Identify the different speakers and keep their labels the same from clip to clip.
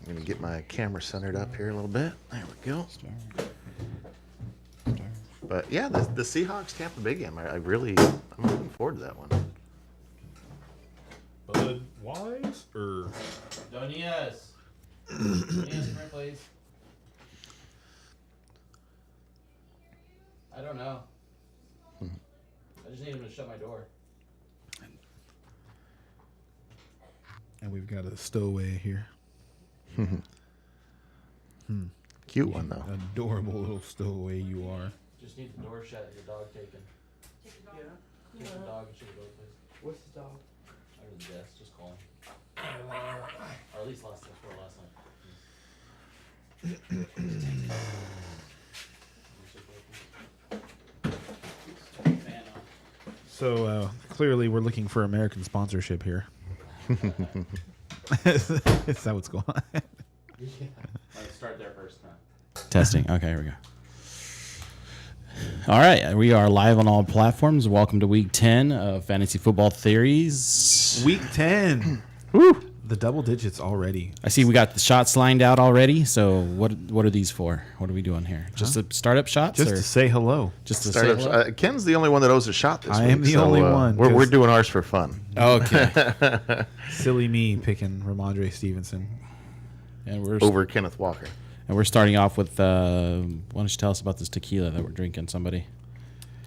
Speaker 1: I'm going to get my camera centered up here a little bit. There we go. But yeah, the Seahawks Tampa Bay game, I'm looking forward to that one.
Speaker 2: Budweiser or
Speaker 3: Donias. Donias, come here, please. I don't know. I just need him to shut my door.
Speaker 2: and we've got a stowaway here.
Speaker 1: Cute one though.
Speaker 2: Adorable little stowaway you are.
Speaker 3: Just need the door shut and the dog taken.
Speaker 4: Take the dog.
Speaker 3: Yeah. Take the dog and shut the door, please.
Speaker 4: What's the dog?
Speaker 3: Under the desk, just call him. Or at least last night. Fan on.
Speaker 2: So clearly we're looking for American sponsorship here. Is that what's going on?
Speaker 3: Yeah. Let's start there first, huh?
Speaker 5: Testing. Okay, here we go. All right, we are live on all platforms. Welcome to week 10 of Fantasy Football Theories.
Speaker 2: Week 10.
Speaker 5: Woo!
Speaker 2: The double digits already.
Speaker 5: I see we got the shots lined out already. So what are these for? What are we doing here? Just the startup shots?
Speaker 2: Just
Speaker 5: or
Speaker 2: to say hello.
Speaker 5: just to say
Speaker 1: Startups.
Speaker 5: hello?
Speaker 1: Ken's the only one that owes a shot this week.
Speaker 2: I am the only one,
Speaker 1: We're
Speaker 2: 'cause-
Speaker 1: doing ours for fun.
Speaker 5: Okay.
Speaker 2: Silly me picking Ramondre Stevenson.
Speaker 5: and we're
Speaker 1: Over Kenneth Walker.
Speaker 5: starting off with why don't you tell us about this tequila that we're drinking, somebody?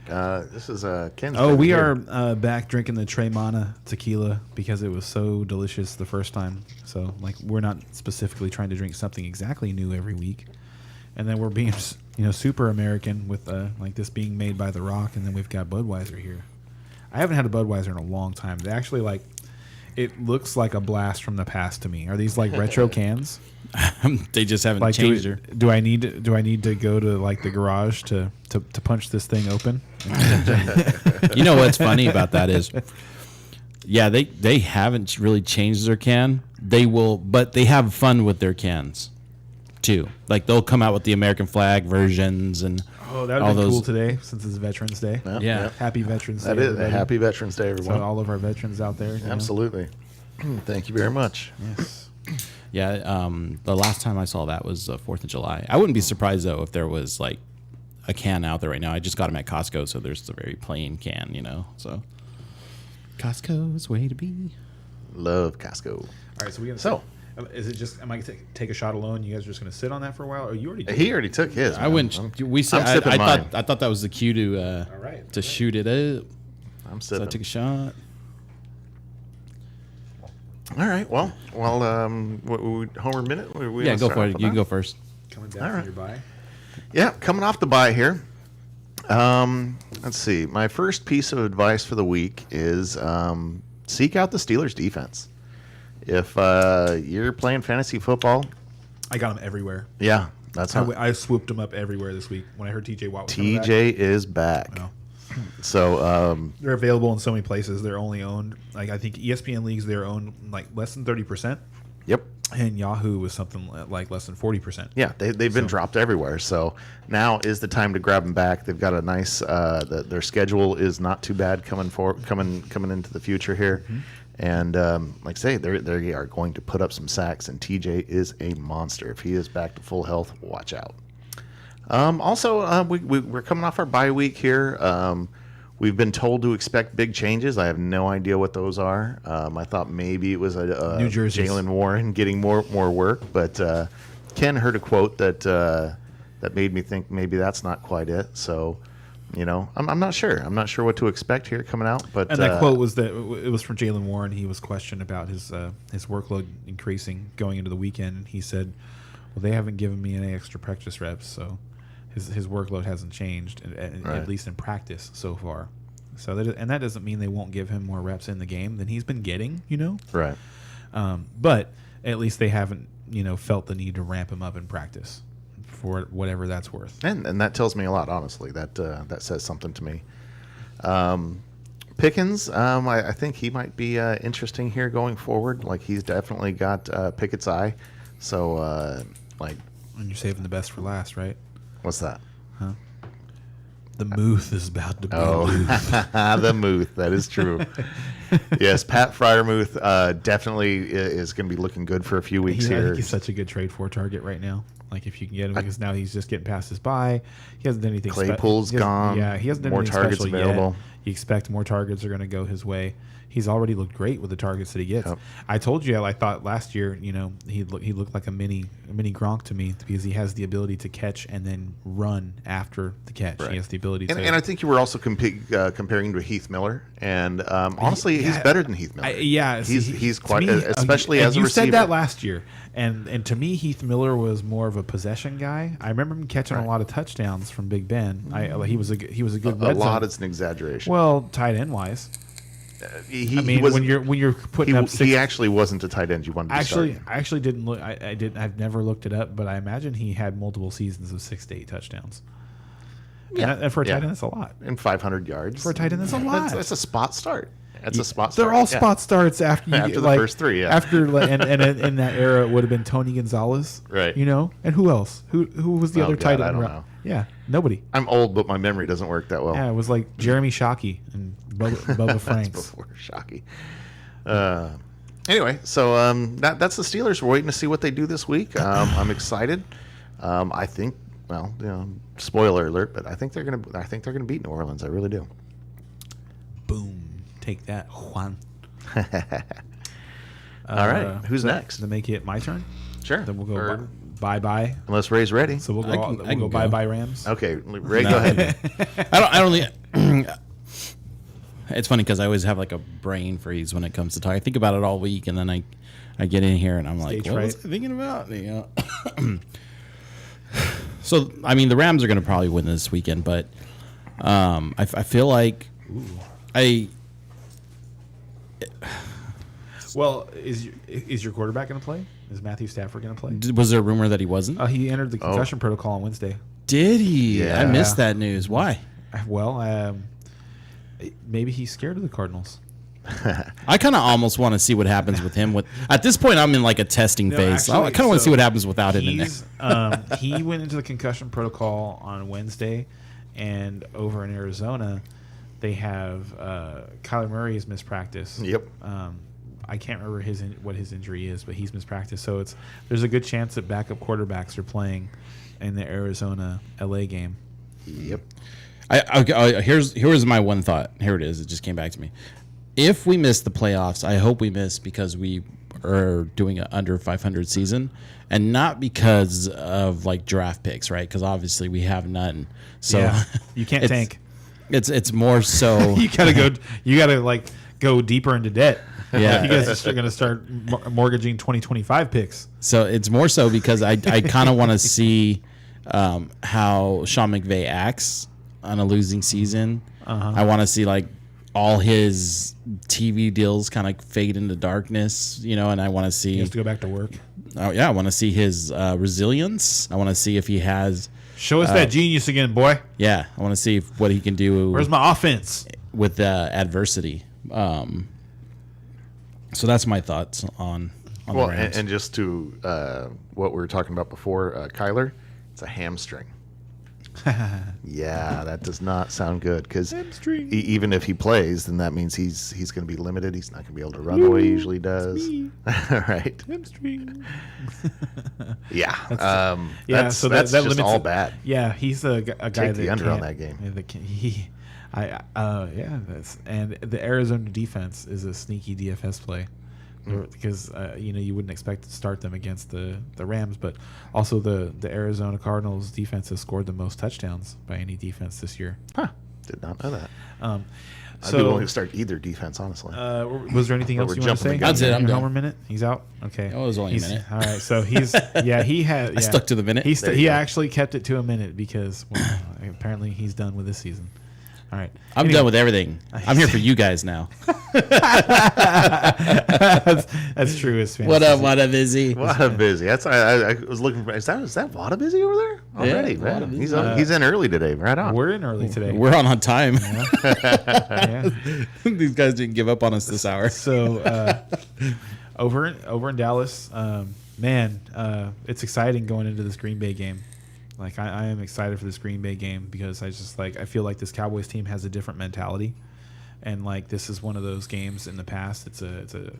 Speaker 1: This is Ken's.
Speaker 2: Oh,
Speaker 1: favorite
Speaker 2: we
Speaker 1: beer.
Speaker 2: are back drinking the Treymana tequila because it was so delicious the first time. So, like, we're not specifically trying to drink something exactly new every week. And then we're being, super American with, like, this being made by The Rock, and then we've got Budweiser here. I haven't had a Budweiser in a long time. They actually, like, it looks like a blast from the past to me. Are these, like, retro cans?
Speaker 5: They just haven't
Speaker 2: Like,
Speaker 5: changed her.
Speaker 2: do I need to go to, like, the garage to punch this thing open?
Speaker 5: You know what's funny about that is, yeah, they haven't really changed their can. They will, but they have fun with their cans, too. Like they'll come out with the American flag versions and
Speaker 2: Oh, that would
Speaker 5: all
Speaker 2: be
Speaker 5: those.
Speaker 2: cool today since it's Veterans Day.
Speaker 1: Yep,
Speaker 5: Yeah.
Speaker 1: yep.
Speaker 2: Happy Veterans
Speaker 1: That
Speaker 2: Day.
Speaker 1: is a
Speaker 2: everybody.
Speaker 1: happy Veterans Day,
Speaker 2: So
Speaker 1: everyone.
Speaker 2: all of our veterans out there. you know?
Speaker 1: Absolutely. Thank you very much.
Speaker 2: Yes.
Speaker 5: Yeah, the last time I saw that was 4th of July. I wouldn't be surprised though if there was like a can out there right now. I just got them at Costco, so there's the very plain can, So Costco's way to be.
Speaker 1: Love Costco.
Speaker 2: All right. So we gonna.
Speaker 1: So
Speaker 2: is it just? Am I gonna take a shot alone? You guys are just gonna sit on that for a while, or you already? Did?
Speaker 1: he already took his.
Speaker 5: I
Speaker 1: man.
Speaker 5: wouldn't. We said.
Speaker 1: I'm sipping mine.
Speaker 5: I thought that was the cue to
Speaker 2: All right.
Speaker 5: to shoot it up.
Speaker 1: I'm
Speaker 5: So I
Speaker 1: sipping.
Speaker 5: took a shot.
Speaker 1: All right. Well. Homer minute. We
Speaker 5: Yeah,
Speaker 1: gonna
Speaker 5: go
Speaker 1: start
Speaker 5: for
Speaker 1: off
Speaker 5: it.
Speaker 1: with
Speaker 5: You can
Speaker 1: that?
Speaker 5: go first.
Speaker 2: Coming back
Speaker 1: All
Speaker 2: from
Speaker 1: right.
Speaker 2: your bye.
Speaker 1: Yeah, coming off the bye here. Let's see. My first piece of advice for the week is seek out the Steelers defense. If you're playing fantasy football,
Speaker 2: I got them everywhere.
Speaker 1: yeah, that's how
Speaker 2: I swooped them up everywhere this week when I heard TJ Watt was coming back.
Speaker 1: TJ is back.
Speaker 2: Oh.
Speaker 1: So
Speaker 2: They're available in so many places. They're only owned, like I think ESPN leagues, they're owned like less than 30%,
Speaker 1: yep.
Speaker 2: and Yahoo was something like less than 40%.
Speaker 1: Yeah, they've been dropped everywhere. So now is the time to grab them back. They've got a nice. Their schedule is not too bad coming into the future here, and like I say, they are going to put up some sacks. And TJ is a monster. If he is back to full health, watch out. Also, we're coming off our bye week here. We've been told to expect big changes. I have no idea what those are. I thought maybe it was a
Speaker 2: New Jersey's.
Speaker 1: Jalen Warren getting more work, but Ken heard a quote that made me think maybe that's not quite it. So, I'm not sure. I'm not sure what to expect here coming out. But
Speaker 2: And that quote was that it was from Jalen Warren. He was questioned about his workload increasing going into the weekend, and he said, "Well, they haven't given me any extra practice reps, so his workload hasn't changed,
Speaker 1: Right.
Speaker 2: at least in practice so far." So that doesn't mean they won't give him more reps in the game than he's been getting,
Speaker 1: right.
Speaker 2: But at least they haven't felt the need to ramp him up in practice for whatever that's worth.
Speaker 1: And that tells me a lot, honestly. That says something to me. Pickens, I think he might be interesting here going forward. Like he's definitely got Pickett's eye. So
Speaker 2: And you're saving the best for last, right?
Speaker 1: what's that?
Speaker 2: The Muth is about to be
Speaker 1: Oh,
Speaker 2: loose.
Speaker 1: the Muth. That is true. Yes, Pat Fryermuth definitely is going to be looking good for a few weeks
Speaker 2: I
Speaker 1: here.
Speaker 2: think he's such a good trade for target right now. Like if you can get him, because now he's just getting past his bye. He hasn't done anything.
Speaker 1: Claypool's gone.
Speaker 2: Yeah, he hasn't done
Speaker 1: More
Speaker 2: anything
Speaker 1: targets
Speaker 2: special
Speaker 1: available.
Speaker 2: yet. You expect more targets are going to go his way. He's already looked great with the targets that he gets.
Speaker 1: Yep.
Speaker 2: I told you, I thought last year, he looked like a mini Gronk to me because he has the ability to catch and then run after the catch.
Speaker 1: Right.
Speaker 2: He has the ability to.
Speaker 1: And I think you were also comparing him to Heath Miller, and honestly, he's better than Heath Miller. He's
Speaker 2: to
Speaker 1: quite,
Speaker 2: me,
Speaker 1: especially
Speaker 2: and
Speaker 1: as a
Speaker 2: you
Speaker 1: receiver.
Speaker 2: said that last year, and to me, Heath Miller was more of a possession guy. I remember him catching a lot of touchdowns from Big Ben. He was a good
Speaker 1: a
Speaker 2: red
Speaker 1: lot
Speaker 2: zone.
Speaker 1: is an exaggeration.
Speaker 2: I tight end wise.
Speaker 1: he
Speaker 2: When you're putting up six,
Speaker 1: he actually wasn't a tight end you wanted to
Speaker 2: I
Speaker 1: start.
Speaker 2: actually didn't look. I didn't. I've never looked it up, but I imagine he had multiple seasons of 6 to 8 touchdowns.
Speaker 1: Yeah.
Speaker 2: And for a tight
Speaker 1: Yeah.
Speaker 2: end, that's a lot.
Speaker 1: And 500 yards.
Speaker 2: For a tight end, that's a lot.
Speaker 1: That's a spot start. That's a spot start.
Speaker 2: They're all
Speaker 1: Yeah.
Speaker 2: spot starts after you
Speaker 1: After
Speaker 2: get,
Speaker 1: the first three, yeah.
Speaker 2: After and in that era, it would have been Tony Gonzalez,
Speaker 1: Right.
Speaker 2: And who else? Who was the
Speaker 1: Oh,
Speaker 2: other
Speaker 1: God,
Speaker 2: tight end?
Speaker 1: I don't know.
Speaker 2: Yeah, nobody.
Speaker 1: I'm old, but my memory doesn't work that well.
Speaker 2: Yeah, it was like Jeremy Shockey and Bubba
Speaker 1: That's
Speaker 2: Franks.
Speaker 1: before Shockey. Anyway, so that's the Steelers. We're waiting to see what they do this week. I'm excited. I think, spoiler alert, but I think they're gonna beat New Orleans. I really do.
Speaker 2: Boom! Take that, Juan.
Speaker 1: All right, who's next?
Speaker 2: To make it my turn.
Speaker 1: Sure.
Speaker 2: Then we'll go
Speaker 1: Or-
Speaker 2: bye bye.
Speaker 1: unless Ray's ready.
Speaker 2: So we'll
Speaker 5: I
Speaker 2: go.
Speaker 5: can-
Speaker 2: We'll
Speaker 5: I can
Speaker 2: go
Speaker 5: go.
Speaker 2: bye bye Rams.
Speaker 1: Okay, Ray, go ahead.
Speaker 5: I don't. It's funny because I always have like a brain freeze when it comes to talk. I think about it all week, and then I get in here and I'm like,
Speaker 2: Stage
Speaker 5: what was
Speaker 2: fright.
Speaker 5: I thinking about? So I mean, the Rams are going to probably win this weekend, but I feel like
Speaker 2: Well, is your quarterback going to play? Is Matthew Stafford going to play?
Speaker 5: was there a rumor that he wasn't?
Speaker 2: He entered the concussion protocol on Wednesday.
Speaker 5: Did he?
Speaker 1: Yeah.
Speaker 5: I missed that news. Why?
Speaker 2: Well, maybe he's scared of the Cardinals.
Speaker 5: I kind of almost want to see what happens with him. At this point, I'm in like a testing phase. I kind of want to see what happens without him in there.
Speaker 2: He went into the concussion protocol on Wednesday, and over in Arizona, they have Kyler Murray has mispracticed.
Speaker 1: Yep.
Speaker 2: I can't remember what his injury is, but he's mispracticed. So there's a good chance that backup quarterbacks are playing in the Arizona LA game.
Speaker 1: Yep.
Speaker 5: Here's my one thought. Here it is. It just came back to me. If we miss the playoffs, I hope we miss because we are doing an under 500 season, and not because of like draft picks, right? Because obviously we have none. So
Speaker 2: Yeah. You can't
Speaker 5: it's-
Speaker 2: tank.
Speaker 5: It's more so.
Speaker 2: You gotta like go deeper into debt.
Speaker 5: Yeah.
Speaker 2: You guys are gonna start mortgaging 2025 picks.
Speaker 5: So it's more so because I kind of want to see how Sean McVay acts on a losing season. I want to see like all his TV deals kind of fade into darkness, and I want to see.
Speaker 2: He has to go back to work.
Speaker 5: I want to see his resilience. I want to see if he has.
Speaker 2: Show us that genius again, boy.
Speaker 5: Yeah, I want to see what he can do
Speaker 2: Where's my offense?
Speaker 5: with adversity. So that's my thoughts on the
Speaker 1: Well,
Speaker 5: Rams.
Speaker 1: and just to what we were talking about before, Kyler, it's a hamstring. Yeah, that does not sound good because
Speaker 2: Hamstring.
Speaker 1: even if he plays, then that means he's going to be limited. He's not going to be able to run the way he usually does. Right?
Speaker 2: Hamstring.
Speaker 1: Yeah.
Speaker 2: Yeah,
Speaker 1: that's
Speaker 2: so
Speaker 1: that's
Speaker 2: that
Speaker 1: just
Speaker 2: limits
Speaker 1: all
Speaker 2: it.
Speaker 1: bad.
Speaker 2: Yeah, he's a guy
Speaker 1: Take
Speaker 2: that
Speaker 1: the under on
Speaker 2: can't-
Speaker 1: that game.
Speaker 2: yeah, and the Arizona defense is a sneaky DFS play because you wouldn't expect to start them against the Rams, but also the Arizona Cardinals defense has scored the most touchdowns by any defense this year.
Speaker 1: Huh. Did not know that. I'd be
Speaker 2: So
Speaker 1: willing to start either defense, honestly.
Speaker 2: was there anything
Speaker 1: But
Speaker 2: else
Speaker 1: we're
Speaker 2: you want to
Speaker 1: jumping
Speaker 2: say?
Speaker 1: the gun.
Speaker 5: That's it, I'm
Speaker 2: Your
Speaker 5: done.
Speaker 2: Homer minute. He's out. Okay.
Speaker 5: It was only a minute.
Speaker 2: All right. So he had.
Speaker 5: I stuck to the minute.
Speaker 1: There
Speaker 2: He
Speaker 1: you go.
Speaker 2: actually kept it to a minute because apparently he's done with this season. All right.
Speaker 5: I'm
Speaker 2: Anyway,
Speaker 5: done with everything. I'm here for you guys now.
Speaker 2: That's true. It's
Speaker 5: What up, Busy?
Speaker 1: Wada busy. That's I was looking for. Is that Wada busy over there already?
Speaker 5: Wada
Speaker 1: Man,
Speaker 5: busy.
Speaker 1: he's in early today. Right on.
Speaker 2: We're in early today.
Speaker 5: We're on time.
Speaker 2: Yeah.
Speaker 5: These guys didn't give up on us this hour.
Speaker 2: So over in Dallas, man, it's exciting going into this Green Bay game. Like I am excited for this Green Bay game because I feel like this Cowboys team has a different mentality, and like this is one of those games in the past. It's a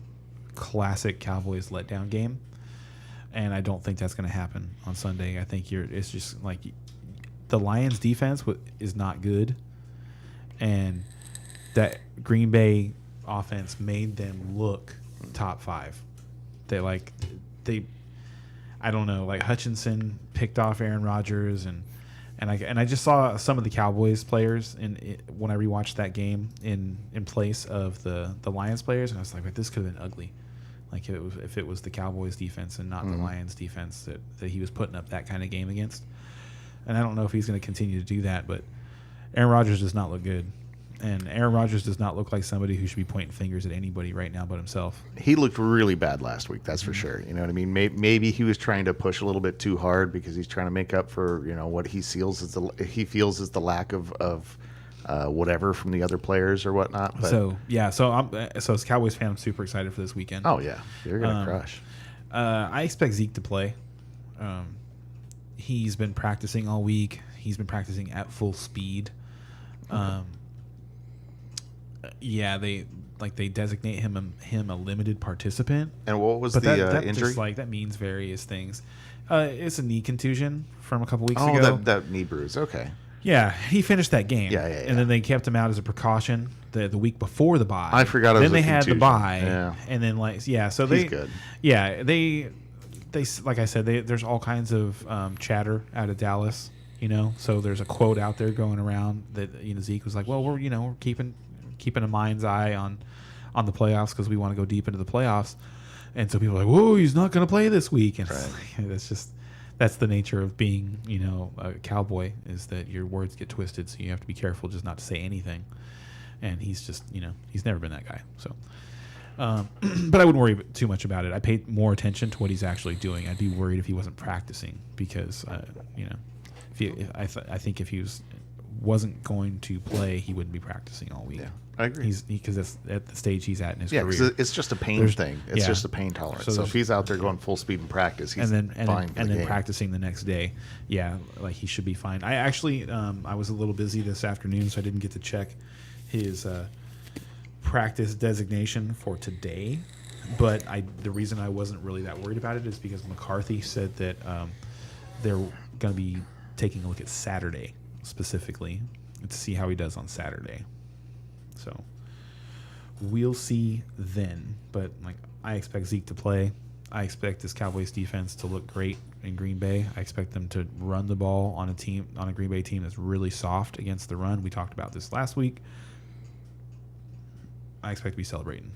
Speaker 2: classic Cowboys letdown game, and I don't think that's going to happen on Sunday. I think it's just like the Lions defense is not good, and that Green Bay offense made them look top 5. I don't know, like Hutchinson picked off Aaron Rodgers, and I just saw some of the Cowboys players when I rewatched that game in place of the Lions players, and I was like, this could have been ugly. Like if it was the Cowboys defense and not the Lions defense that he was putting up that kind of game against. And I don't know if he's going to continue to do that, but Aaron Rodgers does not look good. And Aaron Rodgers does not look like somebody who should be pointing fingers at anybody right now but himself.
Speaker 1: He looked really bad last week, that's for sure. You know what I mean? Maybe he was trying to push a little bit too hard because he's trying to make up for what he feels is the lack of whatever from the other players or whatnot. But,
Speaker 2: So as a Cowboys fan, I'm super excited for this weekend.
Speaker 1: oh yeah, you're gonna crush.
Speaker 2: I expect Zeke to play. He's been practicing all week. He's been practicing at full speed. They designate him a limited participant.
Speaker 1: And what was
Speaker 2: But
Speaker 1: the
Speaker 2: that
Speaker 1: injury?
Speaker 2: just, that means various things. It's a knee contusion from a couple weeks
Speaker 1: Oh,
Speaker 2: ago.
Speaker 1: that knee bruise. Okay.
Speaker 2: Yeah, he finished that game.
Speaker 1: Yeah.
Speaker 2: And then they kept him out as a precaution the week before the bye.
Speaker 1: I forgot it
Speaker 2: Then
Speaker 1: was a
Speaker 2: they had the
Speaker 1: contusion.
Speaker 2: bye.
Speaker 1: Yeah.
Speaker 2: And then so
Speaker 1: He's
Speaker 2: they
Speaker 1: good.
Speaker 2: Yeah, they like I said, there's all kinds of chatter out of Dallas. So there's a quote out there going around that Zeke was like, well, we're keeping a mind's eye on the playoffs because we want to go deep into the playoffs. And so people are like, whoa, he's not going to play this week. And that's the nature of being, a Cowboy, is that your words get twisted. So you have to be careful just not to say anything. And he's just, he's never been that guy. So, but I wouldn't worry too much about it. I pay more attention to what he's actually doing. I'd be worried if he wasn't practicing because, I think if he wasn't going to play, he wouldn't be practicing all week.
Speaker 1: Yeah, I agree.
Speaker 2: Because that's at the stage he's at in his
Speaker 1: Yeah,
Speaker 2: career.
Speaker 1: because it's just a pain thing. It's just a pain tolerance. So if he's out there going full speed in practice, he's
Speaker 2: and
Speaker 1: fine.
Speaker 2: then practicing the next day, he should be fine. I actually I was a little busy this afternoon, so I didn't get to check his practice designation for today. But the reason I wasn't really that worried about it is because McCarthy said that they're going to be taking a look at Saturday specifically to see how he does on Saturday. So we'll see then. But I expect Zeke to play. I expect this Cowboys defense to look great in Green Bay. I expect them to run the ball on a Green Bay team that's really soft against the run. We talked about this last week. I expect to be celebrating.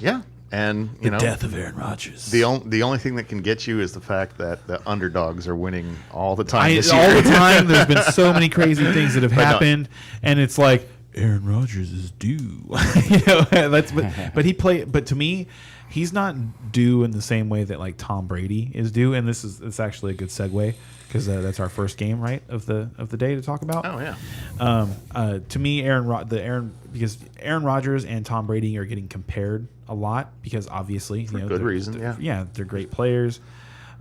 Speaker 1: Yeah, and
Speaker 2: The death of Aaron Rodgers.
Speaker 1: the only thing that can get you is the fact that the underdogs are winning all the time.
Speaker 2: All the time. There's been so many crazy things that have
Speaker 1: But no.
Speaker 2: happened, and it's like Aaron Rodgers is due. But he played. But to me, he's not due in the same way that like Tom Brady is due. And it's actually a good segue because that's our first game, right, of the day to talk about.
Speaker 1: Oh yeah.
Speaker 2: To me, because Aaron Rodgers and Tom Brady are getting compared a lot because obviously
Speaker 1: For good reason, yeah.
Speaker 2: they're great players.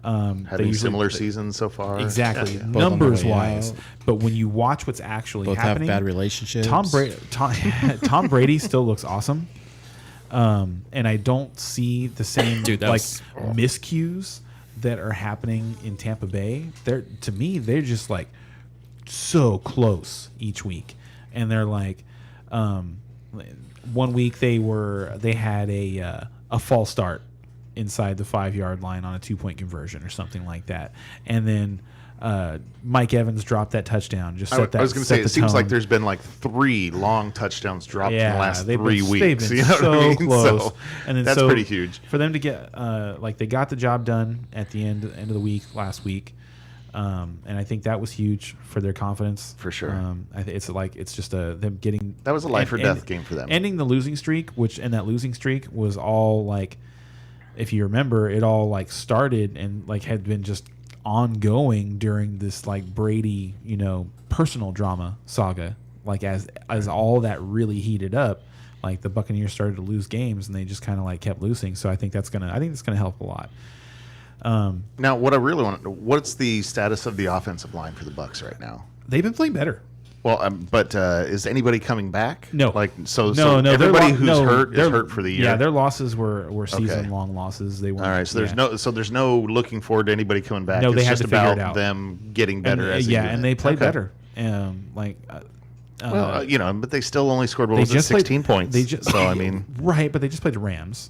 Speaker 1: Having similar seasons so far.
Speaker 2: Exactly,
Speaker 1: Yeah.
Speaker 5: Both on the
Speaker 2: numbers
Speaker 5: way
Speaker 2: wise.
Speaker 5: out.
Speaker 2: But when you watch what's actually
Speaker 5: Both
Speaker 2: happening,
Speaker 5: have bad relationships.
Speaker 2: Tom Brady still looks awesome, and I don't see the same
Speaker 5: Dude, that was-
Speaker 2: miscues that are happening in Tampa Bay. To me, they're just like so close each week, and they're like, one week they had a false start inside the 5-yard line on a 2-point conversion or something like that, and then Mike Evans dropped that touchdown. Just set that.
Speaker 1: I was going to say,
Speaker 2: set
Speaker 1: it
Speaker 2: the
Speaker 1: seems like
Speaker 2: tone.
Speaker 1: there's been like 3 long touchdowns dropped in the last
Speaker 2: they've
Speaker 1: 3
Speaker 2: been,
Speaker 1: weeks.
Speaker 2: They've been
Speaker 1: You know
Speaker 2: so
Speaker 1: what I mean?
Speaker 2: close,
Speaker 1: So,
Speaker 2: and then
Speaker 1: that's pretty huge.
Speaker 2: for them to get they got the job done at the end of the week last week, and I think that was huge for their confidence
Speaker 1: For sure.
Speaker 2: It's just them getting
Speaker 1: That was a life or death game for them.
Speaker 2: ending the losing streak, and that losing streak was all like, if you remember, it all like started and like had been just ongoing during this like Brady, personal drama saga. Like as all that really heated up, like the Buccaneers started to lose games and they just kind of like kept losing. So I think that's gonna help a lot.
Speaker 1: Now, what I really want to know, what's the status of the offensive line for the Bucks right now?
Speaker 2: They've been playing better.
Speaker 1: Well, but is anybody coming back?
Speaker 2: No.
Speaker 1: Like so
Speaker 2: No,
Speaker 1: everybody
Speaker 2: they're
Speaker 1: who's hurt is hurt for the year.
Speaker 2: Yeah, their losses were season long losses. They weren't.
Speaker 1: All right, so there's
Speaker 2: yeah.
Speaker 1: no looking forward to anybody coming back.
Speaker 2: No,
Speaker 1: it's
Speaker 2: they had
Speaker 1: just
Speaker 2: to figure
Speaker 1: about
Speaker 2: it out.
Speaker 1: them getting better
Speaker 2: And,
Speaker 1: as a
Speaker 2: yeah,
Speaker 1: unit.
Speaker 2: and they played
Speaker 1: Okay.
Speaker 2: better.
Speaker 1: But they still only scored what
Speaker 2: they
Speaker 1: was it,
Speaker 2: just played-
Speaker 1: 16 points.
Speaker 2: They just,
Speaker 1: so I mean,
Speaker 2: right, but they just played the Rams,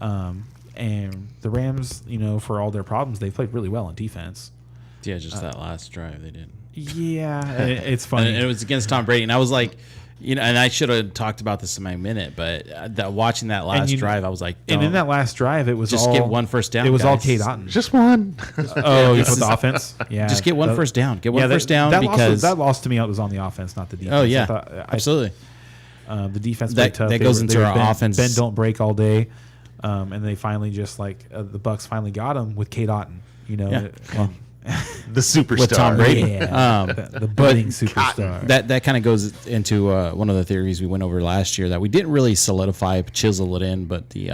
Speaker 2: and the Rams, for all their problems, they played really well on defense.
Speaker 5: Yeah, just that last drive they did.
Speaker 2: Yeah, it's funny.
Speaker 5: And it was against Tom Brady, and I was like, and I should have talked about this in my minute, but watching that last drive, I was like,
Speaker 2: and in
Speaker 5: don't.
Speaker 2: that last drive, it was
Speaker 5: Just
Speaker 2: all
Speaker 5: get one first down,
Speaker 2: It was all
Speaker 5: guys.
Speaker 2: Kate Otten.
Speaker 1: just one.
Speaker 2: Oh, you put the offense. Yeah,
Speaker 5: Just get one first down. Get one
Speaker 2: yeah,
Speaker 5: first down
Speaker 2: that
Speaker 5: because
Speaker 2: that loss to me was on the offense, not the defense.
Speaker 5: oh yeah,
Speaker 2: I thought-
Speaker 5: absolutely.
Speaker 2: the defense
Speaker 5: That-
Speaker 2: played tough.
Speaker 5: that
Speaker 2: They
Speaker 5: goes
Speaker 2: were-
Speaker 5: into
Speaker 2: they were
Speaker 5: our
Speaker 2: bend,
Speaker 5: offense.
Speaker 2: Bend don't break all day, and they finally just the Bucks finally got him with Kate Otten.
Speaker 5: Yeah. Well,
Speaker 1: The superstar.
Speaker 5: with Tom Brady.
Speaker 2: Yeah, the budding superstar.
Speaker 5: That kind of goes into one of the theories we went over last year that we didn't really solidify, chisel it in, but the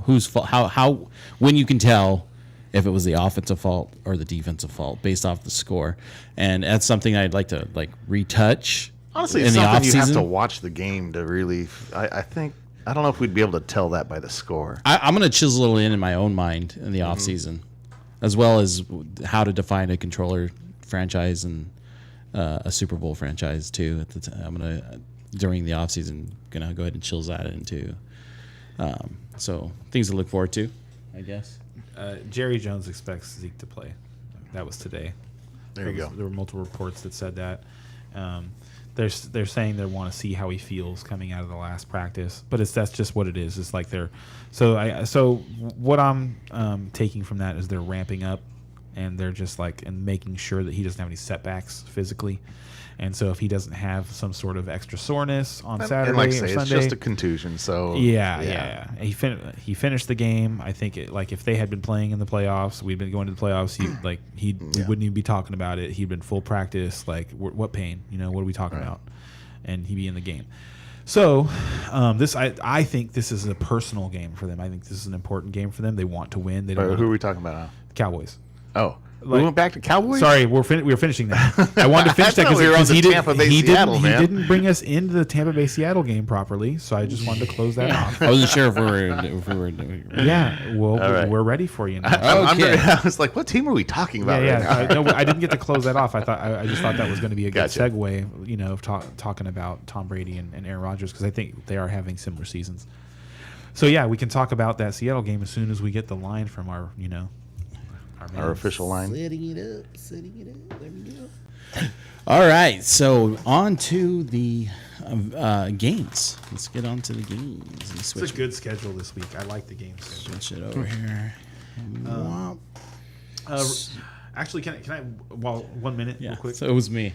Speaker 5: whose fault, how when you can tell if it was the offensive fault or the defensive fault based off the score, and that's something I'd like to retouch.
Speaker 1: Honestly,
Speaker 5: in
Speaker 1: it's
Speaker 5: the
Speaker 1: something you have
Speaker 5: offseason.
Speaker 1: to watch the game to really. I think I don't know if we'd be able to tell that by the score.
Speaker 5: I'm going to chisel it in my own mind in the off season, as well as how to define a controller franchise and a Super Bowl franchise too. At the I'm going to during the off season going to go ahead and chisel that into. So things to look forward to, I guess.
Speaker 2: Jerry Jones expects Zeke to play. That was today.
Speaker 1: There you go.
Speaker 2: There were multiple reports that said that. They're saying they want to see how he feels coming out of the last practice, but that's just what it is. It's like they're so what I'm taking from that is they're ramping up, and they're just and making sure that he doesn't have any setbacks physically. And so if he doesn't have some sort of extra soreness on Saturday
Speaker 1: and like I
Speaker 2: or
Speaker 1: say,
Speaker 2: Sunday,
Speaker 1: it's just a contusion. So
Speaker 2: yeah. He finished the game. I think if they had been playing in the playoffs, we'd been going to the playoffs. We wouldn't even be talking about it. He'd been full practice. What pain? What are we talking about? And he'd be in the game. So I think this is a personal game for them. I think this is an important game for them. They want to win. They don't.
Speaker 1: Who are we talking about now?
Speaker 2: Cowboys.
Speaker 1: Oh, we went back to Cowboys.
Speaker 2: Sorry, we were finishing that. I wanted to finish that
Speaker 1: I thought we were on
Speaker 2: because
Speaker 1: the Tampa Bay Seattle,
Speaker 2: he
Speaker 1: man.
Speaker 2: didn't bring us into the Tampa Bay Seattle game properly. So I just wanted to close that off.
Speaker 5: I wasn't sure if we were.
Speaker 2: Yeah, well,
Speaker 1: All right.
Speaker 2: we're ready for you now.
Speaker 5: Okay.
Speaker 1: I was like, what team are we talking about right now?
Speaker 2: I didn't get to close that off. I just thought that was going to be a good
Speaker 1: Gotcha.
Speaker 2: segue, of talking about Tom Brady and Aaron Rodgers, because I think they are having similar seasons. So yeah, we can talk about that Seattle game as soon as we get the line from our
Speaker 1: Our official line.
Speaker 5: Setting it up. There we go. All right, so on to the games. Let's get on to the games. And
Speaker 2: It's
Speaker 5: switch,
Speaker 2: a good schedule this week. I like the game schedule.
Speaker 5: switch it over here.
Speaker 2: Actually, can I 1 minute
Speaker 5: Yeah,
Speaker 2: real quick?
Speaker 5: so it was me.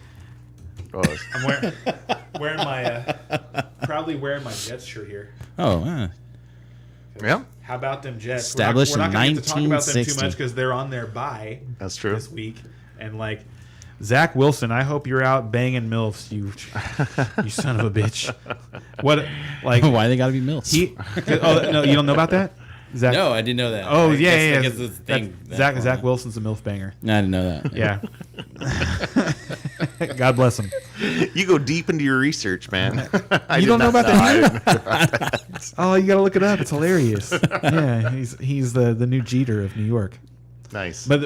Speaker 1: Oh,
Speaker 2: I'm wearing my proudly wearing my Jets shirt here.
Speaker 5: Oh,
Speaker 1: yeah,
Speaker 2: How about them Jets?
Speaker 5: Established
Speaker 2: we're not
Speaker 5: in
Speaker 2: going to get to talk about them too
Speaker 5: 1960.
Speaker 2: much because they're on their bye.
Speaker 1: that's true.
Speaker 2: This week, and Zach Wilson, I hope you're out banging milfs, you son of a bitch. What
Speaker 5: why they got to be Mills?
Speaker 2: no, you don't know about that, Zach?
Speaker 5: No, I didn't know that.
Speaker 2: Oh
Speaker 5: I
Speaker 2: yeah.
Speaker 5: guess it's the thing.
Speaker 2: Zach Wilson's a milf banger.
Speaker 5: No, I didn't know that.
Speaker 2: Yeah. God bless him.
Speaker 1: You go deep into your research, man.
Speaker 2: You don't know about that? Oh, you got to look it up. It's hilarious. Yeah, he's the new Jeter of New York.
Speaker 1: Nice.
Speaker 2: But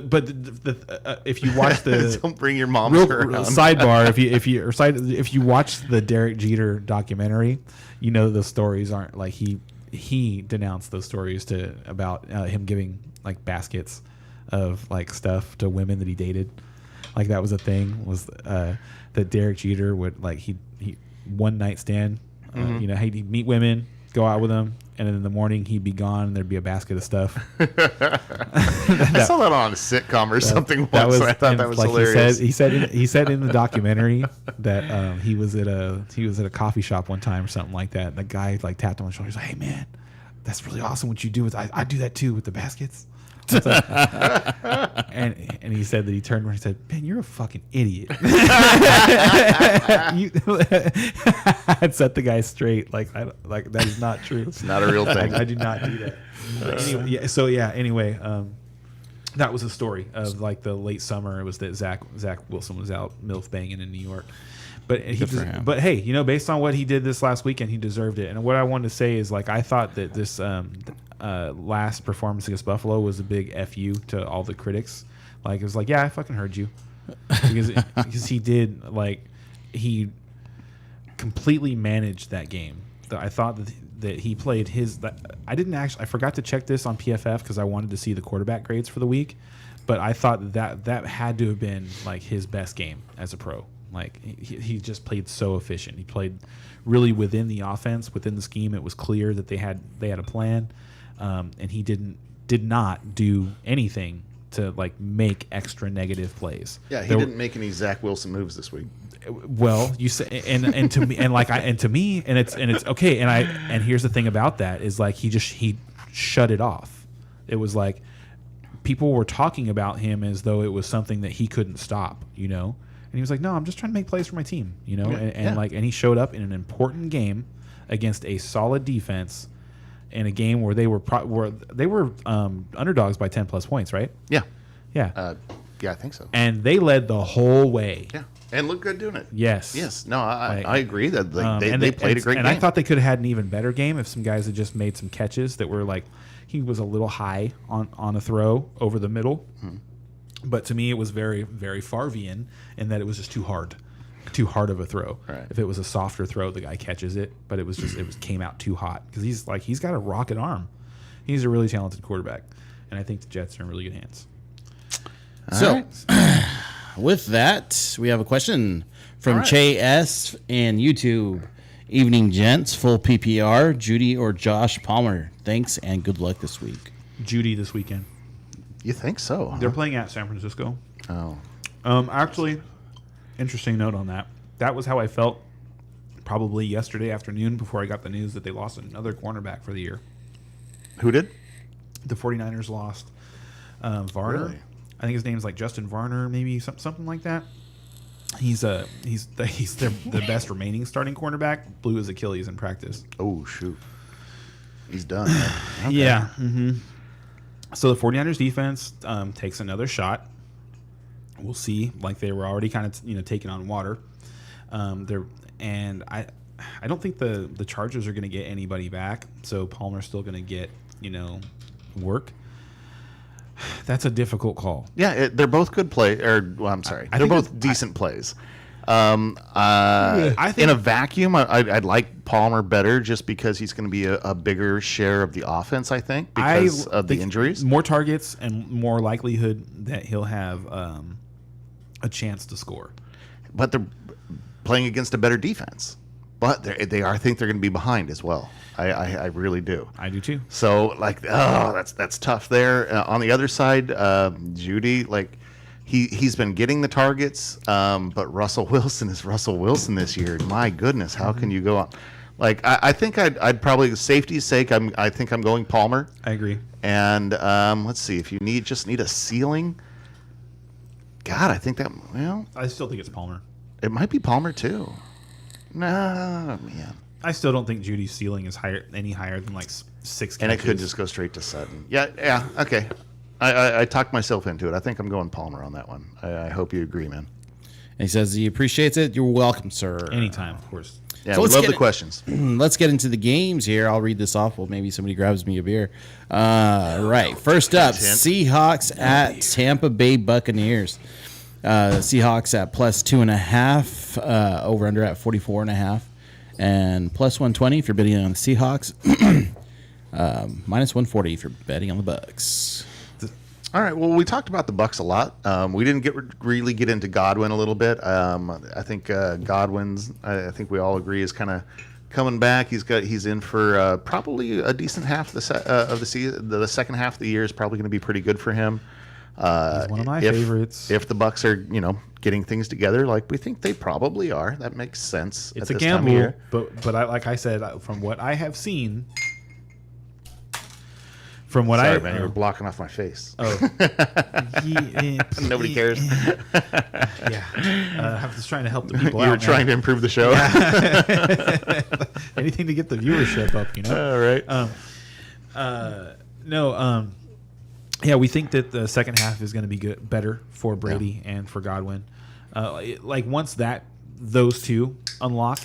Speaker 2: if you watch the
Speaker 1: Don't bring your mom
Speaker 2: real
Speaker 1: around.
Speaker 2: sidebar, if you watch the Derek Jeter documentary, the stories aren't like he denounced those stories about him giving baskets of stuff to women that he dated. That was a thing, was that Derek Jeter would he one night stand, he'd meet women, go out with them, and then in the morning he'd be gone and there'd be a basket of stuff.
Speaker 1: I saw that on a sitcom or something once. I thought that was hilarious.
Speaker 2: He said in the documentary that he was at a coffee shop one time or something like that. And the guy tapped him on the shoulder. He's like, "Hey man, that's really awesome what you do with. I do that too with the baskets." And he said that he turned around and said, "Man, you're a fucking idiot." I'd set the guy straight. That is not true.
Speaker 1: It's not a real thing.
Speaker 2: I do not do that. But anyway, anyway, That was the story of like the late summer. It was that Zach Wilson was out MILF banging in New York. But but hey, you know, based on what he did this last weekend, he deserved it. And what I wanted to say is, like, I thought that this last performance against Buffalo was a big FU to all the critics. Like, it was like, yeah, I fucking heard you, because he did, like, he completely managed that game. I thought that he played his. I forgot to check this on PFF because I wanted to see the quarterback grades for the week, but I thought that had to have been like his best game as a pro. Like, he just played so efficient. He played really within the offense, within the scheme. It was clear that they had a plan, and he did not do anything to like make extra negative plays.
Speaker 1: Yeah, he didn't make any Zach Wilson moves this week.
Speaker 2: Well, you say, and to me, and it's okay. And here's the thing about that is, like, he shut it off. It was like people were talking about him as though it was something that he couldn't stop, you know. And he was like, "No, I'm just trying to make plays for my team," you know. And he showed up in an important game against a solid defense in a game where they were underdogs by 10+ points, right?
Speaker 1: Yeah,
Speaker 2: Yeah,
Speaker 1: yeah, I think so.
Speaker 2: and they led the whole way.
Speaker 1: Yeah, and looked good doing it.
Speaker 2: Yes.
Speaker 1: No, I
Speaker 2: Like,
Speaker 1: agree that
Speaker 2: And
Speaker 1: they played a great
Speaker 2: and
Speaker 1: game.
Speaker 2: I thought they could have had an even better game if some guys had just made some catches that were like, he was a little high on a throw over the middle. But to me, it was very, very Favrean in that it was just too hard of a throw.
Speaker 1: Right.
Speaker 2: If it was a softer throw, the guy catches it, but it came out too hot because he's got a rocket arm. He's a really talented quarterback, and I think the Jets are in really good hands.
Speaker 5: So, with that, we have a question from Che S and YouTube. Evening, gents. Full PPR, Judy or Josh Palmer. Thanks and good luck this week.
Speaker 2: Judy this weekend.
Speaker 1: You think so? Huh?
Speaker 2: They're playing at San Francisco.
Speaker 1: Oh,
Speaker 2: Actually, interesting note on that. That was how I felt probably yesterday afternoon before I got the news that they lost another cornerback for the year.
Speaker 1: who did?
Speaker 2: The 49ers lost Varner.
Speaker 1: Really?
Speaker 2: I think his name's like Justin Varner, maybe something like that. He's the best remaining starting cornerback. Blew his Achilles in practice.
Speaker 1: Oh shoot, he's done. Okay.
Speaker 2: Yeah. So the 49ers defense takes another shot. We'll see. Like, they were already kind of taking on water. I don't think the Chargers are going to get anybody back. So Palmer's still going to get work. That's a difficult call.
Speaker 1: Yeah, they're both good play. I'm sorry,
Speaker 2: I
Speaker 1: they're
Speaker 2: think
Speaker 1: both decent plays.
Speaker 2: I think
Speaker 1: in a vacuum, I'd like Palmer better just because he's going to be a bigger share of the offense. I think because of the
Speaker 2: think
Speaker 1: injuries,
Speaker 2: more targets and more likelihood that he'll have a chance to score.
Speaker 1: but they're playing against a better defense. But I think they're going to be behind as well. I really do.
Speaker 2: I do too.
Speaker 1: So that's tough there. On the other side, Judy, like he's been getting the targets, but Russell Wilson is Russell Wilson this year. My goodness, how can you go on? Like I think I'd probably, safety's sake, I think I'm going Palmer.
Speaker 2: I agree.
Speaker 1: And let's see, if you just need a ceiling, God, I think
Speaker 2: I still think it's Palmer.
Speaker 1: it might be Palmer too. Nah, man.
Speaker 2: I still don't think Judy's ceiling is any higher than like 6 catches.
Speaker 1: And it could just go straight to Sutton. Yeah, okay. I talked myself into it. I think I'm going Palmer on that one. I hope you agree, man.
Speaker 5: And he says he appreciates it. You're welcome, sir.
Speaker 2: Anytime, of course.
Speaker 1: Yeah,
Speaker 5: So
Speaker 1: we
Speaker 5: let's
Speaker 1: love
Speaker 5: get
Speaker 1: the
Speaker 5: it.
Speaker 1: questions.
Speaker 5: Let's get into the games here. I'll read this off. Well, maybe somebody grabs me a beer. Right. First up,
Speaker 1: Hint.
Speaker 5: Seahawks at Tampa Bay Buccaneers. Seahawks at +2.5. Over under at 44.5. And +120 if you're betting on the Seahawks. -140 if you're betting on the Bucks.
Speaker 1: All right. Well, we talked about the Bucks a lot. We didn't really get into Godwin a little bit. I think Godwin's. I think we all agree is kind of coming back. He's in for probably a decent half of the season. The second half of the year is probably going to be pretty good for him.
Speaker 2: He's one of my favorites.
Speaker 1: If the Bucks are getting things together like we think they probably are, that makes sense.
Speaker 2: It's
Speaker 1: at
Speaker 2: a
Speaker 1: this time of
Speaker 2: gamble,
Speaker 1: year.
Speaker 2: but like I said, from what I have seen, from what
Speaker 1: Sorry, man, you were blocking off my face.
Speaker 2: Oh,
Speaker 1: Nobody cares.
Speaker 2: Yeah, I was trying to help the people out.
Speaker 1: You were
Speaker 2: man.
Speaker 1: trying to improve the show.
Speaker 2: Anything to get the viewership up,
Speaker 1: All right.
Speaker 2: No, Yeah, we think that the second half is going to be better for Brady and for Godwin. Once those two unlock,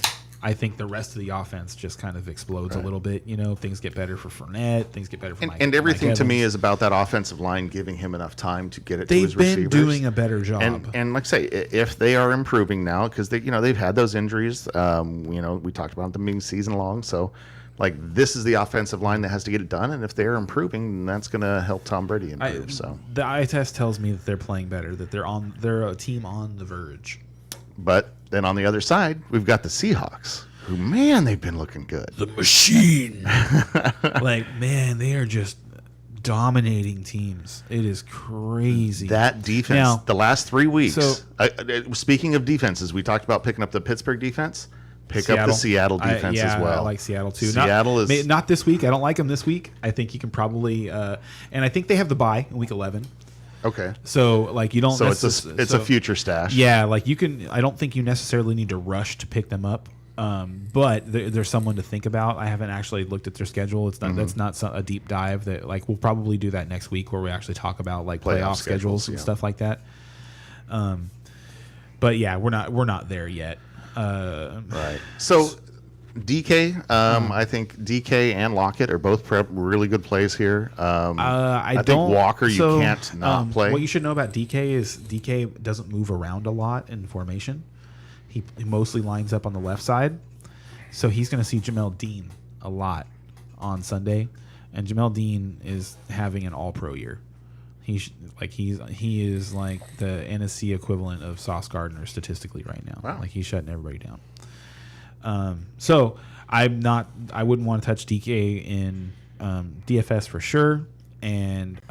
Speaker 2: I think the rest of the offense just kind of explodes a little bit. Things get better for Fournette, things get better for Mike.
Speaker 1: And everything
Speaker 2: Mike
Speaker 1: to me
Speaker 2: Evans.
Speaker 1: is about that offensive line giving him enough time to get it to his
Speaker 2: They've
Speaker 1: receivers.
Speaker 2: been doing a better job.
Speaker 1: And like I say, if they are improving now, because they've had those injuries, we talked about them being season long. So, like, this is the offensive line that has to get it done, and if they're improving, then that's going to help Tom Brady improve.
Speaker 2: The eye test tells me that they're playing better, that they're a team on the verge.
Speaker 1: But then on the other side, we've got the Seahawks, who, man, they've been looking good.
Speaker 2: The machine. Man, they are just dominating teams. It is crazy.
Speaker 1: That defense,
Speaker 2: Now,
Speaker 1: the last 3 weeks.
Speaker 2: so-
Speaker 1: Speaking of defenses, we talked about picking up the Pittsburgh defense. Pick up the Seattle defense as well.
Speaker 2: I like Seattle too.
Speaker 1: Seattle is
Speaker 2: not this week. I don't like them this week. I think you can probably, and I think they have the bye in week 11.
Speaker 1: okay.
Speaker 2: So you don't.
Speaker 1: So it's a future stash.
Speaker 2: Yeah, you can. I don't think you necessarily need to rush to pick them up. But there's someone to think about. I haven't actually looked at their schedule. It's not that's not a deep dive. That we'll probably do that next week where we actually talk about playoff schedules and stuff like that. But yeah, we're not there yet.
Speaker 1: Right. So DK, I think DK and Lockett are both really good plays here. I think Walker you can't not play.
Speaker 2: What you should know about DK is DK doesn't move around a lot in formation. He mostly lines up on the left side, so he's going to see Jamel Dean a lot on Sunday, and Jamel Dean is having an All-Pro year. He is like the NSC equivalent of Sauce Gardner statistically right now.
Speaker 1: Wow.
Speaker 2: He's shutting everybody down. So I wouldn't want to touch DK in DFS for sure, and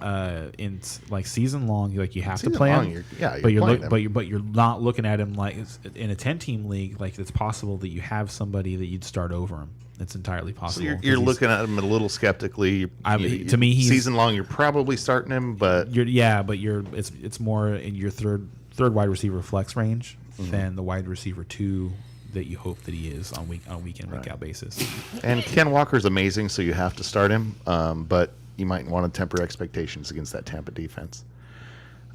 Speaker 2: in season long, you have to play him. But you're not looking at him like in a 10-team league. It's possible that you have somebody that you'd start over him. It's entirely possible.
Speaker 1: So you're looking at him a little skeptically.
Speaker 2: To me, he's
Speaker 1: season long. You're probably starting him, but
Speaker 2: it's more in your third wide receiver flex range than the wide receiver 2 that you hope that he is on week in week out basis.
Speaker 1: And Ken Walker's amazing, so you have to start him. But you might want to temper expectations against that Tampa defense.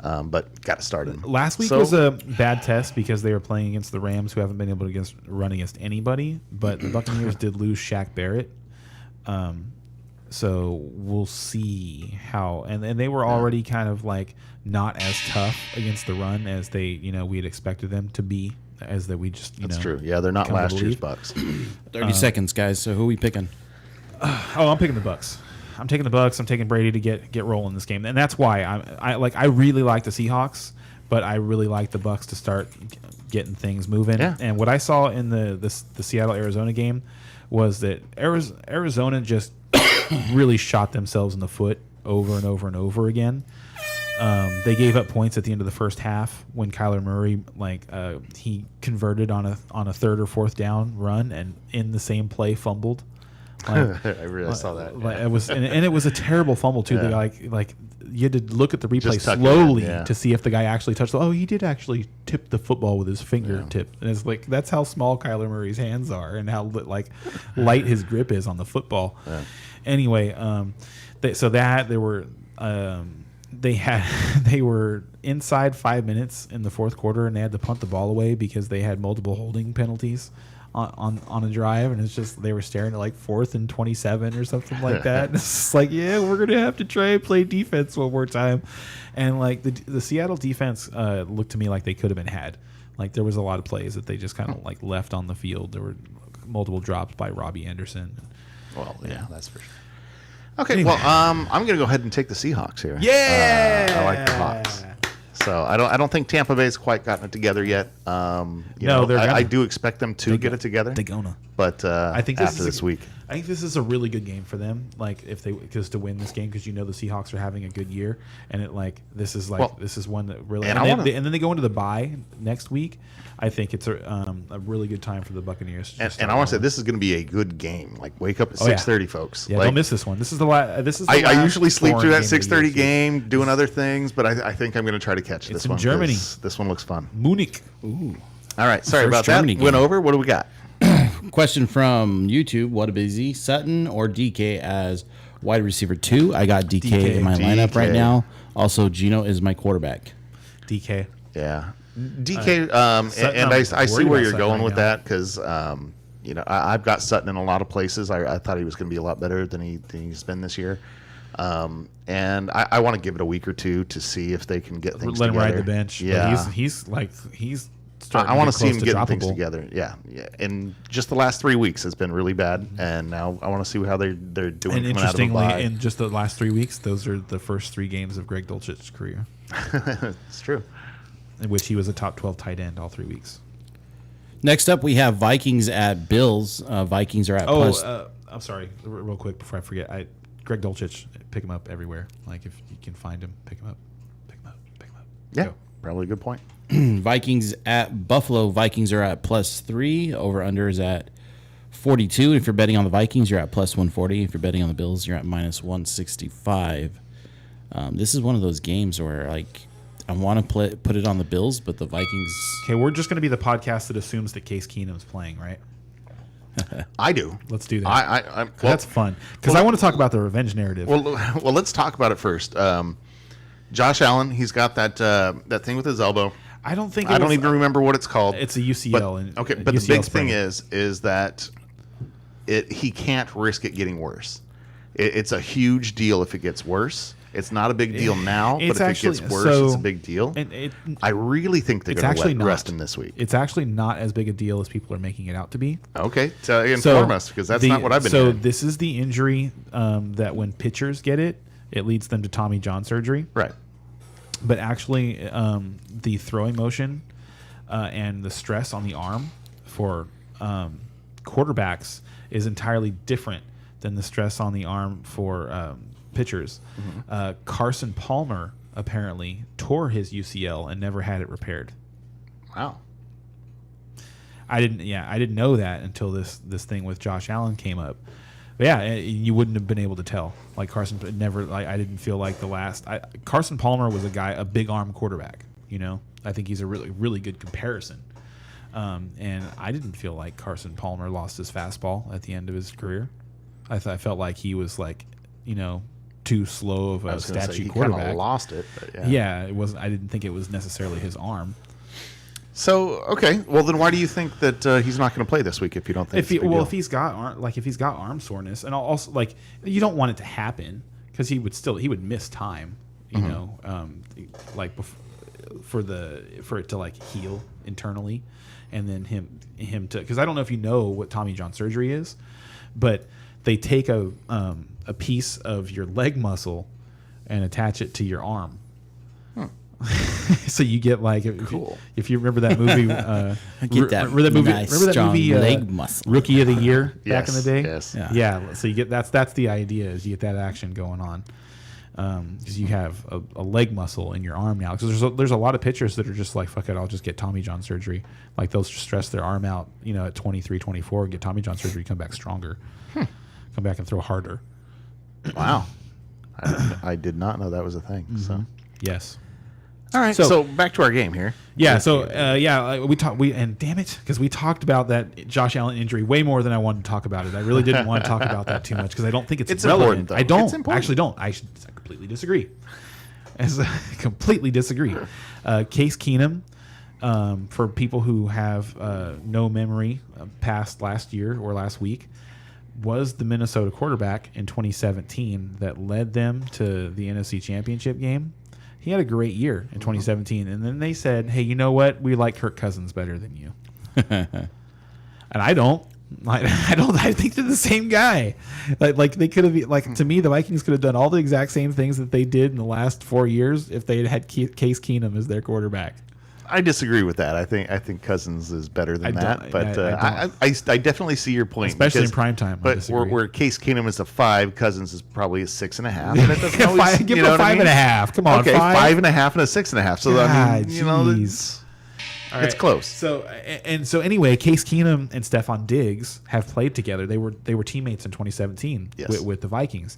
Speaker 1: But got to start him.
Speaker 2: Last week was a bad test because they were playing against the Rams, who haven't been able to run against anybody. But the Buccaneers did lose Shaq Barrett. So we'll see how. And they were already kind of not as tough against the run as we had expected them to be. As that we just
Speaker 1: That's true. Yeah, they're not last year's Bucks.
Speaker 5: 30 seconds, guys. So who are we picking?
Speaker 2: I'm picking the Bucks. I'm taking the Bucks. I'm taking Brady to get rolling this game, and that's why I really like the Seahawks, but I really like the Bucks to start getting things moving.
Speaker 1: Yeah.
Speaker 2: And what I saw in the Seattle Arizona game was that Arizona just really shot themselves in the foot over and over and over again. They gave up points at the end of the first half when Kyler Murray he converted on a third or fourth down run and in the same play fumbled.
Speaker 1: I really saw that.
Speaker 2: It was and it was a terrible fumble too.
Speaker 1: Yeah.
Speaker 2: You had to look at the replay
Speaker 1: Just tuck it
Speaker 2: slowly
Speaker 1: in, yeah.
Speaker 2: to see if the guy actually touched. He did actually tip the football with his fingertip, and it's that's how small Kyler Murray's hands are and how light his grip is on the football.
Speaker 1: Yeah.
Speaker 2: Anyway, they were inside 5 minutes in the fourth quarter, and they had to punt the ball away because they had multiple holding penalties on a drive, and it's just they were staring at 4th and 27 or something like that. And it's just we're gonna have to try and play defense one more time, and the Seattle defense looked to me like they could have been had. There was a lot of plays that they just kind of left on the field. There were multiple drops by Robbie Anderson.
Speaker 1: Well, yeah, that's for sure. Okay, well, I'm going to go ahead and take the Seahawks here.
Speaker 2: Yeah,
Speaker 1: I like the Hawks. So I don't think Tampa Bay's quite gotten it together yet. I do expect them to get it together.
Speaker 2: They're gonna.
Speaker 1: But
Speaker 2: I think
Speaker 1: after this week.
Speaker 2: I think this is a really good game for them. Because to win this game, because the Seahawks are having a good year, and this is one that really. And then they go into the bye next week. I think it's a really good time for the Buccaneers.
Speaker 1: And I want to say this is going to be a good game. Wake up at 6:30, folks.
Speaker 2: Yeah, don't miss this one. This is the last.
Speaker 1: I usually sleep through that 6:30 game, doing other things, but I think I'm going to try to catch this one.
Speaker 2: It's in Germany.
Speaker 1: This one looks fun.
Speaker 2: Munich.
Speaker 5: Ooh.
Speaker 1: All right, sorry about
Speaker 5: Germany
Speaker 1: that.
Speaker 5: game.
Speaker 1: Went over. What do we got?
Speaker 5: Question from YouTube: What a busy Sutton or DK as Wide receiver 2, I got DK in my lineup right
Speaker 1: DK.
Speaker 5: now. Also, Gino is my quarterback.
Speaker 2: DK.
Speaker 1: Yeah, DK.
Speaker 2: Sutton,
Speaker 1: And
Speaker 2: I'm
Speaker 1: I see
Speaker 2: worried
Speaker 1: where
Speaker 2: about
Speaker 1: you're
Speaker 2: Sutton
Speaker 1: going
Speaker 2: right
Speaker 1: with
Speaker 2: now.
Speaker 1: that because I've got Sutton in a lot of places. I thought he was going to be a lot better than he's been this year. And I want to give it a week or two to see if they can get things
Speaker 2: Let him
Speaker 1: together.
Speaker 2: ride the bench. But
Speaker 1: Yeah,
Speaker 2: he's
Speaker 1: I want to see him
Speaker 2: get
Speaker 1: getting things
Speaker 2: droppable.
Speaker 1: together. Yeah. And just the last 3 weeks has been really bad, and now I want to see how they're doing.
Speaker 2: And
Speaker 1: coming out of a
Speaker 2: interestingly,
Speaker 1: bye.
Speaker 2: in just the last 3 weeks, those are the first 3 games of Greg Dulcich's career,
Speaker 1: It's true.
Speaker 2: in which he was a top 12 tight end all 3 weeks.
Speaker 5: Next up, we have Vikings at Bills. Vikings are at plus.
Speaker 2: I'm sorry, real quick before I forget. Greg Dulcich, pick him up everywhere. Like if you can find him, pick him up, pick him up, pick him up.
Speaker 1: Yeah,
Speaker 2: Go.
Speaker 1: probably a good point.
Speaker 5: Vikings at Buffalo. Vikings are at plus 3. Over under is at 42. If you're betting on the Vikings, you're at plus 140. If you're betting on the Bills, you're at minus 165. This is one of those games where like I want to put it on the Bills, but the Vikings.
Speaker 2: Okay, we're just going to be the podcast that assumes that Case Keenum's playing, right?
Speaker 1: I do.
Speaker 2: Let's do that.
Speaker 1: Well,
Speaker 2: That's fun because I want to talk about the revenge narrative.
Speaker 1: well, let's talk about it first. Josh Allen, he's got that thing with his elbow.
Speaker 2: I don't think
Speaker 1: I don't even remember what it's called.
Speaker 2: It's a UCL.
Speaker 1: But, okay, but the
Speaker 2: UCL
Speaker 1: big
Speaker 2: sprain.
Speaker 1: thing is that he can't risk it getting worse. It's a huge deal if it gets worse. It's not a big deal now, but
Speaker 2: It's
Speaker 1: if
Speaker 2: actually-
Speaker 1: it gets worse,
Speaker 2: so-
Speaker 1: it's a big deal.
Speaker 2: And
Speaker 1: I really think they're
Speaker 2: it's
Speaker 1: going
Speaker 2: actually
Speaker 1: to
Speaker 2: not
Speaker 1: rest him this week.
Speaker 2: It's actually not as big a deal as people are making it out to be.
Speaker 1: Okay, so inform us because that's not what I've been
Speaker 2: So
Speaker 1: hearing.
Speaker 2: this is the injury that when pitchers get it, it leads them to Tommy John surgery.
Speaker 1: Right.
Speaker 2: But actually, the throwing motion and the stress on the arm for quarterbacks is entirely different than the stress on the arm for pitchers. Carson Palmer apparently tore his UCL and never had it repaired.
Speaker 1: Wow.
Speaker 2: I didn't know that until this thing with Josh Allen came up. But yeah, you wouldn't have been able to tell. Like Carson never. Like I didn't feel like Carson Palmer was a big arm quarterback. You know, I think he's a really good comparison. And I didn't feel like Carson Palmer lost his fastball at the end of his career. I felt like he was like, too slow of
Speaker 1: I
Speaker 2: a
Speaker 1: was gonna say,
Speaker 2: statue
Speaker 1: he kind
Speaker 2: quarterback.
Speaker 1: of lost it. But
Speaker 2: Yeah, it wasn't. I didn't think it was necessarily his arm.
Speaker 1: So okay, well then why do you think that he's not going to play this week if you don't think
Speaker 2: If
Speaker 1: it's a big deal?
Speaker 2: if he's got arm soreness, and also like you don't want it to happen because he would miss time, like for it to like heal internally, and then him to because I don't know if you know what Tommy John surgery is, but they take a piece of your leg muscle and attach it to your arm. So you get like
Speaker 1: Cool.
Speaker 2: if you remember that movie,
Speaker 5: Get that
Speaker 2: remember that movie,
Speaker 5: nice,
Speaker 2: remember that
Speaker 5: strong
Speaker 2: movie,
Speaker 5: leg muscle.
Speaker 2: Rookie of the Year back in the
Speaker 1: Yes,
Speaker 2: day.
Speaker 1: yes.
Speaker 2: Yeah. So you get that's the idea is you get that action going on because you have a leg muscle in your arm now. Because there's a lot of pitchers that are just like fuck it, I'll just get Tommy John surgery. Like they'll stress their arm out, at 23, 24, get Tommy John surgery, come back stronger, come back and throw harder.
Speaker 1: Wow. I did not know that was a thing. So
Speaker 2: Yes.
Speaker 1: all right,
Speaker 2: So-
Speaker 1: so back to our game here.
Speaker 2: Yeah, and damn it, because we talked about that Josh Allen injury way more than I wanted to talk about it. I really didn't want to talk about that too much because I don't think it's
Speaker 1: important,
Speaker 2: relevant.
Speaker 1: though.
Speaker 2: I don't
Speaker 1: It's important.
Speaker 2: actually don't. I completely disagree. Completely disagree. Case Keenum, for people who have no memory past last year or last week, was the Minnesota quarterback in 2017 that led them to the NFC Championship game. He had a great year in 2017, and then they said, "Hey, you know what? We like Kirk Cousins better than you." And I don't. I think they're the same guy. Like they could have. Like to me, the Vikings could have done all the exact same things that they did in the last 4 years if they had Case Keenum as their quarterback.
Speaker 1: I disagree with that. I think Cousins is better than
Speaker 2: I
Speaker 1: that.
Speaker 2: don't-
Speaker 1: But
Speaker 2: I
Speaker 1: I definitely see your point,
Speaker 2: Especially
Speaker 1: because-
Speaker 2: in prime time, I
Speaker 1: But
Speaker 2: disagree.
Speaker 1: where Case Keenum is a 5, Cousins is probably a 6.5. And it doesn't always,
Speaker 2: Give
Speaker 1: you
Speaker 2: him
Speaker 1: know
Speaker 2: a
Speaker 1: what I mean?
Speaker 2: 5.5. Come on,
Speaker 1: Okay, 5.5 and a 6.5. So I mean,
Speaker 2: jeez. All
Speaker 1: it's
Speaker 2: right.
Speaker 1: close.
Speaker 2: So anyway, Case Keenum and Stephon Diggs have played together. They were teammates in 2017
Speaker 1: Yes.
Speaker 2: with the Vikings.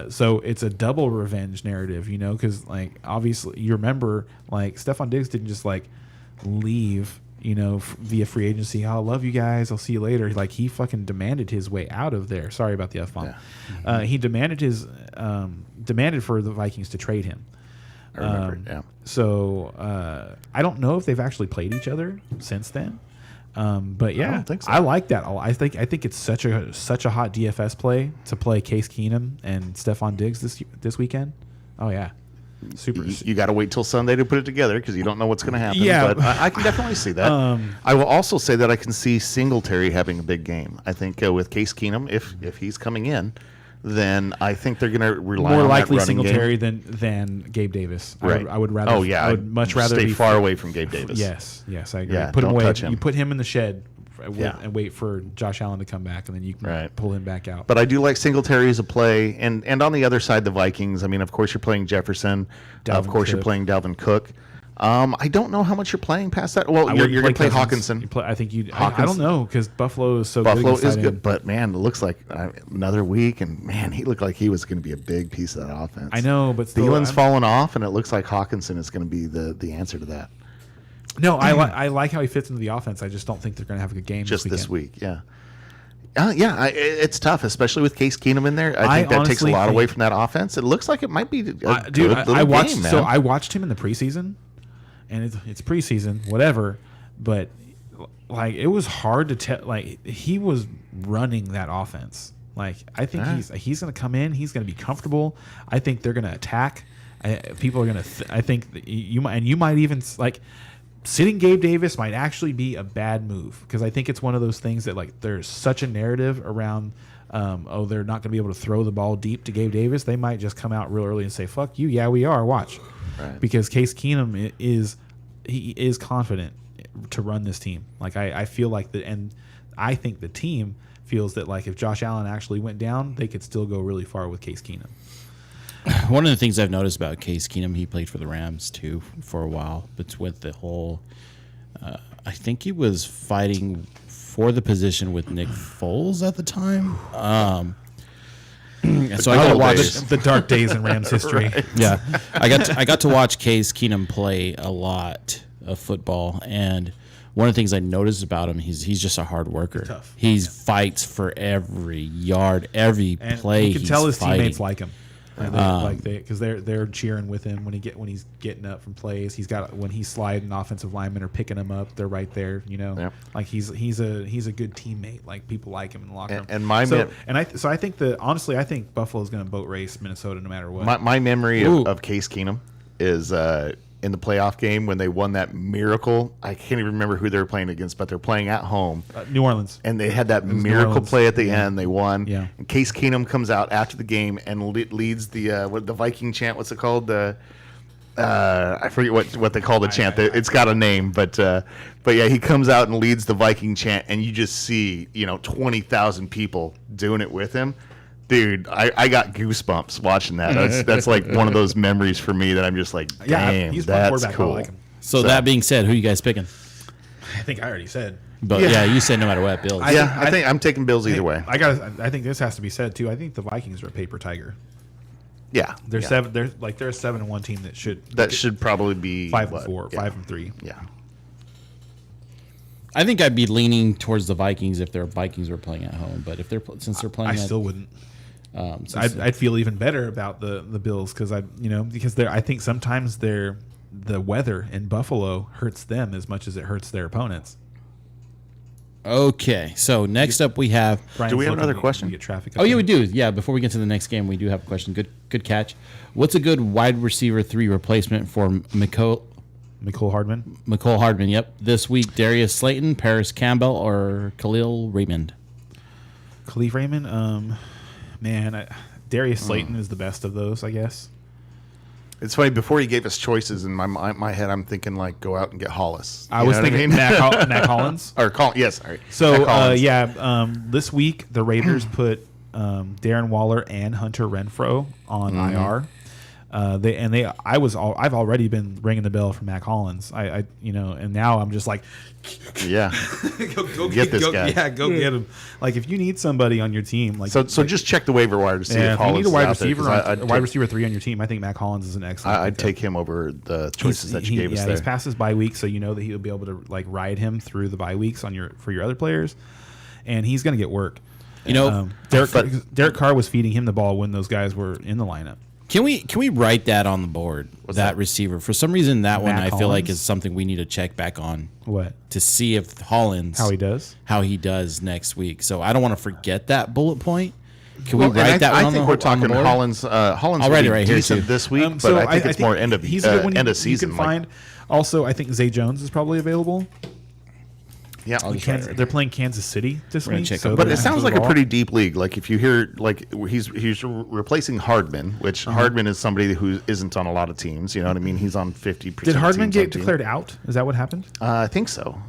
Speaker 2: So it's a double revenge narrative, because like obviously you remember like Stephon Diggs didn't just like leave via free agency. "I love you guys. I'll see you later." Like, he fucking demanded his way out of there. Sorry about the F-bomb.
Speaker 1: Yeah.
Speaker 2: He demanded for the Vikings to trade him.
Speaker 1: I remember. Yeah.
Speaker 2: So I don't know if they've actually played each other since then. But yeah,
Speaker 1: I don't think so.
Speaker 2: I like that. I think it's such a hot DFS play to play Case Keenum and Stephon Diggs this weekend. Oh yeah, super.
Speaker 1: You got to wait till Sunday to put it together because you don't know what's going to happen.
Speaker 2: Yeah.
Speaker 1: But I can definitely see that. I will also say that I can see Singletary having a big game. I think with Case Keenum, if he's coming in, then I think they're going to rely
Speaker 2: more
Speaker 1: on
Speaker 2: likely
Speaker 1: that running
Speaker 2: Singletary
Speaker 1: game.
Speaker 2: than Gabe Davis.
Speaker 1: Right.
Speaker 2: I would rather.
Speaker 1: Oh yeah,
Speaker 2: I would much rather
Speaker 1: stay
Speaker 2: be
Speaker 1: far away from Gabe Davis.
Speaker 2: Yes, I agree.
Speaker 1: Yeah,
Speaker 2: put him
Speaker 1: don't
Speaker 2: away.
Speaker 1: touch him.
Speaker 2: You put him in the shed
Speaker 1: Yeah.
Speaker 2: and wait for Josh Allen to come back, and then you can
Speaker 1: Right.
Speaker 2: pull him back out.
Speaker 1: But I do like Singletary as a play, and on the other side, the Vikings. I mean, of course, you're playing Jefferson. Of
Speaker 2: Dalvin
Speaker 1: course, you're
Speaker 2: Cook.
Speaker 1: playing Dalvin Cook. I don't know how much you're playing past that. Well, you're going to play
Speaker 2: Cousins.
Speaker 1: Hawkinson.
Speaker 2: I think you. I
Speaker 1: Hawkinson.
Speaker 2: don't know because Buffalo is so
Speaker 1: Buffalo
Speaker 2: good.
Speaker 1: is good, but man, it looks like another week, and man, he looked like he was going to be a big piece of that offense.
Speaker 2: I know, but still,
Speaker 1: Thielen's fallen off, and it looks like Hawkinson is going to be the answer to that.
Speaker 2: No, I like how he fits into the offense. I just don't think they're going to have a good game
Speaker 1: Just this
Speaker 2: weekend.
Speaker 1: week, yeah. It's tough, especially with Case Keenum in there. I think that takes a
Speaker 2: honestly
Speaker 1: lot away
Speaker 2: think-
Speaker 1: from that offense. It looks like it might be a good
Speaker 2: I
Speaker 1: little
Speaker 2: watched.
Speaker 1: game, man.
Speaker 2: So I watched him in the preseason, and it's preseason, whatever. But like, it was hard to tell. Like, he was running that offense. Like, I think he's going to come in. He's going to be comfortable. I think they're going to attack. People are going to. I think that you might even like. Sitting Gabe Davis might actually be a bad move because I think it's one of those things that, like, there's such a narrative around, they're not going to be able to throw the ball deep to Gabe Davis. They might just come out real early and say, "Fuck you, yeah, we are." Watch,
Speaker 1: Right.
Speaker 2: because Case Keenum is confident to run this team. Like, I feel like and I think the team feels that, like, if Josh Allen actually went down, they could still go really far with Case Keenum.
Speaker 5: One of the things I've noticed about Case Keenum, he played for the Rams too for a while, but with the whole, I think he was fighting for the position with Nick Foles at the time. So I got to watch
Speaker 2: the dark days in Rams history.
Speaker 5: Yeah, I got to watch Case Keenum play a lot of football, and one of the things I noticed about him, he's just a hard worker.
Speaker 2: Tough.
Speaker 5: He fights for every yard, every
Speaker 2: And
Speaker 5: play.
Speaker 2: you can tell his
Speaker 5: fighting.
Speaker 2: teammates like him, because they're cheering with him when he's getting up from plays. When he's sliding, offensive linemen are picking him up. They're right there,
Speaker 1: Yep.
Speaker 2: Like he's a good teammate. Like, people like him in the locker room.
Speaker 1: And
Speaker 2: I think honestly, I think Buffalo's going to boat race Minnesota no matter what.
Speaker 1: my memory
Speaker 5: Ooh.
Speaker 1: of Case Keenum is in the playoff game when they won that miracle. I can't even remember who they were playing against, but they're playing at home.
Speaker 2: New Orleans.
Speaker 1: And they had that
Speaker 2: was New
Speaker 1: miracle
Speaker 2: Orleans.
Speaker 1: play at the end. They won.
Speaker 2: Yeah.
Speaker 1: And Case Keenum comes out after the game and leads the Viking chant. What's it called? I forget what they call the chant. It's got a name, but yeah, he comes out and leads the Viking chant, and you just see 20,000 people doing it with him. Dude, I got goosebumps watching that. That's like one of those memories for me that I'm just like, damn,
Speaker 2: he's one
Speaker 1: that's
Speaker 2: quarterback.
Speaker 1: cool.
Speaker 2: I like him.
Speaker 5: So that being said, who you guys picking?
Speaker 2: I think I already said.
Speaker 5: But
Speaker 1: Yeah.
Speaker 5: yeah, you said no matter what, Bills.
Speaker 1: I think I'm taking Bills either way.
Speaker 2: I think this has to be said too. I think the Vikings are a paper tiger.
Speaker 1: Yeah,
Speaker 2: They're
Speaker 1: yeah.
Speaker 2: seven. They're a 7-1 team that should
Speaker 1: probably be
Speaker 2: 5-4,
Speaker 1: yeah.
Speaker 2: 5-3.
Speaker 1: Yeah.
Speaker 5: I think I'd be leaning towards the Vikings if their Vikings were playing at home. But if since they're playing,
Speaker 2: I still wouldn't.
Speaker 5: since
Speaker 2: I'd feel even better about the Bills because I think sometimes the weather in Buffalo hurts them as much as it hurts their opponents.
Speaker 5: Okay, so next up we have.
Speaker 2: Brian's
Speaker 1: Do we have
Speaker 2: looking
Speaker 1: another
Speaker 2: to
Speaker 1: question?
Speaker 2: Get traffic.
Speaker 5: Oh yeah, we do. Yeah, before we get to the next game, we do have a question. Good catch. What's a good wide receiver 3 replacement for
Speaker 2: Mecole Hardman.
Speaker 5: McCole Hardman? Yep. This week, Darius Slayton, Paris Campbell, or Khalil Raymond.
Speaker 2: Khalif Raymond. Darius Slayton is the best of those, I guess.
Speaker 1: It's funny. Before he gave us choices, in my head, I'm thinking like go out and get Hollis.
Speaker 2: I
Speaker 1: You
Speaker 2: was
Speaker 1: know what
Speaker 2: thinking
Speaker 1: mean?
Speaker 2: Matt Collins.
Speaker 1: or yes, sorry.
Speaker 2: So
Speaker 1: Matt Collins.
Speaker 2: this week the Raiders put Darren Waller and Hunter Renfro on IR. I've already been ringing the bell for Mac Hollins. And now I'm just like,
Speaker 1: Yeah.
Speaker 2: go
Speaker 1: Get this guy.
Speaker 2: Yeah, go get him. Like if you need somebody on your team, like
Speaker 1: So just check the waiver wire to see
Speaker 2: yeah,
Speaker 1: if
Speaker 2: if you need
Speaker 1: Hollins
Speaker 2: a
Speaker 1: is
Speaker 2: wide
Speaker 1: out there,
Speaker 2: receiver,
Speaker 1: 'cause
Speaker 2: a wide receiver 3 on your team, I think Mac Hollins is an excellent.
Speaker 1: I'd
Speaker 2: pickup.
Speaker 1: take him over the choices that you gave us
Speaker 2: Yeah,
Speaker 1: there.
Speaker 2: he's past his bye week, so you know that he'll be able to like ride him through the bye weeks for your other players, and he's going to get work. Derek Carr was feeding him the ball when those guys were in the lineup.
Speaker 5: Can we write that on the board? That receiver. For some reason, that one
Speaker 2: Mac
Speaker 5: I feel like
Speaker 2: Hollins?
Speaker 5: is something we need to check back on
Speaker 2: What?
Speaker 5: to see if Hollins
Speaker 2: How he does?
Speaker 5: next week. So I don't want to forget that bullet point. Can we
Speaker 1: Well, and
Speaker 5: write that one
Speaker 1: I
Speaker 5: on
Speaker 1: think
Speaker 5: the
Speaker 1: we're
Speaker 5: on the
Speaker 1: talking
Speaker 5: board?
Speaker 1: Hollins. Hollins
Speaker 5: I'll
Speaker 1: will
Speaker 5: write
Speaker 1: be
Speaker 5: it right here,
Speaker 1: decent
Speaker 5: too.
Speaker 1: this week, but I think it's more end of
Speaker 2: he's a good one
Speaker 1: end of season.
Speaker 2: You can find. Also, I think Zay Jones is probably available.
Speaker 1: Yeah,
Speaker 5: I'll just write it right
Speaker 2: They're
Speaker 5: here.
Speaker 2: playing Kansas City this
Speaker 5: We're gonna
Speaker 2: week,
Speaker 5: check
Speaker 2: so
Speaker 5: him.
Speaker 1: but
Speaker 2: they're
Speaker 1: it sounds
Speaker 2: after
Speaker 1: like
Speaker 2: the
Speaker 1: a
Speaker 2: ball.
Speaker 1: pretty deep league. Like if you hear like he's replacing Hardman, which Hardman is somebody who isn't on a lot of teams. You know what I mean? He's on 50%.
Speaker 2: Did Hardman
Speaker 1: teams on
Speaker 2: get
Speaker 1: team.
Speaker 2: declared out? Is that what happened?
Speaker 1: I think so.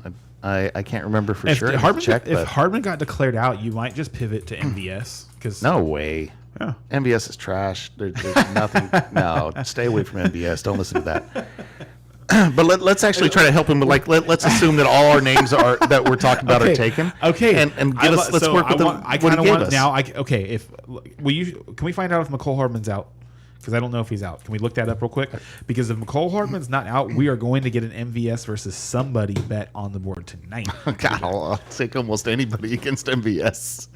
Speaker 1: I can't remember for
Speaker 2: If
Speaker 1: sure.
Speaker 2: if Hardman got declared out, you might just pivot to MVS because
Speaker 1: No way.
Speaker 2: Yeah.
Speaker 1: MVS is trash. There's nothing. No, stay away from MVS. Don't listen to that. But let's actually try to help him. Like let's assume that all our names that we're talking about are taken.
Speaker 2: Okay,
Speaker 1: and get us. Let's work with
Speaker 2: I
Speaker 1: what
Speaker 2: kind
Speaker 1: he
Speaker 2: of
Speaker 1: gave
Speaker 2: want
Speaker 1: us.
Speaker 2: now. Can we find out if McCole Hardman's out? Because I don't know if he's out. Can we look that up real quick? Because if McCole Hardman's not out, we are going to get an MVS versus somebody bet on the board tonight.
Speaker 1: God, I'll take almost anybody against MVS.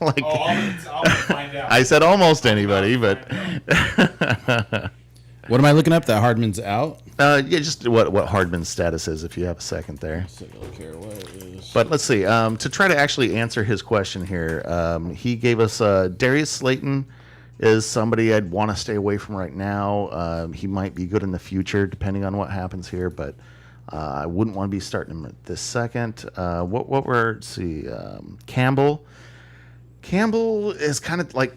Speaker 1: Like
Speaker 2: I'll find out.
Speaker 1: I said, almost anybody, but
Speaker 5: What am I looking up? That Hardman's out.
Speaker 1: yeah, just what Hardman's status is, if you have a second there. But let's see. To try to actually answer his question here, he gave us Darius Slayton is somebody I'd want to stay away from right now. He might be good in the future, depending on what happens here, but I wouldn't want to be starting him at this second. Let's see, Campbell. Campbell is kind of like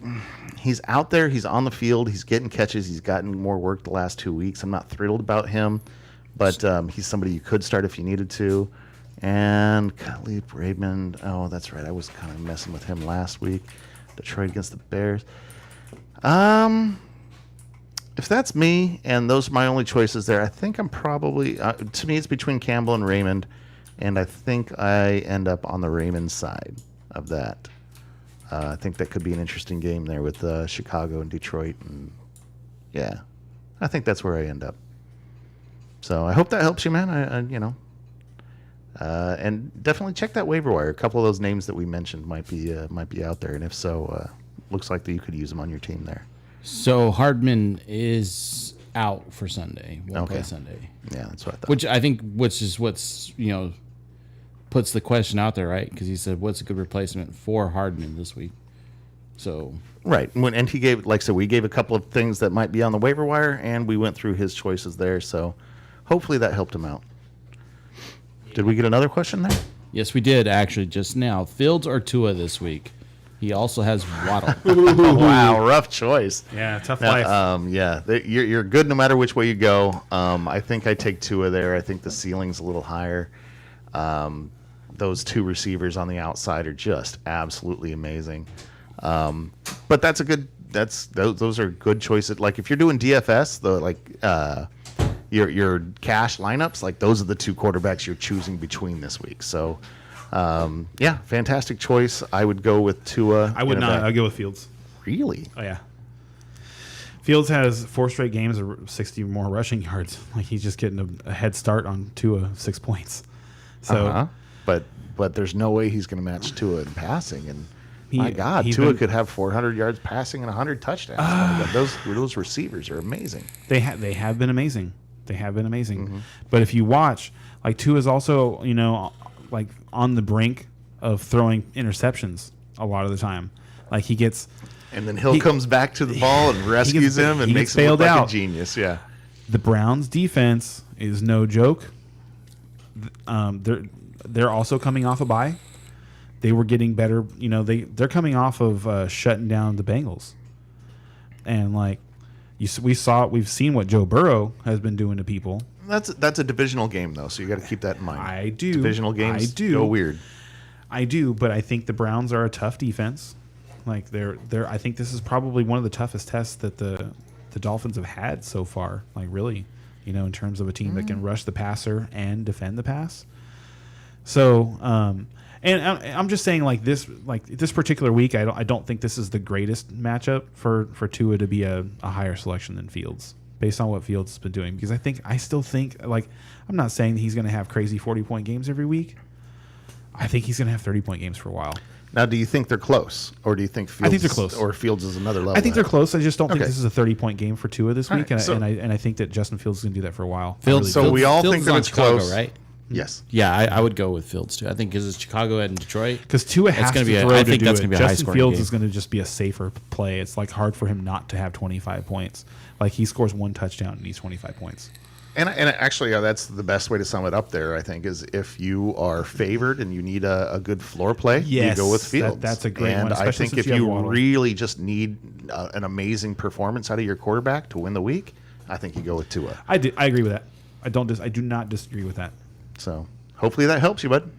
Speaker 1: he's out there, he's on the field, he's getting catches, he's gotten more work the last 2 weeks. I'm not thrilled about him, but he's somebody you could start if you needed to. And Khalif Raymond, oh, that's right, I was kind of messing with him last week. Detroit against the Bears. If that's me and those are my only choices there, I think I'm probably to me it's between Campbell and Raymond, and I think I end up on the Raymond side of that. I think that could be an interesting game there with Chicago and Detroit, and yeah, I think that's where I end up. So I hope that helps you, man. And definitely check that waiver wire. A couple of those names that we mentioned might be out there, and if so, looks like that you could use them on your team there.
Speaker 5: So Hardman is out for Sunday. Won't play
Speaker 1: Okay.
Speaker 5: Sunday.
Speaker 1: Yeah, that's what I thought.
Speaker 5: Which I think, what's puts the question out there, right? Because he said, "What's a good replacement for Hardman this week?" So
Speaker 1: Right. And he gave, like I said, we gave a couple of things that might be on the waiver wire, and we went through his choices there. So hopefully that helped him out. Did we get another question there?
Speaker 5: yes, we did actually just now. Fields or Tua this week? He also has Waddle.
Speaker 1: Wow, rough choice.
Speaker 2: Yeah, tough
Speaker 1: Now,
Speaker 2: life.
Speaker 1: yeah, you're good no matter which way you go. I think I take Tua there. I think the ceiling's a little higher. Those two receivers on the outside are just absolutely amazing. But those are good choices. Like if you're doing DFS, your cash lineups, like those are the two quarterbacks you're choosing between this week. So yeah, fantastic choice. I would go with Tua.
Speaker 2: I would not. I'd go with Fields.
Speaker 1: Really?
Speaker 2: Oh yeah. Fields has 4 straight games of 60 or more rushing yards. Like he's just getting a head start on Tua 6 points. So
Speaker 1: But there's no way he's going to match Tua in passing. And my God,
Speaker 2: he's
Speaker 1: Tua
Speaker 2: been-
Speaker 1: could have 400 yards passing and 100 touchdowns. My God, those receivers are amazing.
Speaker 2: they have been amazing. They have been amazing.
Speaker 1: Mm-hmm.
Speaker 2: But if you watch, like Tua is also like on the brink of throwing interceptions a lot of the time. Like he gets
Speaker 1: And then Hill
Speaker 2: He-
Speaker 1: comes back to the ball and rescues him and
Speaker 2: he
Speaker 1: makes
Speaker 2: gets
Speaker 1: him look
Speaker 2: bailed
Speaker 1: like
Speaker 2: out.
Speaker 1: a genius. Yeah.
Speaker 2: the Browns defense is no joke. They're also coming off a bye. They were getting better. They're coming off of shutting down the Bengals, and like we've seen what Joe Burrow has been doing to people.
Speaker 1: That's a divisional game though, so you got to keep that in mind.
Speaker 2: I do.
Speaker 1: Divisional games
Speaker 2: I do.
Speaker 1: go weird.
Speaker 2: I do, but I think the Browns are a tough defense. Like I think this is probably one of the toughest tests that the the Dolphins have had so far. Like really, in terms of a team that can rush the passer and defend the pass. So, and I'm just saying, like this particular week, I don't think this is the greatest matchup for Tua to be a higher selection than Fields, based on what Fields has been doing. Because I still think, like, I'm not saying he's going to have crazy 40-point games every week. I think he's going to have 30-point games for a while.
Speaker 1: Now, do you think they're close, or do you think Fields?
Speaker 2: I think they're close.
Speaker 1: Or Fields is another level.
Speaker 2: I think they're
Speaker 1: ahead?
Speaker 2: close. I just don't think
Speaker 1: Okay.
Speaker 2: this is a 30-point game for Tua this week,
Speaker 1: right,
Speaker 2: and I think that Justin Fields is going to do that for a while.
Speaker 5: Fields.
Speaker 1: So we all think
Speaker 5: Fields
Speaker 1: that
Speaker 5: is on
Speaker 1: it's
Speaker 5: Chicago,
Speaker 1: close.
Speaker 5: right?
Speaker 1: Yes.
Speaker 5: Yeah, I would go with Fields too. I think because it's Chicago and Detroit.
Speaker 2: Because Tua has
Speaker 5: gonna
Speaker 2: to
Speaker 5: be a-
Speaker 2: throw
Speaker 5: I
Speaker 2: to
Speaker 5: think
Speaker 2: do
Speaker 5: that's
Speaker 2: it.
Speaker 5: gonna be a
Speaker 2: Justin
Speaker 5: high-scoring
Speaker 2: Fields
Speaker 5: game.
Speaker 2: is going to just be a safer play. It's like hard for him not to have 25 points. Like he scores one touchdown and he's 25 points.
Speaker 1: And actually, that's the best way to sum it up there, I think, is if you are favored and you need a good floor play,
Speaker 2: Yes,
Speaker 1: you go with Fields.
Speaker 2: that's a great
Speaker 1: and
Speaker 2: one,
Speaker 1: I
Speaker 2: especially
Speaker 1: think
Speaker 2: since
Speaker 1: if
Speaker 2: you have
Speaker 1: you
Speaker 2: Waddle.
Speaker 1: really just need an amazing performance out of your quarterback to win the week, I think you go with Tua.
Speaker 2: I agree with that. I do not disagree with that.
Speaker 1: So hopefully that helps you, bud.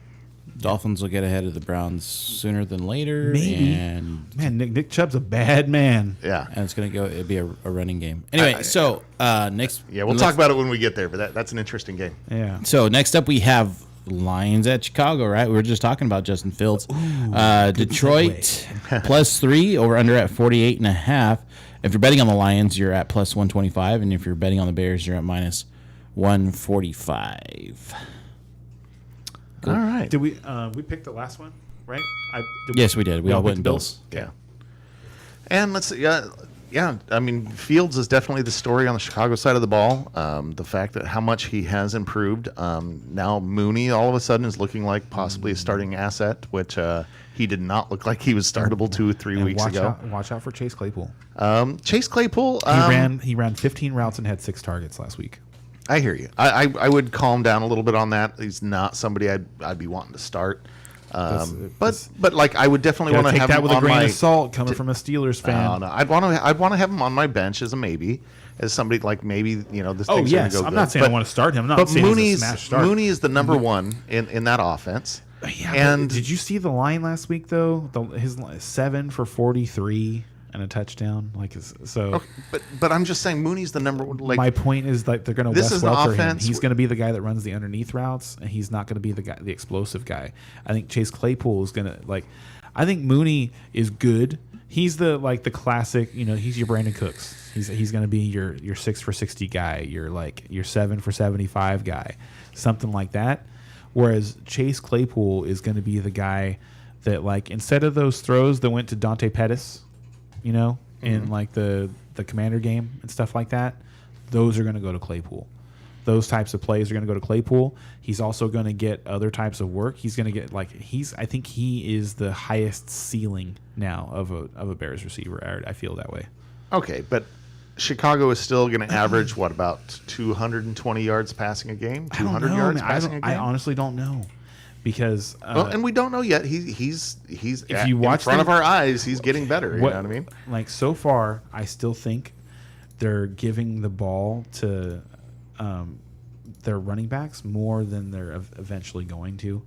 Speaker 5: Dolphins will get ahead of the Browns sooner than later.
Speaker 2: Maybe.
Speaker 5: And
Speaker 2: Man, Nick Chubb's a bad man.
Speaker 1: Yeah.
Speaker 5: it's going to go. It'll be a running game. Anyway, so next.
Speaker 1: Yeah, we'll talk about it when we get there, but that's an interesting game.
Speaker 2: Yeah.
Speaker 5: So next up, we have Lions at Chicago. Right, we were just talking about Justin Fields. Detroit +3 over under at 48.5. If you're betting on the Lions, you're at +125, and if you're betting on the Bears, you're at -145.
Speaker 1: All right.
Speaker 2: Did we pick the last one, right?
Speaker 5: Yes, we did. We all
Speaker 2: all
Speaker 5: went
Speaker 2: picked
Speaker 5: Bills.
Speaker 1: Yeah. And let's see. Yeah. I mean, Fields is definitely the story on the Chicago side of the ball. The fact that how much he has improved. Now Mooney all of a sudden is looking like possibly a starting asset, which he did not look like he was startable 2 or 3
Speaker 2: And
Speaker 1: weeks ago.
Speaker 2: watch out for Chase Claypool.
Speaker 1: Chase Claypool.
Speaker 2: He ran 15 routes and had 6 targets last week.
Speaker 1: I hear you. I would calm down a little bit on that. He's not somebody I'd be wanting to start. But like I would definitely
Speaker 2: Gotta
Speaker 1: want to
Speaker 2: take
Speaker 1: have
Speaker 2: that
Speaker 1: him
Speaker 2: with a
Speaker 1: on
Speaker 2: grain
Speaker 1: my.
Speaker 2: of salt coming from a Steelers fan.
Speaker 1: No, I'd want to have him on my bench as a maybe, as somebody like maybe this.
Speaker 2: Oh
Speaker 1: thing's
Speaker 2: yes,
Speaker 1: gonna go
Speaker 2: I'm
Speaker 1: good.
Speaker 2: not saying I want to start him. I'm not
Speaker 1: But
Speaker 2: saying it's a smash start.
Speaker 1: Mooney is the number one in that offense.
Speaker 2: Yeah,
Speaker 1: and
Speaker 2: but did you see the line last week though? His 7 for 43 and a touchdown. So.
Speaker 1: but I'm just saying Mooney's the number one. Like
Speaker 2: My point is like they're going to
Speaker 1: This
Speaker 2: Wes
Speaker 1: is an
Speaker 2: Welker him.
Speaker 1: offense
Speaker 2: He's going to be the guy that runs the underneath routes, and he's not going to be the explosive guy. I think Chase Claypool is going to I think Mooney is good. He's the classic. He's your Brandon Cooks. He's going to be your 6 for 60 guy. Your 7 for 75 guy, something like that. Whereas Chase Claypool is going to be the guy that instead of those throws that went to Dante Pettis, in the Commander game and stuff like that, those are going to go to Claypool. Those types of plays are going to go to Claypool. He's also going to get other types of work. He's going to get I think he is the highest ceiling now of a Bears receiver. I feel that way.
Speaker 1: okay, but Chicago is still going to average what about 220 yards passing a game, 200 yards passing a game.
Speaker 2: I honestly don't know because
Speaker 1: and we don't know yet. He's
Speaker 2: If you watch
Speaker 1: in front
Speaker 2: them-
Speaker 1: of our eyes, he's getting better. You know what I mean?
Speaker 2: So far, I still think they're giving the ball to their running backs more than they're eventually going to,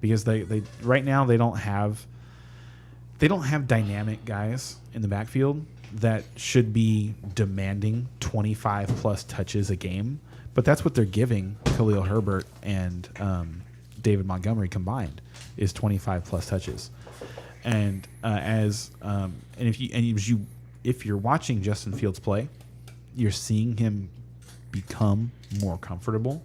Speaker 2: because they right now they don't have dynamic guys in the backfield that should be demanding 25 plus touches a game, but that's what they're giving Khalil Herbert and David Montgomery combined is 25 plus touches. And if you're watching Justin Fields play, you're seeing him become more comfortable.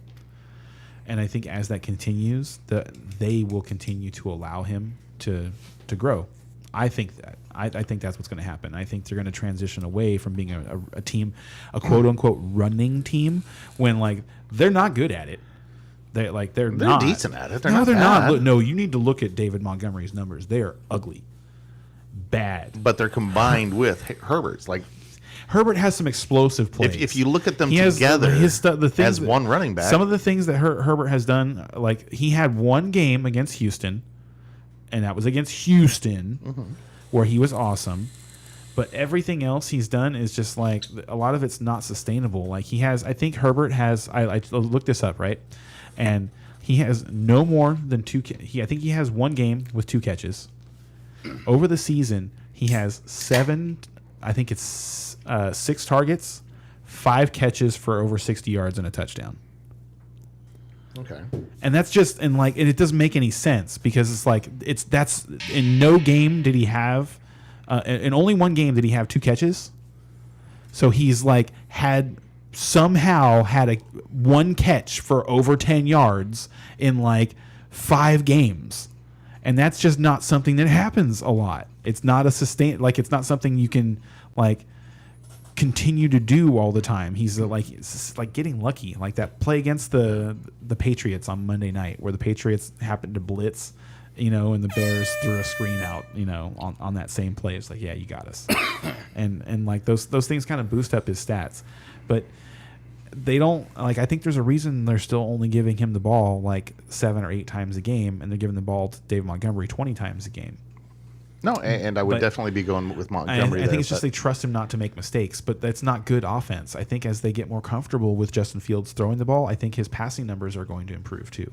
Speaker 2: And I think as that continues, they will continue to allow him to grow. I think that. I think that's what's going to happen. I think they're going to transition away from being a team, a quote unquote running team, when they're not good at it. They're not
Speaker 1: decent at it.
Speaker 2: They're
Speaker 1: not
Speaker 2: not.
Speaker 1: bad.
Speaker 2: Look, no, you need to look at David Montgomery's numbers. They are ugly, bad.
Speaker 1: But they're combined with Herbert's.
Speaker 2: Herbert has some explosive plays.
Speaker 1: If you look at them
Speaker 2: He has
Speaker 1: together
Speaker 2: the things
Speaker 1: as one running back,
Speaker 2: some of the things that Herbert has done, he had one game against Houston, and that was against Houston, where he was awesome. But everything else he's done is just a lot of it's not sustainable. I think Herbert has. I looked this up, right, and he has no more than 2. I think he has one game with 2 catches. Over the season, he has 7. I think it's 6 targets 5 catches for over 60 yards and a touchdown.
Speaker 1: Okay.
Speaker 2: And that's just and it doesn't make any sense because that's in no game did he have in only one game did he have 2 catches. So he's somehow had a 1 catch for over 10 yards in 5 games. And that's just not something that happens a lot. It's not a it's not something you can continue to do all the time. He's it's getting lucky, like that play against the Patriots on Monday night, where the Patriots happened to blitz, and the Bears threw a screen out, on that same play. It's yeah, you got us, and those things kind of boost up his stats, but they don't I think there's a reason they're still only giving him the ball 7 or 8 times a game, and they're giving the ball to David Montgomery 20 times a game.
Speaker 1: No, and I would
Speaker 2: But
Speaker 1: definitely be going with Montgomery.
Speaker 2: I think it's just they trust him not to make mistakes, but that's not good offense. I think as they get more comfortable with Justin Fields throwing the ball, I think his passing numbers are going to improve too.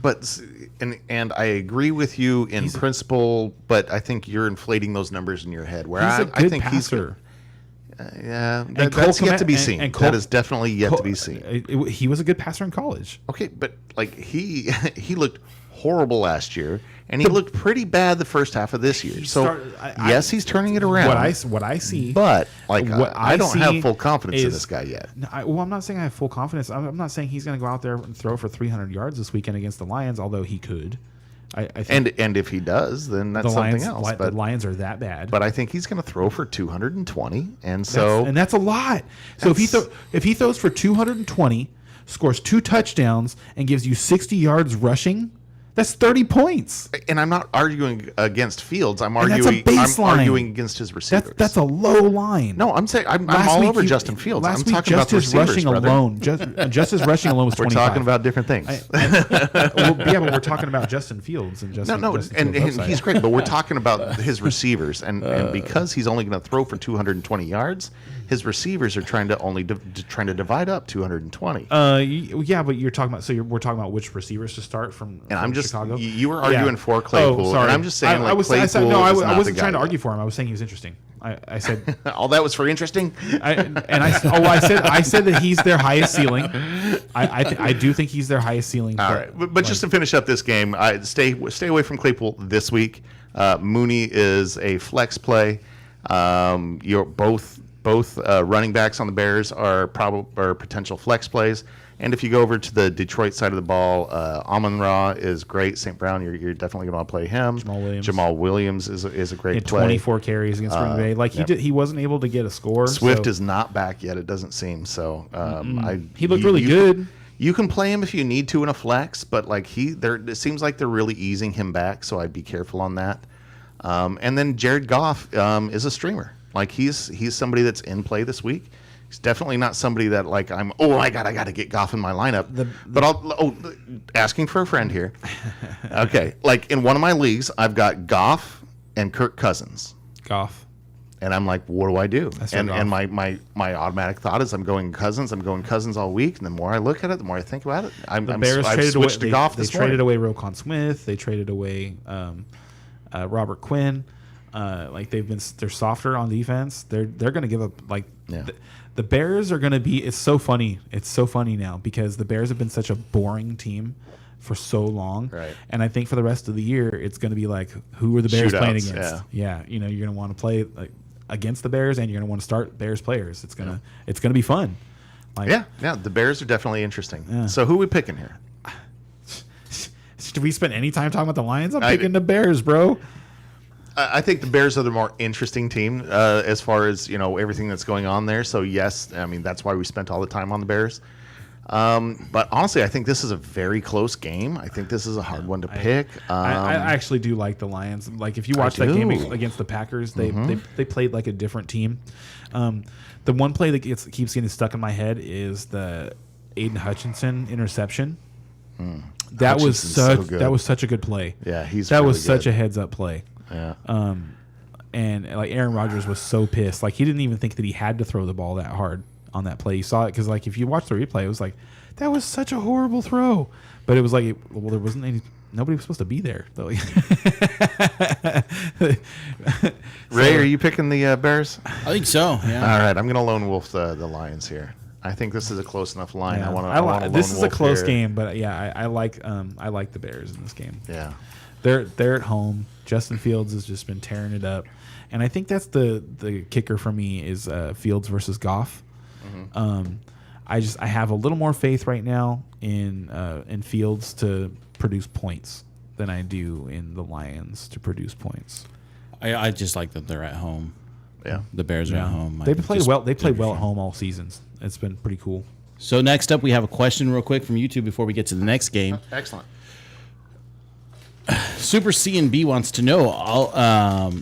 Speaker 1: But and I agree with you in principle, but I think you're inflating those numbers in your head. Where
Speaker 2: He's a good
Speaker 1: I think
Speaker 2: passer.
Speaker 1: That's yet to be seen. That is definitely yet to be seen.
Speaker 2: He was a good passer in college.
Speaker 1: Okay, but he looked horrible last year, and he looked pretty bad the first half of this year. So yes, he's turning it around.
Speaker 2: What I see,
Speaker 1: but I don't have full
Speaker 2: see
Speaker 1: confidence in this guy yet.
Speaker 2: I'm not saying I have full confidence. I'm not saying he's going to go out there and throw for 300 yards this weekend against the Lions, although he could. I think
Speaker 1: and if he does, then that's
Speaker 2: the
Speaker 1: something
Speaker 2: Lions,
Speaker 1: else. But
Speaker 2: the Lions are that bad.
Speaker 1: But I think he's going to throw for 220, and
Speaker 2: that's a lot. So if he throws for 220, scores 2 touchdowns, and gives you 60 yards rushing, that's 30 points.
Speaker 1: And I'm not arguing against Fields. I'm
Speaker 2: that's a
Speaker 1: arguing.
Speaker 2: baseline.
Speaker 1: I'm arguing against his receivers.
Speaker 2: That's a low line.
Speaker 1: No, I'm saying I'm all over Justin Fields. I'm talking about the
Speaker 2: his
Speaker 1: receivers,
Speaker 2: rushing
Speaker 1: brother.
Speaker 2: alone. Just his rushing alone was 25.
Speaker 1: We're talking about different things.
Speaker 2: But we're talking about Justin Fields and Justin.
Speaker 1: And he's great, but we're talking about his receivers, and because he's only going to throw for 220 yards, his receivers are trying to divide up 220.
Speaker 2: Yeah, but we're talking about which receivers to start from.
Speaker 1: And I'm just
Speaker 2: Chicago.
Speaker 1: you were arguing for Claypool,
Speaker 2: sorry.
Speaker 1: and I'm just saying
Speaker 2: I
Speaker 1: Claypool.
Speaker 2: I
Speaker 1: is not the
Speaker 2: wasn't
Speaker 1: guy
Speaker 2: trying to
Speaker 1: yet.
Speaker 2: argue for him. I was saying he was interesting. I said
Speaker 1: All that was for interesting.
Speaker 2: I said that he's their highest ceiling. I do think he's their highest ceiling.
Speaker 1: All right, but just to finish up this game, stay away from Claypool this week. Mooney is a flex play. You're both running backs on the Bears are potential flex plays. And if you go over to the Detroit side of the ball, Amon-Ra is great. St. Brown, you're definitely going to want to play him. Jamal Williams is a great
Speaker 2: he had
Speaker 1: play.
Speaker 2: 24 carries against Green Bay. He wasn't able to get a score.
Speaker 1: Swift is not back yet. It doesn't seem so.
Speaker 2: He looked really good.
Speaker 1: You can play him if you need to in a flex, but it seems like they're really easing him back. So I'd be careful on that. And then Jared Goff is a streamer. He's somebody that's in play this week. He's definitely not somebody that I got to get Goff in my lineup. But asking for a friend here. Okay, in one of my leagues, I've got Goff and Kirk Cousins.
Speaker 2: Goff.
Speaker 1: And I'm like, what do I do? And
Speaker 2: Goff.
Speaker 1: my automatic thought is I'm going Cousins all week. And the more I look at it, the more I think about it. I've switched to Goff this morning.
Speaker 2: They traded away Roquan Smith. They traded away Robert Quinn. They're softer on defense. They're going to give up the Bears are going to be. It's so funny. It's so funny now because the Bears have been such a boring team for so long.
Speaker 1: Right.
Speaker 2: And I think for the rest of the year, it's going to be who are the Bears playing
Speaker 1: Shootouts,
Speaker 2: against? Yeah. You're going to want to play against the Bears, and you're going to want to start Bears players. It's going to be fun.
Speaker 1: The Bears are definitely interesting.
Speaker 2: Yeah.
Speaker 1: So who are we picking here?
Speaker 2: Do we spend any time talking about the Lions? I'm picking the Bears, bro.
Speaker 1: I think the Bears are the more interesting team as far as everything that's going on there. So yes, I mean that's why we spent all the time on the Bears. But honestly, I think this is a very close game. I think this is a hard one to pick.
Speaker 2: I actually do like the Lions. If you watch that game against the Packers, they played like a different team. The one play that keeps getting stuck in my head is the Aiden Hutchinson interception. That was such a good play.
Speaker 1: Yeah, he's
Speaker 2: that
Speaker 1: really
Speaker 2: was such
Speaker 1: good.
Speaker 2: a heads up play.
Speaker 1: Yeah.
Speaker 2: And Aaron Rodgers was so pissed. He didn't even think that he had to throw the ball that hard on that play. You saw it because if you watch the replay, it was that was such a horrible throw. But it was there wasn't nobody was supposed to be there though.
Speaker 1: Ray, are you picking the Bears?
Speaker 5: I think so. Yeah.
Speaker 1: All right, I'm going to lone wolf the Lions here. I think this is a close enough line.
Speaker 2: Yeah.
Speaker 1: I want to.
Speaker 2: This is a close game, but yeah, I like the Bears in this game.
Speaker 1: Yeah.
Speaker 2: They're at home. Justin Fields has just been tearing it up, and I think that's the kicker for me is Fields versus Goff.
Speaker 1: Mm-hmm.
Speaker 2: I have a little more faith right now in Fields to produce points than I do in the Lions to produce points.
Speaker 5: I just like that they're at home.
Speaker 1: Yeah.
Speaker 5: The Bears are at home.
Speaker 2: They play well. They play well at home all seasons. It's been pretty cool.
Speaker 5: So next up, we have a question real quick from YouTube before we get to the next game.
Speaker 1: Excellent.
Speaker 5: Super CNB wants to know all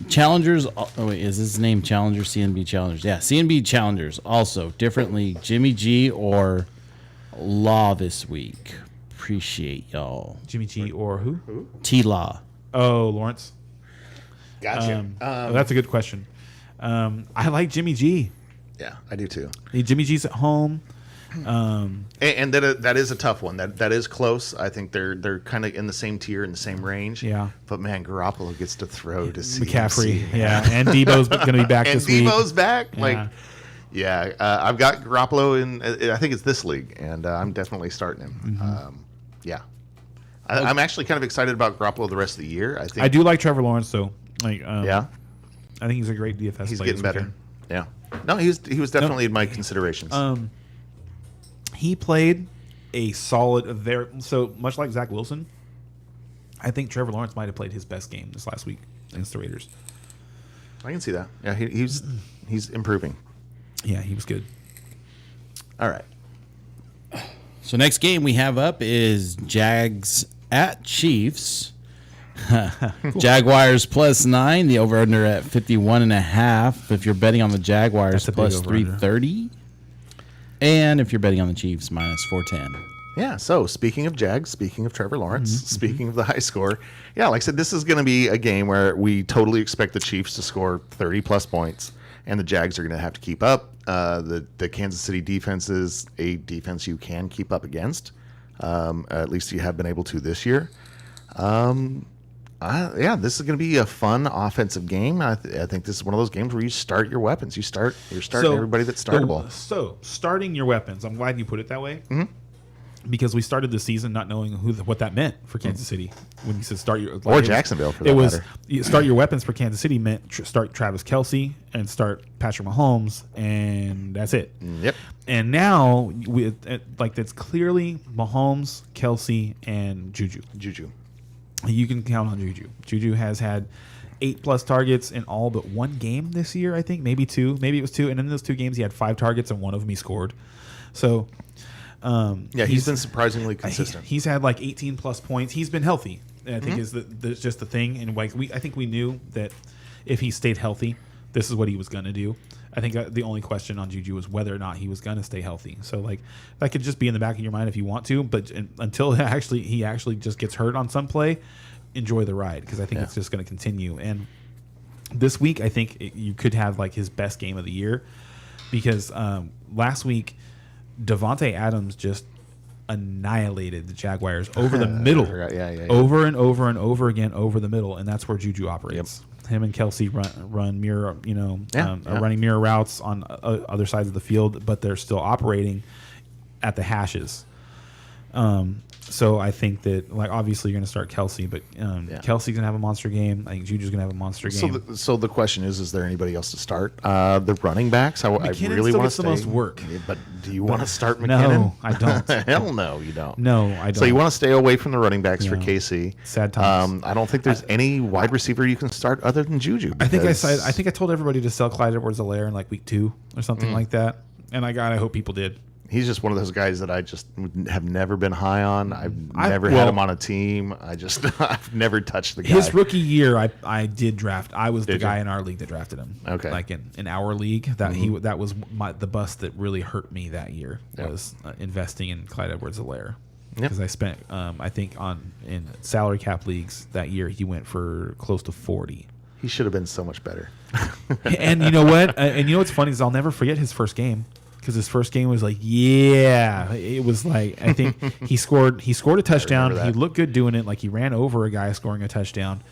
Speaker 5: challengers. Oh wait, is his name Challenger CNB Challengers? Yeah, CNB Challengers. Also, differently, Jimmy G or Law this week. Appreciate y'all.
Speaker 2: Jimmy G or who?
Speaker 5: T Law.
Speaker 2: Oh, Lawrence.
Speaker 1: Gotcha.
Speaker 2: That's a good question. I like Jimmy G.
Speaker 1: Yeah, I do too.
Speaker 2: Jimmy G's at home.
Speaker 1: And that is a tough one. That is close. I think they're kind of in the same tier, in the same range.
Speaker 2: Yeah.
Speaker 1: But man, Garoppolo gets to throw to CMC.
Speaker 2: McCaffrey, yeah, and Debo's going to be back
Speaker 1: And
Speaker 2: this week.
Speaker 1: Debo's back.
Speaker 2: Yeah.
Speaker 1: Like, yeah, I've got Garoppolo in. I think it's this league, and I'm definitely starting him.
Speaker 2: Mm-hmm.
Speaker 1: Yeah, I'm actually kind of excited about Garoppolo the rest of the year. I think.
Speaker 2: I do like Trevor Lawrence though. Like,
Speaker 1: Yeah,
Speaker 2: I think he's a great DFS.
Speaker 1: he's
Speaker 2: play
Speaker 1: getting
Speaker 2: this
Speaker 1: better.
Speaker 2: weekend.
Speaker 1: Yeah. No, he was definitely in my considerations.
Speaker 2: He played a solid, so much like Zach Wilson. I think Trevor Lawrence might have played his best game this last week against the Raiders.
Speaker 1: I can see that. Yeah, he's improving.
Speaker 2: Yeah, he was good.
Speaker 1: All right.
Speaker 5: So next game we have up is Jags at Chiefs. Jaguars +9. The over/under at 51.5. If you're betting on the Jaguars,
Speaker 2: That's a big
Speaker 5: plus
Speaker 2: over-under.
Speaker 5: 330. And if you're betting on the Chiefs, minus 410.
Speaker 1: Yeah, so speaking of Jags, speaking of Trevor Lawrence, speaking of the high score, yeah, like I said, this is going to be a game where we totally expect the Chiefs to score 30-plus points, and the Jags are going to have to keep up. The Kansas City defense is a defense you can keep up against. At least you have been able to this year. Yeah, this is going to be a fun offensive game. I think this is one of those games where you start your weapons. You're starting everybody that's startable.
Speaker 2: So starting your weapons. I'm glad you put it that way. Because we started the season not knowing what that meant for Kansas City. When you said start your
Speaker 1: Or Jacksonville, for that matter.
Speaker 2: Start your weapons for Kansas City meant start Travis Kelce and start Patrick Mahomes, and that's it.
Speaker 1: Yep.
Speaker 2: And now that's clearly Mahomes, Kelce, and Juju. You can count on Juju. Juju has had 8+ targets in all but one game this year, I think. Maybe two. Maybe it was two. And in those two games, he had 5 targets, and one of them he scored. So,
Speaker 1: yeah, he's been surprisingly consistent.
Speaker 2: He's had like 18+ points. He's been healthy, I think is just the thing. And like I think we knew that if he stayed healthy, this is what he was going to do. I think the only question on Juju was whether or not he was going to stay healthy. So like that could just be in the back of your mind if you want to, but until he actually just gets hurt on some play, enjoy the ride, because I think it's just going to continue. And this week, I think you could have like his best game of the year, because last week Devontae Adams just annihilated the Jaguars over the middle, over and over and over again over the middle, and that's where Juju operates. Him and Kelce run mirror, running mirror routes on other sides of the field, but they're still operating at the hashes. So I think that, like, obviously you're going to start Kelce, but Kelce's going to have a monster game. I think Juju's going to have a monster game.
Speaker 1: So the question is there anybody else to start? The running backs. I really want to
Speaker 2: the most work.
Speaker 1: But do you want to start McKinnon?
Speaker 2: No, I don't.
Speaker 1: Hell no, you don't.
Speaker 2: No, I don't.
Speaker 1: So you want to stay away from the running backs for KC.
Speaker 2: Sad times.
Speaker 1: I don't think there's any wide receiver you can start other than Juju.
Speaker 2: I think I told everybody to sell Clyde Edwards-Helaire in like week 2 or something like that, and I hope people did.
Speaker 1: He's just one of those guys that I just have never been high on. I've never had him on a team. I've never touched the guy.
Speaker 2: His rookie year, I did draft. I was the guy in our league that drafted him.
Speaker 1: Okay.
Speaker 2: Like in our league, that was the bust that really hurt me that year was investing in Clyde Edwards-Helaire. Because I spent, I think in salary cap leagues that year, he went for close to 40.
Speaker 1: He should have been so much better.
Speaker 2: And you know what? And you know what's funny is I'll never forget his first game. because his first game was like, yeah, it was like, I think he scored a touchdown. He
Speaker 1: that.
Speaker 2: looked good doing it. Like he ran over a guy scoring a touchdown.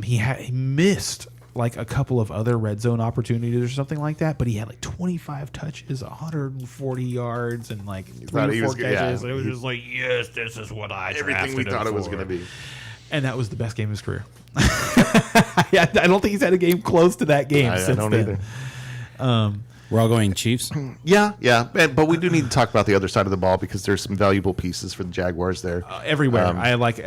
Speaker 2: He missed like a couple of other red zone opportunities or something like that, but he had like 25 touches, 140 yards, and like
Speaker 1: thought
Speaker 2: 3
Speaker 1: he
Speaker 2: or
Speaker 1: was
Speaker 2: 4
Speaker 1: good,
Speaker 2: catches.
Speaker 1: yeah.
Speaker 2: It was just like, yes, this is what I
Speaker 1: Everything we
Speaker 2: drafted him
Speaker 1: thought it was
Speaker 2: for.
Speaker 1: going to be.
Speaker 2: And that was the best game of his career. I don't think he's had a game close to that game
Speaker 1: I
Speaker 2: since
Speaker 1: don't
Speaker 2: then.
Speaker 1: either.
Speaker 5: We're all going Chiefs.
Speaker 1: Yeah, but we do need to talk about the other side of the ball because there's some valuable pieces for the Jaguars there.
Speaker 2: Everywhere. I like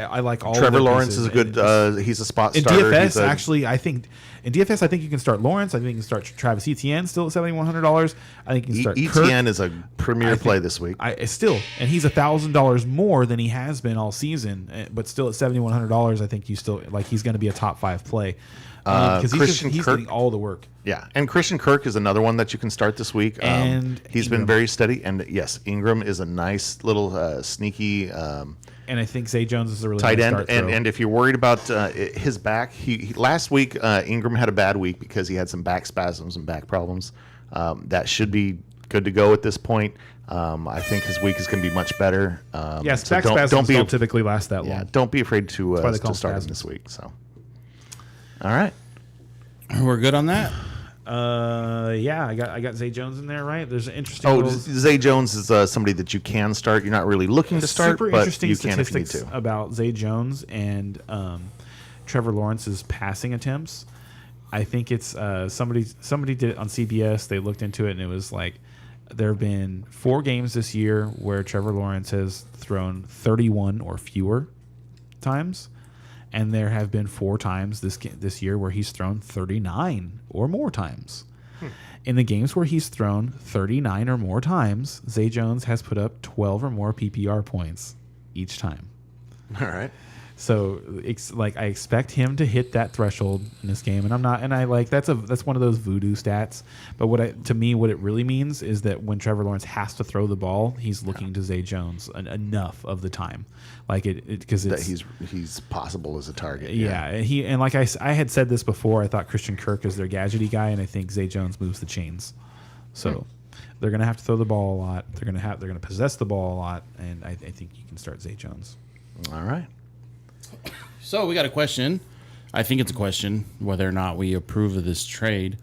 Speaker 2: all.
Speaker 1: Trevor
Speaker 2: of their
Speaker 1: Lawrence
Speaker 2: pieces.
Speaker 1: is a good. He's a spot
Speaker 2: In
Speaker 1: starter.
Speaker 2: DFS,
Speaker 1: He's a-
Speaker 2: actually, I think you can start Lawrence. I think you can start Travis Etienne still at $7,100. I think you can start
Speaker 1: ETN
Speaker 2: Kirk.
Speaker 1: is a premier play this week.
Speaker 2: And he's $1,000 more than he has been all season, but still at $7,100. I think you still like he's going to be a top 5 play because
Speaker 1: Christian
Speaker 2: he's
Speaker 1: Kirk-
Speaker 2: getting all the work.
Speaker 1: Yeah, and Christian Kirk is another one that you can start this week.
Speaker 2: And
Speaker 1: he's been
Speaker 2: Ingram.
Speaker 1: very steady. And yes, Ingram is a nice little sneaky
Speaker 2: And I think Zay Jones is a really
Speaker 1: tight
Speaker 2: nice
Speaker 1: end.
Speaker 2: start
Speaker 1: And
Speaker 2: throw.
Speaker 1: and if you're worried about his back, he last week Ingram had a bad week because he had some back spasms and back problems. That should be good to go at this point. I think his week is going to be much better.
Speaker 2: yes,
Speaker 1: so
Speaker 2: back spasms
Speaker 1: don't be
Speaker 2: don't typically last that
Speaker 1: yeah,
Speaker 2: long.
Speaker 1: don't be afraid to
Speaker 2: why they call
Speaker 1: to start him
Speaker 2: spasms.
Speaker 1: this week. So, all right.
Speaker 5: We're good on that.
Speaker 2: Yeah, I got Zay Jones in there, right? There's an interesting.
Speaker 1: Oh,
Speaker 2: little-
Speaker 1: Zay Jones is somebody that you can start. You're not really looking to start,
Speaker 2: super
Speaker 1: but
Speaker 2: interesting
Speaker 1: you can if you need
Speaker 2: statistics
Speaker 1: to.
Speaker 2: about Zay Jones and Trevor Lawrence's passing attempts. I think it's somebody did it on CBS. They looked into it and it was like there have been 4 games this year where Trevor Lawrence has thrown 31 or fewer times. And there have been 4 times this year where he's thrown 39 or more times. In the games where he's thrown 39 or more times, Zay Jones has put up 12 or more PPR points each time.
Speaker 1: All right.
Speaker 2: So it's like I expect him to hit that threshold in this game, and I'm not. And I like that's one of those voodoo stats. But to me, what it really means is that when Trevor Lawrence has to throw the ball, he's looking to Zay Jones enough of the time, like it because
Speaker 1: That he's possible as a target.
Speaker 2: yeah, like I had said this before. I thought Christian Kirk is their gadgety guy, and I think Zay Jones moves the chains. So they're going to have to throw the ball a lot. They're going to possess the ball a lot, and I think you can start Zay Jones.
Speaker 1: All right.
Speaker 5: So we got a question. I think it's a question whether or not we approve of this trade.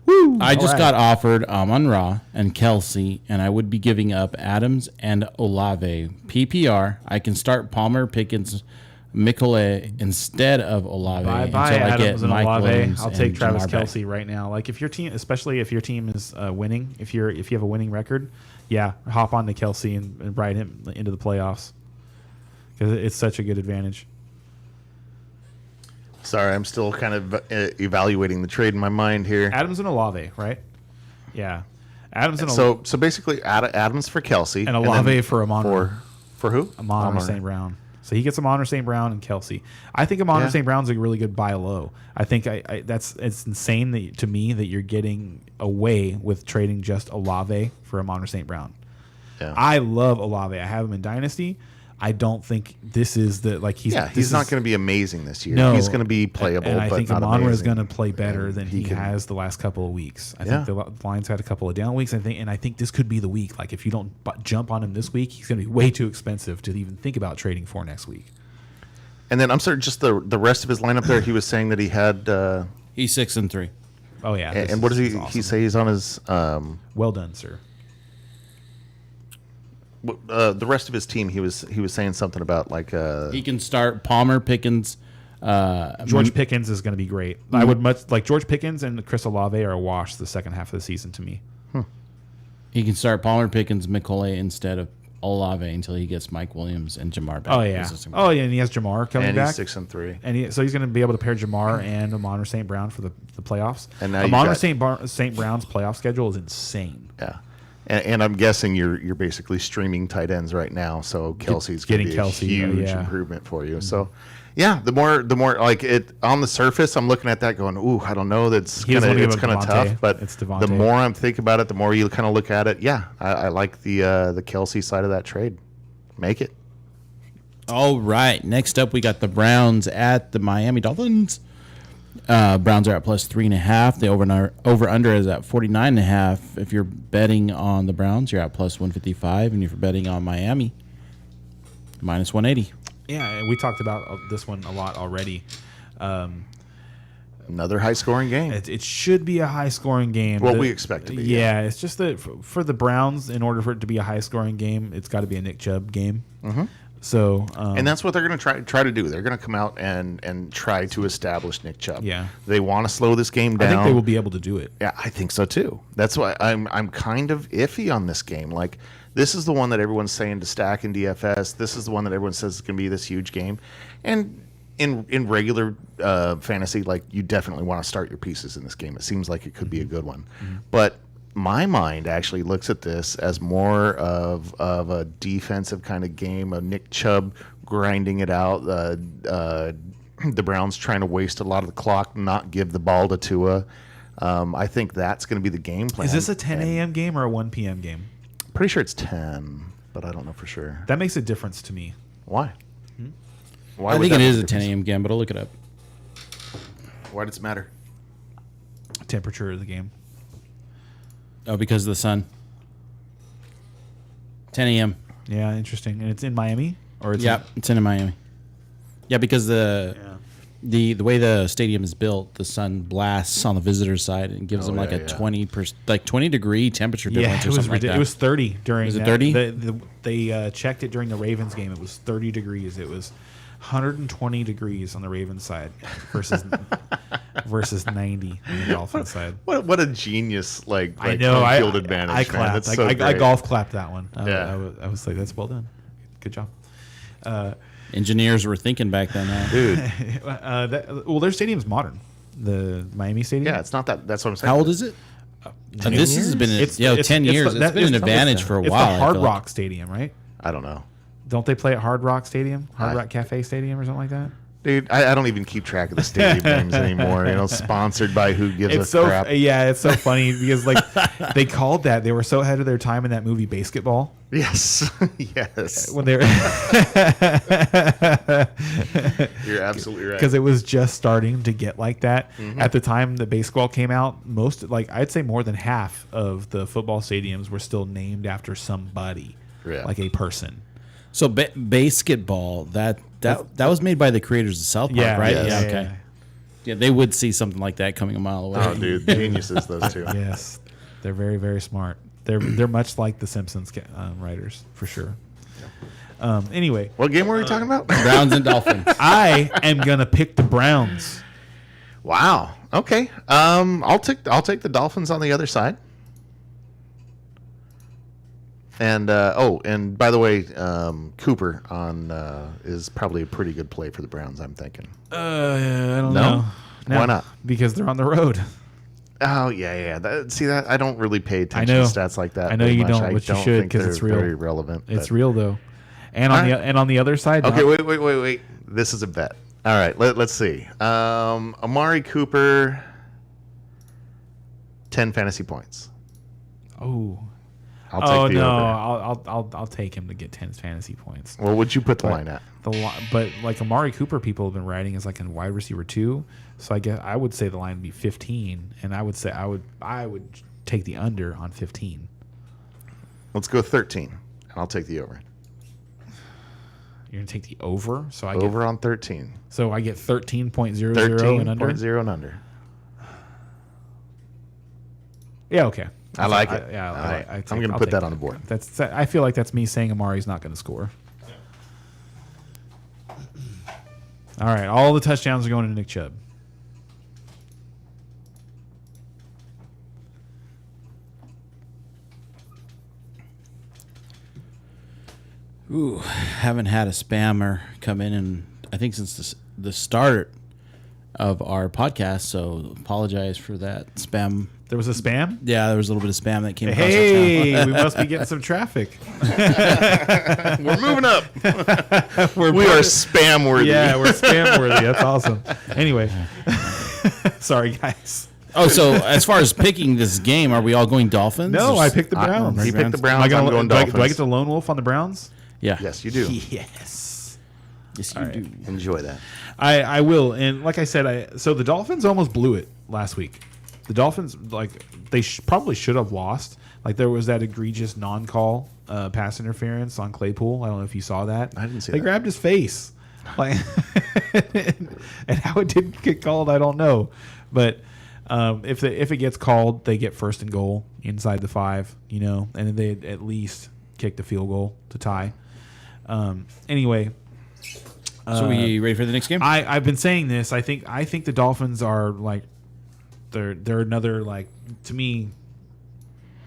Speaker 5: I just
Speaker 2: right.
Speaker 5: got offered Amon-Ra and Kelsey, and I would be giving up Adams and Olave. PPR, I can start Palmer, Pickens, Mikolet instead of Olave
Speaker 2: Bye
Speaker 5: until
Speaker 2: bye
Speaker 5: I
Speaker 2: Adams
Speaker 5: get
Speaker 2: and
Speaker 5: Mike
Speaker 2: Olave.
Speaker 5: Williams
Speaker 2: I'll
Speaker 5: and
Speaker 2: take Travis
Speaker 5: Jamar back.
Speaker 2: Kelsey right now. Like if your team, especially if your team is winning, if you have a winning record, yeah, hop on to Kelsey and ride him into the playoffs because it's such a good advantage.
Speaker 1: Sorry, I'm still kind of evaluating the trade in my mind here.
Speaker 2: Adams and Olave, right? Yeah, Adams and
Speaker 1: So basically, Adams for Kelsey
Speaker 2: and Olave
Speaker 1: then
Speaker 2: for Amon-Ra.
Speaker 1: for who?
Speaker 2: Amon or St. Brown. So he gets Amon or St. Brown and Kelsey. I think Amon or
Speaker 1: Yeah.
Speaker 2: St. Brown's a really good buy low. I think it's insane to me that you're getting away with trading just Olave for Amon or St. Brown.
Speaker 1: Yeah.
Speaker 2: I love Olave. I have him in Dynasty. I don't think this is
Speaker 1: He's not going to be amazing this year.
Speaker 2: No,
Speaker 1: He's going to be playable,
Speaker 2: and I
Speaker 1: but
Speaker 2: think
Speaker 1: not
Speaker 2: Amon-Ra is
Speaker 1: amazing.
Speaker 2: going to play better than he
Speaker 1: can-
Speaker 2: has the last couple of weeks. I
Speaker 1: Yeah.
Speaker 2: think the Lions had a couple of down weeks. I think this could be the week. Like if you don't jump on him this week, he's going to be way too expensive to even think about trading for next week.
Speaker 1: And then I'm sorry, just the rest of his lineup there. He was saying that he had.
Speaker 5: He's 6-3.
Speaker 2: Oh yeah.
Speaker 1: And what does he
Speaker 2: awesome.
Speaker 1: say? He's on his.
Speaker 2: Well done, sir.
Speaker 1: The rest of his team. He was saying something about like.
Speaker 5: He can start Palmer, Pickens.
Speaker 2: George Pickens is going to be great. I would much like George Pickens and Chris Olave are a wash the second half of the season to me.
Speaker 5: He can start Palmer, Pickens, Mikolet instead of Olave until he gets Mike Williams and Jamar back.
Speaker 2: Oh yeah. Oh yeah, and he has Jamar coming
Speaker 1: and
Speaker 2: back.
Speaker 1: he's 6-3.
Speaker 2: And so he's going to be able to pair Jamar and Amon or St. Brown for the playoffs.
Speaker 1: And now you've
Speaker 2: Amon or
Speaker 1: got-
Speaker 2: St. Brown's playoff schedule is insane.
Speaker 1: Yeah. And I'm guessing you're basically streaming tight ends right now, so Kelsey's going to
Speaker 2: Getting
Speaker 1: be
Speaker 2: Kelsey,
Speaker 1: a huge
Speaker 2: yeah.
Speaker 1: improvement for you. So, yeah, the more like it on the surface, I'm looking at that going, ooh, I don't know, it's
Speaker 2: He doesn't
Speaker 1: kind
Speaker 2: wanna
Speaker 1: of
Speaker 2: give up
Speaker 1: tough.
Speaker 2: Devontae.
Speaker 1: But
Speaker 2: It's
Speaker 1: the
Speaker 2: Devontae.
Speaker 1: more I'm thinking about it, the more you kind of look at it. Yeah, I like the Kelsey side of that trade. Make it.
Speaker 5: All right. Next up, we got the Browns at the Miami Dolphins. Browns are at plus 3.5. The over under is at 49.5. If you're betting on the Browns, you're at plus 155, and if you're betting on Miami, minus 180.
Speaker 2: Yeah, and we talked about this one a lot already.
Speaker 1: Another high-scoring game.
Speaker 2: It should be a high-scoring game.
Speaker 1: What we expect to be.
Speaker 2: Yeah, it's just that for the Browns, in order for it to be a high-scoring game, it's got to be a Nick Chubb game. Mm-hmm. So,
Speaker 1: and that's what they're going to try to do. They're going to come out and try to establish Nick Chubb.
Speaker 2: Yeah.
Speaker 1: They want to slow this game down.
Speaker 2: I think they will be able to do it.
Speaker 1: Yeah, I think so too. That's why I'm kind of iffy on this game. Like, this is the one that everyone's saying to stack in DFS. This is the one that everyone says is going to be this huge game. And in regular fantasy, like, you definitely want to start your pieces in this game. It seems like it could be a good one. Mm-hmm. But my mind actually looks at this as more of a defensive kind of game, of Nick Chubb grinding it out. The Browns trying to waste a lot of the clock, not give the ball to Tua. I think that's going to be the game plan.
Speaker 2: Is this a 10 a.m. game or a 1 p.m. game?
Speaker 1: Pretty sure it's 10, but I don't know for sure.
Speaker 2: That makes a difference to me.
Speaker 1: Why? Why
Speaker 5: I
Speaker 1: would
Speaker 5: think
Speaker 1: that
Speaker 5: it
Speaker 1: make
Speaker 5: is
Speaker 1: a
Speaker 5: a 10
Speaker 1: difference?
Speaker 5: a.m. game, but I'll look it up.
Speaker 1: Why does it matter?
Speaker 2: Temperature of the game.
Speaker 5: Oh, because of the sun. 10 a.m.
Speaker 2: Yeah, interesting. And it's in Miami? Or it's
Speaker 5: Yeah, it's in Miami. Yeah, because the way the stadium is built, the sun blasts on the visitor side and gives them like
Speaker 1: yeah,
Speaker 5: a
Speaker 1: yeah.
Speaker 5: 20 degree temperature difference
Speaker 2: it
Speaker 5: or
Speaker 2: was
Speaker 5: something like that.
Speaker 2: It was 30 during.
Speaker 5: Was it
Speaker 2: that.
Speaker 5: 30?
Speaker 2: They checked it during the Ravens game. It was 30 degrees. It was 120 degrees on the Ravens side versus 90 on the Dolphins side.
Speaker 1: What a genius!
Speaker 2: I know.
Speaker 1: home field advantage.
Speaker 2: I
Speaker 1: man.
Speaker 2: clapped.
Speaker 1: That's
Speaker 2: I
Speaker 1: so great.
Speaker 2: golf clapped that one.
Speaker 1: Yeah.
Speaker 2: I was like, that's well done. Good job.
Speaker 5: Engineers were thinking back then, huh?
Speaker 1: Dude.
Speaker 2: Well, their stadium's modern. The Miami Stadium.
Speaker 1: Yeah, it's not that. That's what I'm saying.
Speaker 5: This has been 10 years. It's been an advantage for a
Speaker 2: It's
Speaker 5: while.
Speaker 2: the
Speaker 5: I
Speaker 2: Hard
Speaker 5: feel
Speaker 2: Rock Stadium, right?
Speaker 1: I don't know.
Speaker 2: Don't they play at Hard Rock Stadium? Hard Rock Cafe Stadium or something like that?
Speaker 1: Dude, I don't even keep track of the stadium names anymore. Sponsored by who gives
Speaker 2: It's
Speaker 1: a
Speaker 2: so
Speaker 1: crap.
Speaker 2: yeah, it's so funny because like they called that. They were so ahead of their time in that movie Basketball
Speaker 1: Yes, yes.
Speaker 2: when they were
Speaker 1: You're absolutely right.
Speaker 2: because it was just starting to get like that.
Speaker 1: Mm-hmm.
Speaker 2: At the time the baseball came out, most like I'd say more than half of the football stadiums were still named after somebody,
Speaker 1: Yeah.
Speaker 2: like a person.
Speaker 5: So basketball, that was made by the creators of South Park,
Speaker 2: Yeah,
Speaker 5: right?
Speaker 1: yes.
Speaker 5: Yeah, okay. Yeah, they would see something like that coming a mile away.
Speaker 1: Oh, dude, geniuses those two.
Speaker 2: Yes, they're very, very smart. They're much like the Simpsons writers for sure. Anyway,
Speaker 1: What game were we talking about?
Speaker 5: Browns and Dolphins.
Speaker 2: I am gonna pick the Browns.
Speaker 1: Wow. Okay. I'll take the Dolphins on the other side. And and by the way, Cooper on is probably a pretty good play for the Browns. I'm thinking.
Speaker 2: I don't
Speaker 1: No?
Speaker 2: know.
Speaker 1: Why not?
Speaker 2: Because they're on the road.
Speaker 1: Oh yeah. See that I don't really pay
Speaker 2: I
Speaker 1: attention
Speaker 2: know.
Speaker 1: to stats like that.
Speaker 2: I know
Speaker 1: very
Speaker 2: you
Speaker 1: much.
Speaker 2: don't,
Speaker 1: I
Speaker 2: but you
Speaker 1: don't
Speaker 2: should,
Speaker 1: think
Speaker 2: 'cause
Speaker 1: they're
Speaker 2: it's real.
Speaker 1: Very relevant.
Speaker 2: It's
Speaker 1: but-
Speaker 2: real though. And on the other side,
Speaker 1: Okay,
Speaker 2: not-
Speaker 1: wait. This is a bet. All right, let's see. Amari Cooper, 10 fantasy points.
Speaker 2: Oh.
Speaker 1: I'll take the
Speaker 2: no!
Speaker 1: over.
Speaker 2: I'll take him to get 10 fantasy points.
Speaker 1: Well, would you put the line at?
Speaker 2: But like Amari Cooper, people have been writing as like a wide receiver 2. So I guess I would say the line would be 15, and I would say I would take the under on 15.
Speaker 1: Let's go 13, and I'll take the over.
Speaker 2: You're gonna take the over, so I
Speaker 1: Over on 13.
Speaker 2: get 13.00 and under.
Speaker 1: 13.0 and under.
Speaker 2: Yeah, okay.
Speaker 1: I like it.
Speaker 2: Yeah,
Speaker 1: All right.
Speaker 2: I'll
Speaker 1: I'm going to
Speaker 2: take
Speaker 1: put that on the board.
Speaker 2: I feel like that's me saying Amari's not going to score. All right, all the touchdowns are going to Nick Chubb.
Speaker 5: Ooh, haven't had a spammer come in, and I think since the start of our podcast, so apologize for that spam.
Speaker 2: There was a spam?
Speaker 5: Yeah, there was a little bit of spam that came across our
Speaker 2: Hey,
Speaker 5: channel.
Speaker 2: we must be getting some traffic.
Speaker 1: We're moving up. we are spam worthy.
Speaker 2: Yeah, we're spam worthy. That's awesome. Anyway, sorry, guys.
Speaker 5: Oh, so as far as picking this game, are we all going Dolphins?
Speaker 2: No,
Speaker 5: Or
Speaker 2: I picked the Browns.
Speaker 1: He picked the
Speaker 2: Am
Speaker 1: Browns.
Speaker 2: I gonna,
Speaker 1: I'm going
Speaker 2: do I
Speaker 1: Dolphins.
Speaker 2: get the lone wolf on the Browns?
Speaker 5: Yeah.
Speaker 1: Yes, you do.
Speaker 2: Yes.
Speaker 5: Yes, you
Speaker 2: All right.
Speaker 5: do.
Speaker 1: Enjoy that.
Speaker 2: I will, and like I said, so the Dolphins almost blew it last week. The Dolphins, like they probably should have lost. Like there was that egregious non-call pass interference on Claypool. I don't know if you saw that.
Speaker 1: I didn't see
Speaker 2: They
Speaker 1: that.
Speaker 2: grabbed his face, like, and how it didn't get called, I don't know. But if it gets called, they get first and goal inside the 5, you know, and then they at least kick the field goal to tie. Anyway.
Speaker 5: So we ready for the next game?
Speaker 2: I've been saying this. I think the Dolphins are like they're another, like, to me,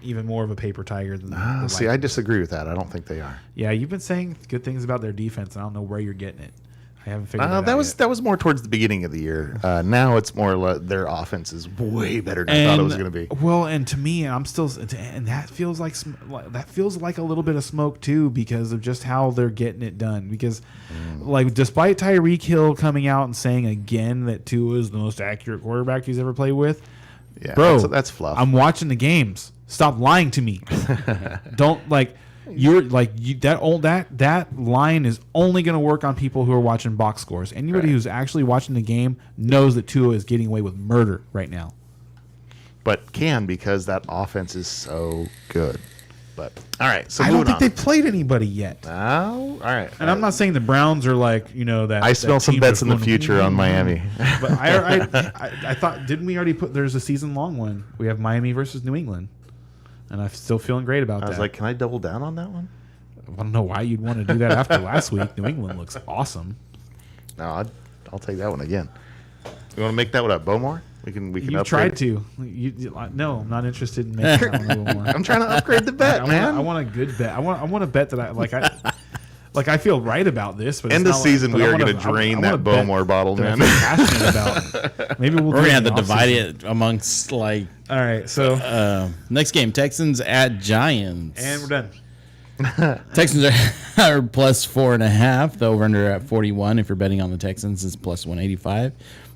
Speaker 2: even more of a paper tiger than the
Speaker 1: See, I
Speaker 2: Vikings.
Speaker 1: disagree with that. I don't think they are.
Speaker 2: Yeah, you've been saying good things about their defense, and I don't know where you're getting it. I haven't figured it out
Speaker 1: That was
Speaker 2: yet.
Speaker 1: that was more towards the beginning of the year. Now it's more their offense is way better than I thought it was going to be.
Speaker 2: Well, and to me, and that feels like a little bit of smoke too, because of just how they're getting it done. Because, like, despite Tyreek Hill coming out and saying again that Tua is the most accurate quarterback he's ever played with,
Speaker 1: Yeah,
Speaker 2: bro,
Speaker 1: that's fluff.
Speaker 2: I'm watching the games. Stop lying to me. Don't like. You're like that line is only going to work on people who are watching box scores. Anybody who's actually watching the game knows that Tua is getting away with murder right now.
Speaker 1: But because that offense is so good. But all right, so
Speaker 2: I don't
Speaker 1: moving
Speaker 2: think they've played anybody yet.
Speaker 1: Oh, all right.
Speaker 2: And I'm not saying the Browns are like, you know, that.
Speaker 1: I smell
Speaker 2: that
Speaker 1: some
Speaker 2: team
Speaker 1: bets
Speaker 2: that's
Speaker 1: in the
Speaker 2: going,
Speaker 1: future on Miami.
Speaker 2: But I thought, didn't we already put? There's a season long one. We have Miami versus New England, and I'm still feeling great about
Speaker 1: I
Speaker 2: that.
Speaker 1: was like, can I double down on that one?
Speaker 2: I don't know why you'd want to do that after last week. New England looks awesome.
Speaker 1: No, I'll take that one again. You want to make that one a Bowmore? We can.
Speaker 2: You've
Speaker 1: upgrade
Speaker 2: tried
Speaker 1: it.
Speaker 2: to. No, I'm not interested in making that one a little more.
Speaker 1: I'm trying to upgrade the bet, man.
Speaker 2: I want a good bet. I want a bet that I feel right about this. But
Speaker 1: End
Speaker 2: it's
Speaker 1: of
Speaker 2: not like-
Speaker 1: season,
Speaker 2: but
Speaker 1: we
Speaker 2: I
Speaker 1: are
Speaker 2: wanna-
Speaker 1: going to drain
Speaker 2: I
Speaker 1: that
Speaker 2: wanna bet
Speaker 1: Bowmore bottle,
Speaker 2: that I
Speaker 1: man.
Speaker 2: feel passionate about. Maybe we'll.
Speaker 5: We're
Speaker 2: do
Speaker 5: gonna
Speaker 2: in
Speaker 5: have to
Speaker 2: the
Speaker 5: divide
Speaker 2: offseason.
Speaker 5: it amongst like.
Speaker 2: All right, so
Speaker 5: Next game, Texans at Giants.
Speaker 2: and we're done.
Speaker 5: Texans are plus 4.5. The over under at 41. If you're betting on the Texans, it's plus 185.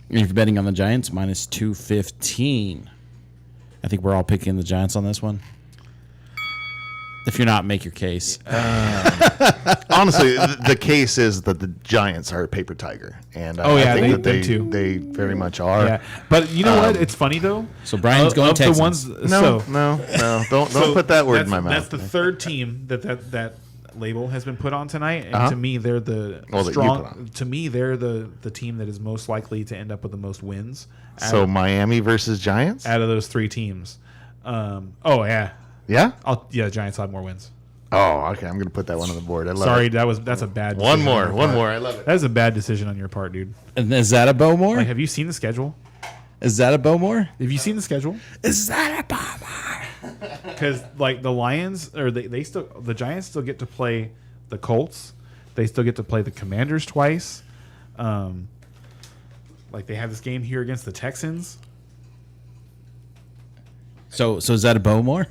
Speaker 5: And if you're betting on the Giants, minus 215. I think we're all picking the Giants on this one. If you're not, make your case.
Speaker 1: Honestly, the case is that the Giants are a paper tiger, and
Speaker 2: Oh, yeah,
Speaker 1: I think that
Speaker 2: them too.
Speaker 1: they very much are.
Speaker 2: Yeah, but you know what? It's funny though.
Speaker 5: So Brian's going
Speaker 2: of the
Speaker 5: Texans.
Speaker 2: ones.
Speaker 1: No,
Speaker 2: so,
Speaker 1: no, don't
Speaker 2: so
Speaker 1: put that word in
Speaker 2: that's-
Speaker 1: my mouth.
Speaker 2: That's the third team that label has been put on tonight, and
Speaker 1: Uh-huh.
Speaker 2: to me, they're the
Speaker 1: Well, that you put on.
Speaker 2: strong. To me, they're the team that is most likely to end up with the most wins.
Speaker 1: So Miami versus Giants.
Speaker 2: out of those three teams. Oh yeah,
Speaker 1: Yeah.
Speaker 2: Giants have more wins.
Speaker 1: Oh, okay. I'm gonna put that one on the board. I love
Speaker 2: Sorry,
Speaker 1: it.
Speaker 2: that's a bad.
Speaker 1: One
Speaker 2: decision on
Speaker 1: more.
Speaker 2: your
Speaker 1: One
Speaker 2: part.
Speaker 1: more. I love it.
Speaker 2: That is a bad decision on your part, dude.
Speaker 5: And is that a Bowmore?
Speaker 2: Like, have you seen the schedule?
Speaker 5: Is that a Bowmore?
Speaker 2: Have you seen the schedule?
Speaker 5: Is that a Bowmore?
Speaker 2: Because like the Lions or the Giants still get to play the Colts. They still get to play the Commanders twice. Like they have this game here against the Texans.
Speaker 5: So is that a Bowmore?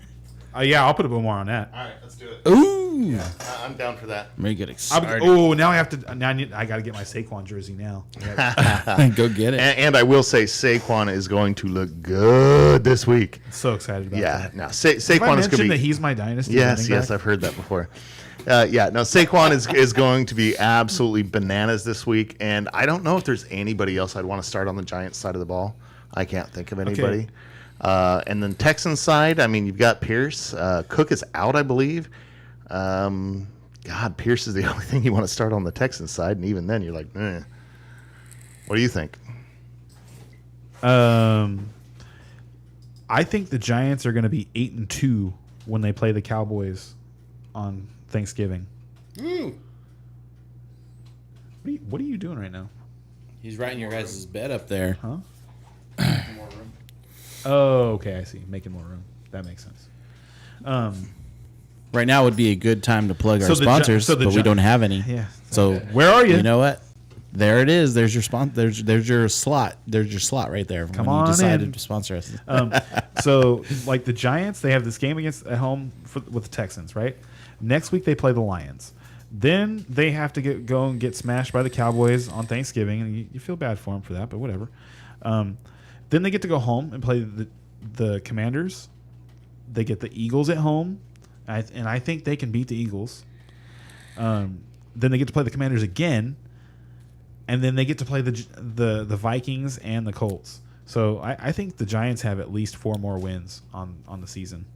Speaker 2: Yeah, I'll put a boom more on that.
Speaker 1: All right, let's do it.
Speaker 5: Ooh.
Speaker 1: I'm down for that.
Speaker 5: Let me get excited.
Speaker 2: Now I have to. Now I got to get my Saquon jersey now.
Speaker 5: Go get it.
Speaker 1: And I will say Saquon is going to look good this week.
Speaker 2: So excited about
Speaker 1: Yeah.
Speaker 2: that.
Speaker 1: No,
Speaker 2: Have I
Speaker 1: Saquon is going
Speaker 2: mentioned
Speaker 1: to
Speaker 2: that
Speaker 1: be.
Speaker 2: he's my dynasty?
Speaker 1: Yes,
Speaker 2: running
Speaker 1: yes,
Speaker 2: back?
Speaker 1: I've heard that before. Saquon is going to be absolutely bananas this week, and I don't know if there's anybody else I'd want to start on the Giants side of the ball. I can't think of anybody. And then Texans side, I mean, you've got Pierce. Cook is out, I believe. God, Pierce is the only thing you want to start on the Texans side, and even then, you're like, eh. What do you think?
Speaker 2: I think the Giants are going to be 8-2 when they play the Cowboys on Thanksgiving. What are you doing right now?
Speaker 5: He's writing your guys' bed up there.
Speaker 2: Huh? Oh, okay, I see. Making more room. That makes sense.
Speaker 5: Right now would be a good time to plug
Speaker 2: So
Speaker 5: our
Speaker 2: the Gi-
Speaker 5: sponsors,
Speaker 2: so the
Speaker 5: but we
Speaker 2: Gi-
Speaker 5: don't have any.
Speaker 2: Yeah.
Speaker 5: So
Speaker 2: Where are you?
Speaker 5: You know what? There it is. There's your There's your slot. There's your slot right there.
Speaker 2: Come
Speaker 5: when
Speaker 2: on
Speaker 5: you decided
Speaker 2: in.
Speaker 5: to sponsor us.
Speaker 2: So, like the Giants, they have this game at home with the Texans, right? Next week they play the Lions. Then they have to go and get smashed by the Cowboys on Thanksgiving, and you feel bad for them for that, but whatever. Then they get to go home and play the Commanders. They get the Eagles at home, and I think they can beat the Eagles. Then they get to play the Commanders again, and then they get to play the Vikings and the Colts. So I think the Giants have at least 4 more wins on the season.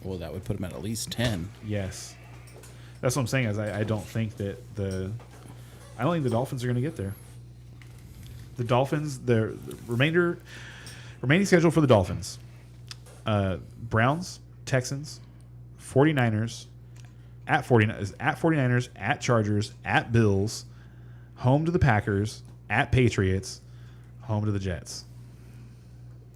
Speaker 5: Well, that would put them at least 10.
Speaker 2: Yes, that's what I'm saying. Is I don't think that the Dolphins are going to get there. The Dolphins, the remaining schedule for the Dolphins: Browns, Texans, 49ers, at 49ers, at Chargers, at Bills, home to the Packers, at Patriots, home to the Jets.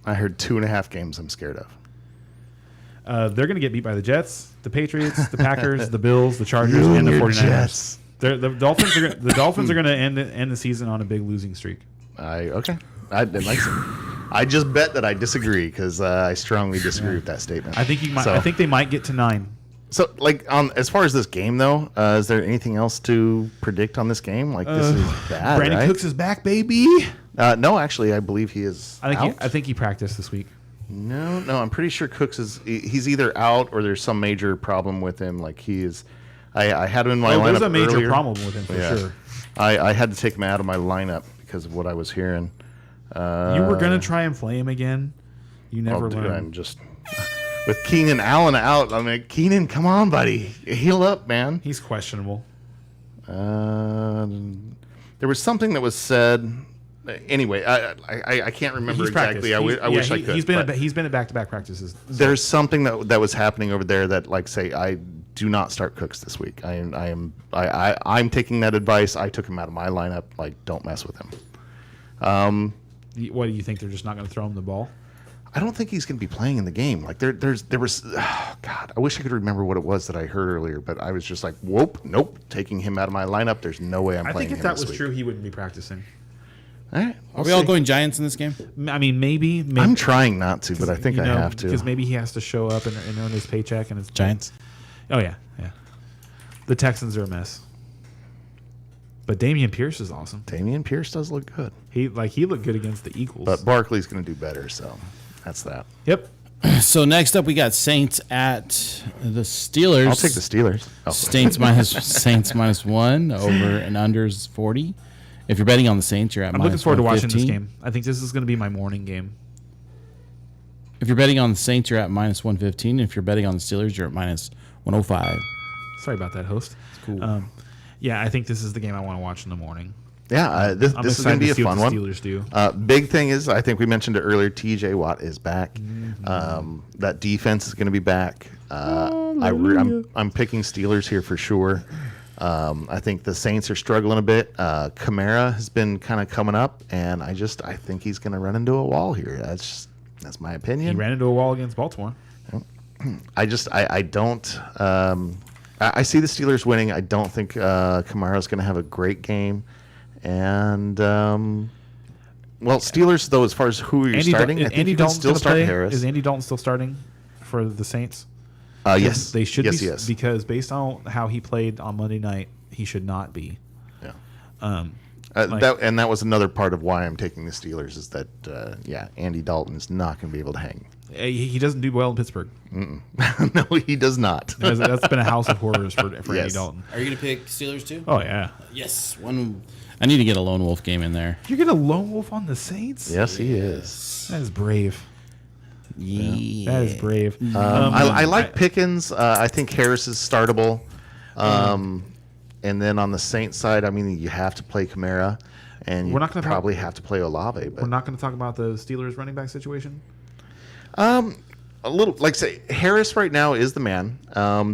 Speaker 1: I heard 2.5 games I'm scared of.
Speaker 2: They're going to get beat by the Jets, the Patriots, the Packers, the Bills, the Chargers, and the 49ers.
Speaker 1: Jets.
Speaker 2: The Dolphins are going to end the season on a big losing streak.
Speaker 1: Okay. I just bet that I disagree because I strongly disagree with that statement.
Speaker 2: I think you might.
Speaker 1: So,
Speaker 2: I think they might get to 9.
Speaker 1: So, like, as far as this game though, is there anything else to predict on this game? Like, this is bad.
Speaker 2: Brandon
Speaker 1: right?
Speaker 2: Cooks is back, baby.
Speaker 1: No, actually, I believe he is.
Speaker 2: I think he practiced this week.
Speaker 1: No, I'm pretty sure Cooks he's either out or there's some major problem with him. Like he is. I had him in my lineup
Speaker 2: There's a major
Speaker 1: earlier.
Speaker 2: problem with him for sure.
Speaker 1: I had to take him out of my lineup because of what I was hearing.
Speaker 2: You were gonna try and play him again. You never
Speaker 1: Dude,
Speaker 2: learned.
Speaker 1: I'm just with Keenan Allen out. I'm like, Keenan, come on, buddy, heal up, man.
Speaker 2: He's questionable.
Speaker 1: There was something that was said. Anyway, I can't remember
Speaker 2: He's
Speaker 1: exactly.
Speaker 2: practiced.
Speaker 1: I wish I could.
Speaker 2: He's been
Speaker 1: but
Speaker 2: at back-to-back practices.
Speaker 1: there's something that was happening over there that, like, say, I do not start Cooks this week. I'm taking that advice. I took him out of my lineup. Like, don't mess with him.
Speaker 2: What do you think? They're just not going to throw him the ball?
Speaker 1: I don't think he's going to be playing in the game. Like there was, God, I wish I could remember what it was that I heard earlier, but I was just like, nope, taking him out of my lineup. There's no way I'm
Speaker 2: I
Speaker 1: playing
Speaker 2: think if
Speaker 1: him
Speaker 2: that
Speaker 1: this
Speaker 2: was
Speaker 1: week.
Speaker 2: true, he wouldn't be practicing.
Speaker 1: All right,
Speaker 5: Are we all going Giants in this game?
Speaker 2: I mean, maybe
Speaker 1: I'm trying not to, but I think I have to.
Speaker 2: because maybe he has to show up and earn his paycheck and it's
Speaker 5: Giants.
Speaker 2: Oh yeah. The Texans are a mess, but Dameon Pierce is awesome.
Speaker 1: Dameon Pierce does look good,
Speaker 2: He looked good against the Eagles.
Speaker 1: but Barkley's going to do better, so that's that.
Speaker 2: Yep.
Speaker 5: So next up, we got Saints at the Steelers.
Speaker 1: I'll take the Steelers. Oh.
Speaker 5: Saints -1 over and unders 40. If you're betting on the Saints, you're at
Speaker 2: I'm looking forward to watching this
Speaker 5: -115.
Speaker 2: game. I think this is going to be my morning game.
Speaker 5: If you're betting on the Saints, you're at -115. If you're betting on the Steelers, you're at -105.
Speaker 2: Sorry about that, host.
Speaker 5: It's cool.
Speaker 2: Yeah, I think this is the game I want to watch in the morning.
Speaker 1: Yeah, this
Speaker 2: I'm
Speaker 1: is going to be a
Speaker 2: see
Speaker 1: fun
Speaker 2: what
Speaker 1: one.
Speaker 2: the Steelers do.
Speaker 1: Big thing is, I think we mentioned it earlier, TJ Watt is back.
Speaker 2: Mm-hmm.
Speaker 1: That defense is going to be back. I'm picking Steelers here for sure. I think the Saints are struggling a bit. Kamara has been kind of coming up, and I think he's going to run into a wall here. That's my
Speaker 2: He
Speaker 1: opinion.
Speaker 2: ran into a wall against Baltimore.
Speaker 1: I don't. I see the Steelers winning. I don't think Kamara's going to have a great game. And Steelers though, as far as who you're starting, I think
Speaker 2: Andy
Speaker 1: you can
Speaker 2: Dalton's
Speaker 1: still
Speaker 2: gonna
Speaker 1: start
Speaker 2: play?
Speaker 1: Harris.
Speaker 2: Is Andy Dalton still starting for the Saints?
Speaker 1: Yes,
Speaker 2: They should
Speaker 1: yes,
Speaker 2: be
Speaker 1: yes.
Speaker 2: because based on how he played on Monday night, he should not be.
Speaker 1: Yeah. That was another part of why I'm taking the Steelers is that Andy Dalton is not going to be able to hang.
Speaker 2: He doesn't do well in Pittsburgh.
Speaker 1: No, he does not.
Speaker 2: That's been a house of horrors for Andy
Speaker 1: Yes.
Speaker 2: Dalton.
Speaker 5: Are you going to pick Steelers too?
Speaker 2: Oh yeah,
Speaker 5: Yes. I need to get a lone wolf game in there.
Speaker 2: you're gonna lone wolf on the Saints?
Speaker 1: Yes, he is.
Speaker 2: That is brave.
Speaker 5: Yeah.
Speaker 2: That is brave.
Speaker 1: I like Pickens. I think Harris is startable. And then on the Saints side, I mean, you have to play Kamara, and
Speaker 2: We're not gonna
Speaker 1: probably have to play Olave. But
Speaker 2: We're not going to talk about the Steelers running back situation.
Speaker 1: a little, like say, Harris right now is the man.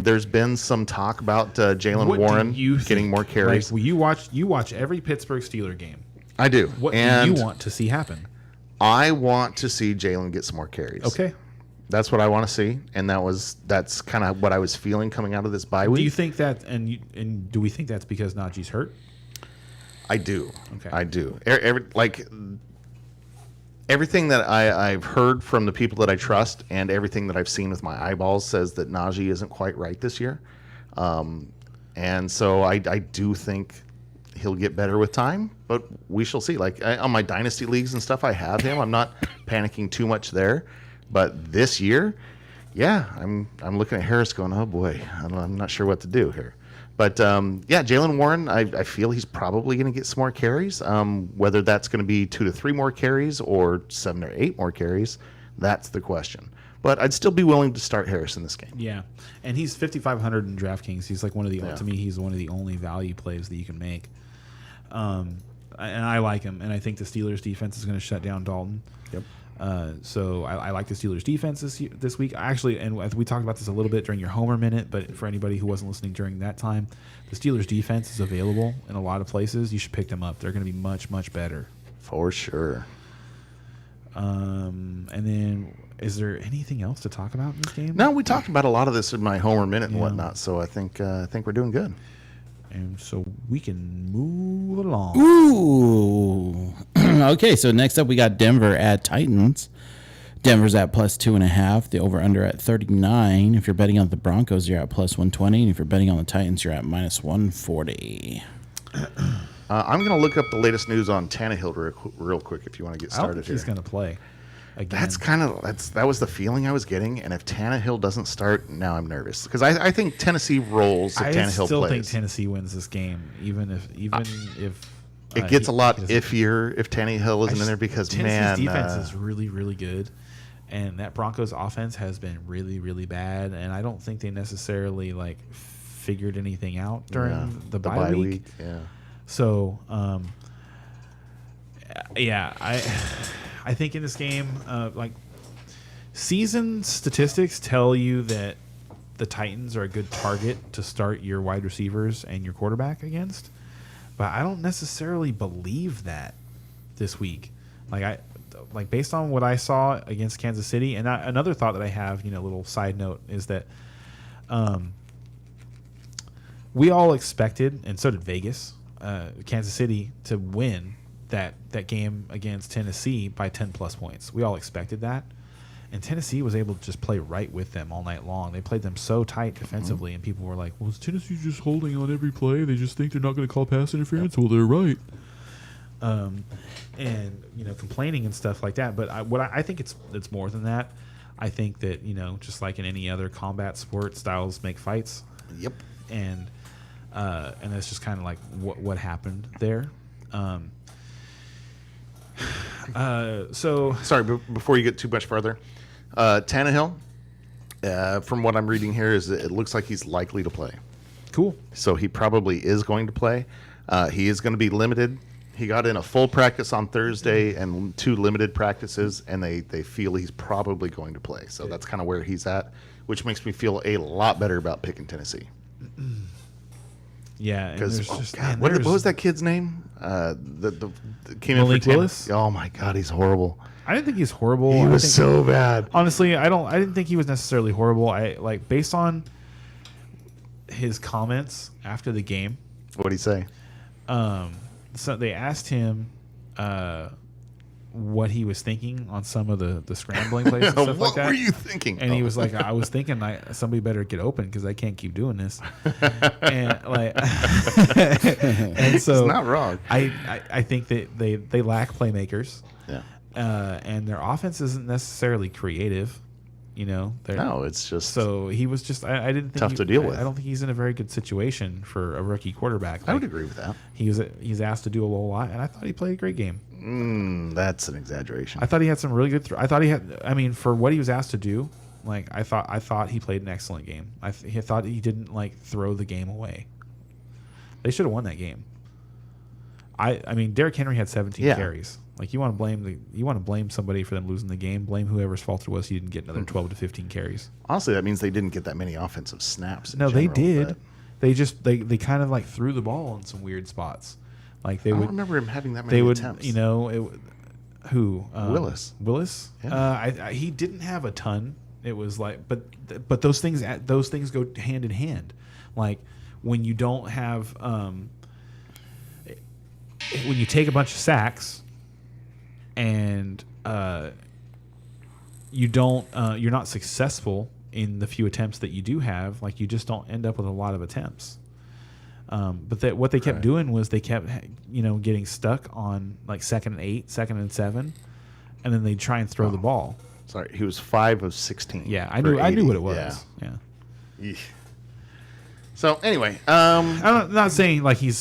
Speaker 1: There's been some talk about Jalen
Speaker 2: What
Speaker 1: Warren
Speaker 2: do you
Speaker 1: getting
Speaker 2: think?
Speaker 1: more carries.
Speaker 2: Like, you watch every Pittsburgh Steeler game.
Speaker 1: I do.
Speaker 2: What
Speaker 1: and
Speaker 2: do you want to see happen?
Speaker 1: I want to see Jalen get some more carries.
Speaker 2: Okay.
Speaker 1: That's what I want to see, and that's kind of what I was feeling coming out of this bye week.
Speaker 2: Do you think that, and do we think that's because Najee's hurt?
Speaker 1: I do.
Speaker 2: Okay.
Speaker 1: I do. Everything that I've heard from the people that I trust and everything that I've seen with my eyeballs says that Najee isn't quite right this year. And so I do think he'll get better with time, but we shall see. On my dynasty leagues and stuff, I have him. I'm not panicking too much there. But this year, Yeah, I'm looking at Harris going, oh boy, I'm not sure what to do here. But yeah, Jalen Warren, I feel he's probably going to get some more carries. Whether that's going to be 2 to 3 more carries or 7 or 8 more carries, that's the question. But I'd still be willing to start Harris in this game.
Speaker 2: Yeah, and he's 5,500 in DraftKings. He's like one of the to me, he's one of the only value plays that you can make. And I like him, and I think the Steelers defense is going to shut down Dalton.
Speaker 1: Yep.
Speaker 2: So I like the Steelers defense this week. Actually, and we talked about this a little bit during your Homer Minute, but for anybody who wasn't listening during that time, the Steelers defense is available in a lot of places. You should pick them up. They're going to be much, much better.
Speaker 1: For sure.
Speaker 2: And then, is there anything else to talk about in this game?
Speaker 1: No, we talked about a lot of this in my Homer Minute and whatnot, so I think we're doing good.
Speaker 2: And so we can move along.
Speaker 5: Ooh. Okay, so next up we got Denver at Titans. Denver's at plus 2.5. The over-under at 39. If you're betting on the Broncos, you're at plus 120. And if you're betting on the Titans, you're at minus 140.
Speaker 1: I'm going to look up the latest news on Tannehill real quick if you want to get
Speaker 2: I don't
Speaker 1: started
Speaker 2: think
Speaker 1: here.
Speaker 2: he's going to play again.
Speaker 1: That was the feeling I was getting, and if Tannehill doesn't start, now I'm nervous because I think Tennessee rolls if
Speaker 2: I
Speaker 1: Tannehill
Speaker 2: still
Speaker 1: plays.
Speaker 2: think Tennessee wins this game, even if
Speaker 1: It gets a lot
Speaker 2: he doesn't-
Speaker 1: iffier if Tannehill isn't in there because
Speaker 2: Tennessee's
Speaker 1: man,
Speaker 2: defense is really, really good, and that Broncos offense has been really, really bad. And I don't think they necessarily figured anything out during the bye week.
Speaker 1: Yeah.
Speaker 2: So, yeah, I think in this game, season statistics tell you that the Titans are a good target to start your wide receivers and your quarterback against, but I don't necessarily believe that this week. Based on what I saw against Kansas City, and another thought that I have, a little side note, is that we all expected, and so did Vegas, Kansas City to win that game against Tennessee by 10 plus points. We all expected that. And Tennessee was able to just play right with them all night long. They played them so tight defensively, and people were like, well, is Tennessee just holding on every play? They just think they're not going to call pass interference? Well, they're right. And, complaining and stuff like that. But I think it's more than that. I think that, just like in any other combat sport, styles make fights.
Speaker 1: Yep.
Speaker 2: And that's just kind of like what happened there. So
Speaker 1: Sorry, before you get too much further, Tannehill, from what I'm reading here, is it looks like he's likely to play.
Speaker 2: cool.
Speaker 1: So he probably is going to play. He is going to be limited. He got in a full practice on Thursday and 2 limited practices, and they feel he's probably going to play. So that's kind of where he's at, which makes me feel a lot better about picking Tennessee.
Speaker 2: Yeah, and
Speaker 1: Because
Speaker 2: there's just
Speaker 1: what
Speaker 2: there's-
Speaker 1: was that kid's name? The came in
Speaker 2: Malik
Speaker 1: for Tannehill.
Speaker 2: Willis?
Speaker 1: Oh my God, he's horrible.
Speaker 2: I didn't think he's horrible.
Speaker 1: He
Speaker 2: I
Speaker 1: was
Speaker 2: think-
Speaker 1: so bad.
Speaker 2: honestly. I didn't think he was necessarily horrible. I based on his comments after the game.
Speaker 1: What did he say?
Speaker 2: So they asked him what he was thinking on some of the scrambling plays and stuff like
Speaker 1: What
Speaker 2: that.
Speaker 1: were you thinking?
Speaker 2: And he was like, I was thinking somebody better get open because I can't keep doing this. And and so
Speaker 1: He's not wrong.
Speaker 2: I think that they lack playmakers.
Speaker 1: Yeah.
Speaker 2: And their offense isn't necessarily creative. They're,
Speaker 1: No, it's just
Speaker 2: So he was just. I didn't think
Speaker 1: Tough to deal with.
Speaker 2: I don't think he's in a very good situation for a rookie quarterback.
Speaker 1: I would agree with that.
Speaker 2: He's asked to do a whole lot, and I thought he played a great game.
Speaker 1: That's an exaggeration.
Speaker 2: I thought he had some really good. I thought he had. I mean, for what he was asked to do, I thought he played an excellent game. I thought he didn't throw the game away. They should have won that game. I mean, Derrick Henry had 17
Speaker 1: Yeah.
Speaker 2: carries. You want to blame somebody for them losing the game. Blame whoever's fault it was. He didn't get another 12 to 15 carries.
Speaker 1: Honestly, that means they didn't get that many offensive snaps. in
Speaker 2: No, they
Speaker 1: general,
Speaker 2: did.
Speaker 1: but
Speaker 2: They just they kind of threw the ball in some weird spots. They
Speaker 1: I don't
Speaker 2: would
Speaker 1: remember him having that many
Speaker 2: they would
Speaker 1: attempts.
Speaker 2: who
Speaker 1: Willis.
Speaker 2: Yeah. He didn't have a ton. It was but those things go hand in hand. When you don't have when you take a bunch of sacks and you don't you're not successful in the few attempts that you do have, you just don't end up with a lot of attempts. But what they kept doing was they kept getting stuck on 2nd and 8, 2nd and 7, and then they'd try and throw the ball.
Speaker 1: Sorry, he was 5 of 16.
Speaker 2: Yeah, I
Speaker 1: for
Speaker 2: knew
Speaker 1: 80.
Speaker 2: what it was. Yeah.
Speaker 1: Eesh. So anyway,
Speaker 2: I'm not saying like he's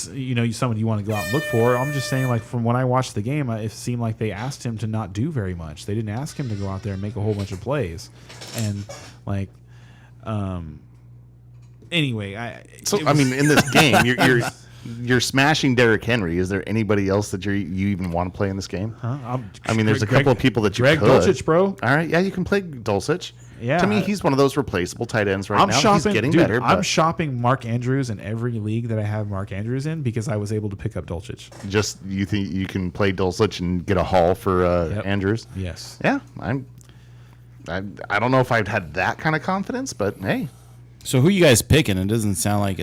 Speaker 2: someone you want to go out and look for. I'm just saying like from when I watched the game, it seemed like they asked him to not do very much. They didn't ask him to go out there and make a whole bunch of plays, and like, anyway,
Speaker 1: I mean, in this game, you're smashing Derrick Henry. Is there anybody else that you even want to play in this game? I mean, there's a couple of people that you
Speaker 2: Greg
Speaker 1: could.
Speaker 2: Dulcich, bro.
Speaker 1: All right, yeah, you can play Dulcich.
Speaker 2: Yeah.
Speaker 1: To me, he's one of those replaceable tight ends right
Speaker 2: I'm
Speaker 1: now.
Speaker 2: shopping,
Speaker 1: He's getting
Speaker 2: dude,
Speaker 1: better.
Speaker 2: I'm
Speaker 1: But
Speaker 2: shopping Mark Andrews in every league that I have Mark Andrews in because I was able to pick up Dulcich.
Speaker 1: just you think you can play Dulcich and get a haul for
Speaker 2: Yep.
Speaker 1: Andrews?
Speaker 2: Yes.
Speaker 1: Yeah, I don't know if I'd had that kind of confidence, but hey,
Speaker 5: So who you guys picking? It doesn't sound like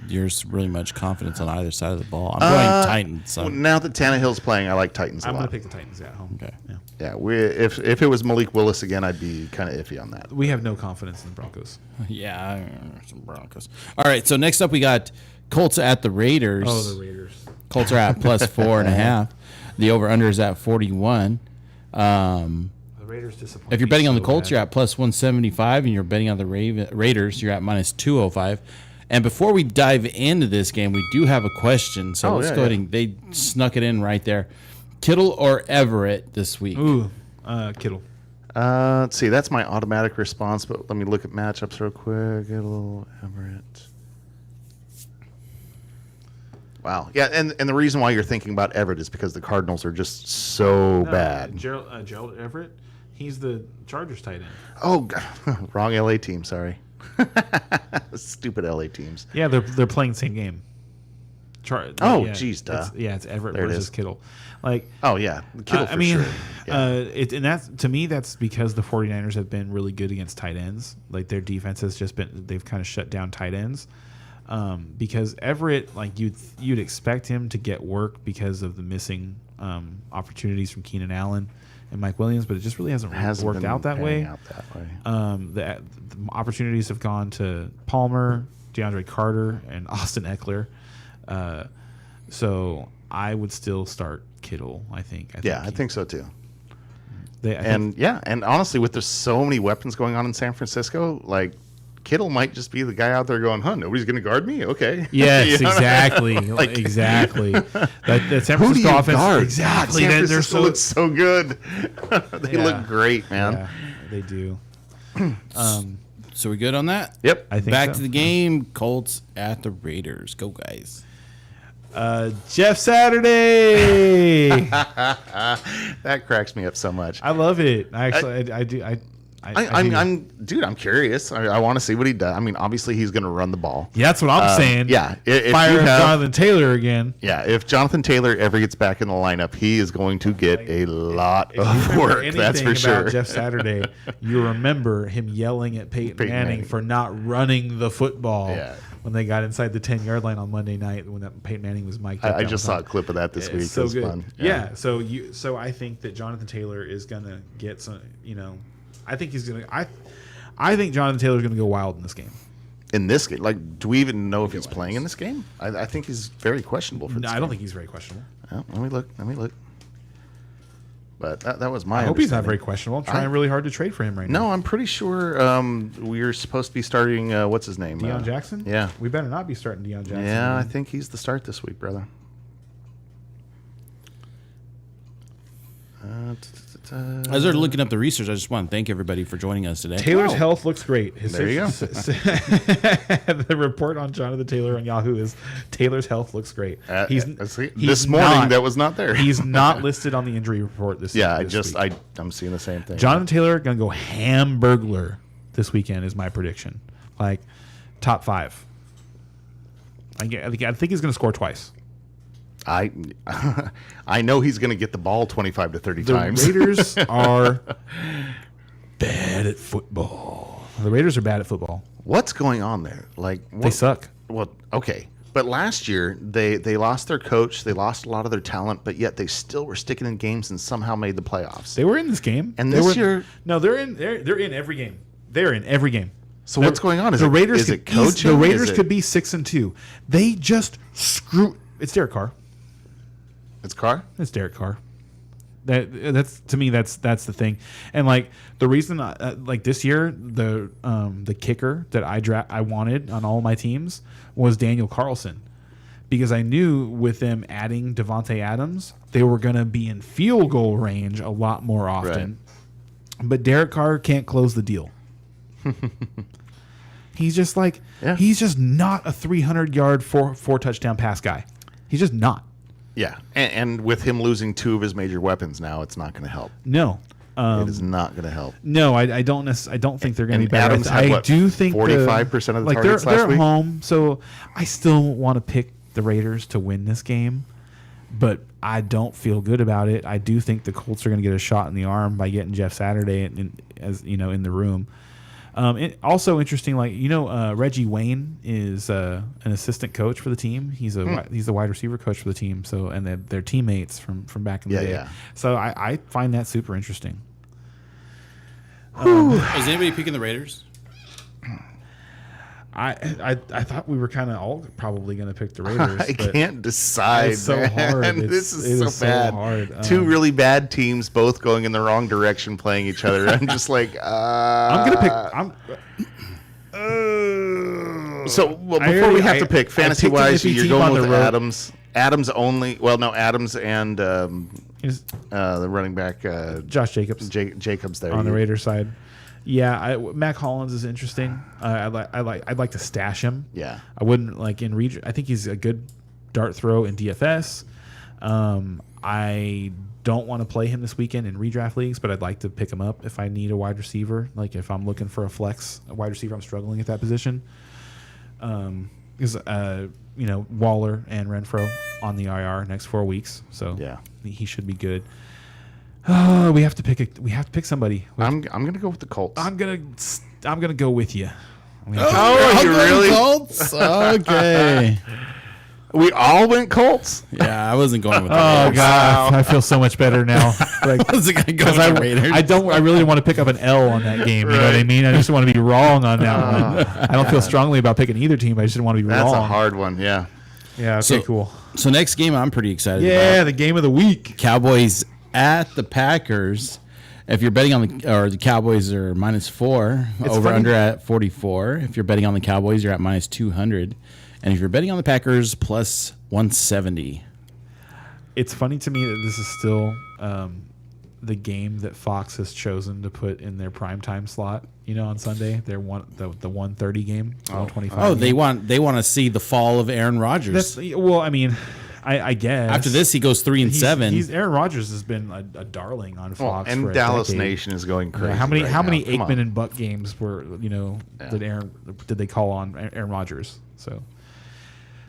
Speaker 5: there's really much confidence on either side of the ball. I'm going Titans. So.
Speaker 1: well, now that Tannehill's playing, I like Titans a
Speaker 2: I'm going
Speaker 1: lot.
Speaker 2: to pick the Titans at home.
Speaker 5: Okay.
Speaker 2: Yeah.
Speaker 1: Yeah, if it was Malik Willis again, I'd be kind of iffy on that.
Speaker 2: We have no confidence in the Broncos.
Speaker 5: Yeah, some Broncos. All right, so next up we got Colts at the Raiders.
Speaker 2: Oh, the Raiders.
Speaker 5: Colts are at plus 4.5. The over/under is at 41.
Speaker 2: The Raiders disappoint.
Speaker 5: If you're
Speaker 2: me
Speaker 5: betting on the
Speaker 2: so
Speaker 5: Colts,
Speaker 2: bad.
Speaker 5: you're at plus 175, and you're betting on the Raiders, you're at minus 205. And before we dive into this game, we do have a question. So let's go ahead and they snuck it in right there. Kittle or Everett this week?
Speaker 2: Ooh, Kittle.
Speaker 1: Let's see. That's my automatic response, but let me look at matchups real quick. Kittle, Everett. Wow. Yeah, and the reason why you're thinking about Everett is because the Cardinals are just so bad.
Speaker 2: Gerald Everett. He's the Chargers tight end.
Speaker 1: Oh, God. Wrong LA team. Sorry. Stupid LA teams.
Speaker 2: Yeah, they're playing the same game.
Speaker 1: Geez, duh.
Speaker 2: It's Everett
Speaker 1: There it
Speaker 2: versus
Speaker 1: is.
Speaker 2: Kittle. Like,
Speaker 1: Oh, yeah. Kittle for
Speaker 2: I mean,
Speaker 1: sure. Yeah.
Speaker 2: and that's to me that's because the 49ers have been really good against tight ends. Like their defense has just been they've kind of shut down tight ends. Because Everett, like you'd expect him to get work because of the missing opportunities from Keenan Allen and Mike Williams, but it just really hasn't worked
Speaker 1: been
Speaker 2: out that
Speaker 1: panning
Speaker 2: way.
Speaker 1: out that way.
Speaker 2: The opportunities have gone to Palmer, DeAndre Carter, and Austin Eckler. So I would still start Kittle. I think
Speaker 1: I think so too.
Speaker 2: And
Speaker 1: And honestly, with there's so many weapons going on in San Francisco, like Kittle might just be the guy out there going, nobody's going to guard me? Okay.
Speaker 2: yes,
Speaker 1: You know?
Speaker 2: exactly,
Speaker 1: Like-
Speaker 2: exactly. That San
Speaker 1: Who do
Speaker 2: Francisco
Speaker 1: you
Speaker 2: offense,
Speaker 1: guard?
Speaker 2: exactly.
Speaker 1: God, San
Speaker 2: They're
Speaker 1: Francisco looks so good. They
Speaker 2: Yeah.
Speaker 1: look great, man.
Speaker 2: Yeah, they do.
Speaker 5: So we good on that?
Speaker 1: Yep.
Speaker 2: I think
Speaker 5: Back
Speaker 2: so.
Speaker 5: to the game. Colts at the Raiders. Go, guys.
Speaker 2: Jeff Saturday.
Speaker 1: That cracks me up so much.
Speaker 2: I love it. I do.
Speaker 1: I'm curious. I want to see what he does. I mean, obviously he's going to run the ball.
Speaker 2: Yeah, that's what I'm saying.
Speaker 1: Yeah. If
Speaker 2: Fire
Speaker 1: you
Speaker 2: up
Speaker 1: have-
Speaker 2: Jonathan Taylor again.
Speaker 1: Yeah, if Jonathan Taylor ever gets back in the lineup, he is going to get a lot
Speaker 2: If you
Speaker 1: of
Speaker 2: remember
Speaker 1: work. That's for
Speaker 2: anything
Speaker 1: sure.
Speaker 2: about Jeff Saturday, you remember him yelling at Peyton Manning for not running the football
Speaker 1: Yeah.
Speaker 2: when they got inside the 10-yard line on Monday night when that Peyton Manning was mic'd up.
Speaker 1: I
Speaker 2: that
Speaker 1: just
Speaker 2: one
Speaker 1: saw a
Speaker 2: time.
Speaker 1: clip of that this week.
Speaker 2: It's so
Speaker 1: it was
Speaker 2: good.
Speaker 1: fun.
Speaker 2: Yeah. So I think that Jonathan Taylor is gonna get some. I think he's gonna. I think Jonathan Taylor's gonna go wild in this game.
Speaker 1: In this game, like, do we even know if he's playing in this game? I think he's very questionable for this
Speaker 2: No, I
Speaker 1: game.
Speaker 2: don't think he's very questionable.
Speaker 1: Oh, let me look. But that was my
Speaker 2: I hope he's not
Speaker 1: understanding.
Speaker 2: very questionable. I'm trying really hard to trade for him right now.
Speaker 1: No, I'm pretty sure we're supposed to be starting, what's his name?
Speaker 2: Deion Jackson?
Speaker 1: Yeah.
Speaker 2: We better not be starting Deion Jackson.
Speaker 1: Yeah, I
Speaker 2: again.
Speaker 1: think he's the start this week, brother.
Speaker 5: As they're looking up the research, I just want to thank everybody for joining us today.
Speaker 2: Taylor's health looks great.
Speaker 1: There you go.
Speaker 2: The report on Jonathan Taylor on Yahoo is Taylor's health looks great.
Speaker 1: This morning that was not there.
Speaker 2: He's not listed on the injury report this.
Speaker 1: Yeah,
Speaker 2: this week.
Speaker 1: I'm seeing the same thing.
Speaker 2: Jonathan Taylor gonna go hamburglar this weekend is my prediction. Like top 5. I think he's gonna score twice.
Speaker 1: I know he's going to get the ball 25 to 30
Speaker 2: The
Speaker 1: times.
Speaker 2: Raiders are bad at football. The Raiders are bad at football.
Speaker 1: What's going on there? Like
Speaker 2: They suck.
Speaker 1: Well, okay. But last year they lost their coach, they lost a lot of their talent, but yet they still were sticking in games and somehow made the playoffs.
Speaker 2: They were in this game.
Speaker 1: And
Speaker 2: They
Speaker 1: this
Speaker 2: were-
Speaker 1: year-
Speaker 2: no, they're in every game. They're in every game.
Speaker 1: So what's going on? Is
Speaker 2: the
Speaker 1: it-
Speaker 2: Raiders
Speaker 1: is
Speaker 2: could
Speaker 1: it coaching?
Speaker 2: The Raiders
Speaker 1: Is it-
Speaker 2: could be 6-2. They just screw. It's Derek Carr.
Speaker 1: It's Carr?
Speaker 2: It's Derek Carr. That's to me that's the thing. And like the reason like this year the kicker that I wanted on all my teams was Daniel Carlson, because I knew with them adding Devontae Adams, they were going to be in field goal range a lot more often. Right. But Derek Carr can't close the deal. He's just like he's just not a 300-yard, four touchdown pass guy. He's just not.
Speaker 1: Yeah, and with him losing 2 of his major weapons now, it's not going to help.
Speaker 2: No,
Speaker 1: it is not going to help.
Speaker 2: No, I don't think they're going to be better.
Speaker 1: Adams had,
Speaker 2: I do think
Speaker 1: 45% of the targets
Speaker 2: they're
Speaker 1: last week?
Speaker 2: at home, so I still want to pick the Raiders to win this game, but I don't feel good about it. I do think the Colts are going to get a shot in the arm by getting Jeff Saturday in the room. Also interesting, Reggie Wayne is an assistant coach for the team. He's the wide receiver coach for the team. So and they're teammates from back in the day. Yeah. So I find that super interesting.
Speaker 5: Is anybody picking the Raiders?
Speaker 2: I thought we were kind of all probably going to pick the Raiders.
Speaker 1: I can't decide.
Speaker 2: It's so hard.
Speaker 1: This is so bad.
Speaker 2: Hard.
Speaker 1: 2 really bad teams, both going in the wrong direction, playing each other. I'm just like,
Speaker 2: I'm going to pick.
Speaker 1: Before we have to pick fantasy wise, you're going with Adams. Adams only. Well, no, Adams and the running back
Speaker 2: Josh Jacobs.
Speaker 1: Jacobs there
Speaker 2: on the Raiders side. Yeah, Mac Hollins is interesting. I'd like to stash him.
Speaker 1: Yeah,
Speaker 2: I wouldn't like in region. I think he's a good dart throw in DFS. I don't want to play him this weekend in redraft leagues, but I'd like to pick him up if I need a wide receiver. Like if I'm looking for a wide receiver, I'm struggling at that position. Because Waller and Renfro on the IR next 4 weeks, so
Speaker 1: yeah,
Speaker 2: he should be good. Oh, we have to pick somebody.
Speaker 1: I'm gonna go with the Colts.
Speaker 2: I'm gonna go with you.
Speaker 1: Oh, you really?
Speaker 5: Colts? Okay.
Speaker 1: We all went Colts.
Speaker 5: Yeah, I wasn't going with the
Speaker 2: Oh
Speaker 5: Raiders.
Speaker 2: God, I feel so much better now. Like,
Speaker 5: I wasn't gonna go with the Raiders.
Speaker 2: I really want to pick up an L on that game. You know what I mean? I just want to be wrong on that one. I don't feel strongly about picking either team. I just want to be wrong.
Speaker 1: That's a hard one. Yeah.
Speaker 2: Yeah. Okay. Cool.
Speaker 5: So next game, I'm pretty excited.
Speaker 2: Yeah,
Speaker 5: about.
Speaker 2: the game of the week.
Speaker 5: Cowboys at the Packers. If you're betting on the Cowboys are -4, under at 44. If you're betting on the Cowboys, you're at -200, and if you're betting on the Packers, +170.
Speaker 2: It's funny to me that this is still the game that Fox has chosen to put in their primetime slot. On Sunday, the 1:30 game, 1:25.
Speaker 5: Oh, they want to see the fall of Aaron Rodgers.
Speaker 2: I guess
Speaker 5: after this he goes 3-7.
Speaker 2: Aaron Rodgers has been a darling on Fox,
Speaker 1: and
Speaker 2: for a
Speaker 1: Dallas
Speaker 2: decade.
Speaker 1: Nation is going crazy.
Speaker 2: How many
Speaker 1: Come
Speaker 2: Aikman
Speaker 1: on.
Speaker 2: and Buck games were did they call on Aaron Rodgers? So,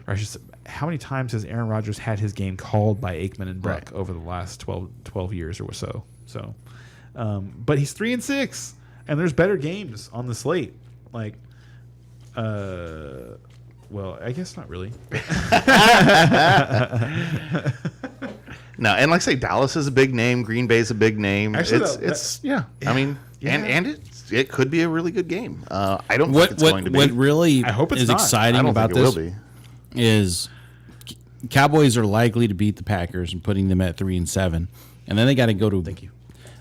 Speaker 2: or I should say, how many times has Aaron Rodgers had his game called by Aikman and Buck over the last 12 years or so? So, but he's 3-6, and there's better games on the slate. Like, well, I guess not really.
Speaker 1: No, and like I say, Dallas is a big name. Green Bay is a big name.
Speaker 2: Actually,
Speaker 1: I mean, and it could be a really good game. I don't think it's going to be.
Speaker 5: What really
Speaker 2: I hope it's
Speaker 5: is
Speaker 2: not.
Speaker 1: I
Speaker 5: exciting
Speaker 1: don't
Speaker 5: about
Speaker 1: think it
Speaker 5: this
Speaker 1: will be.
Speaker 5: is Cowboys are likely to beat the Packers and putting them at 3-7, and then they got to go to.
Speaker 2: Thank you.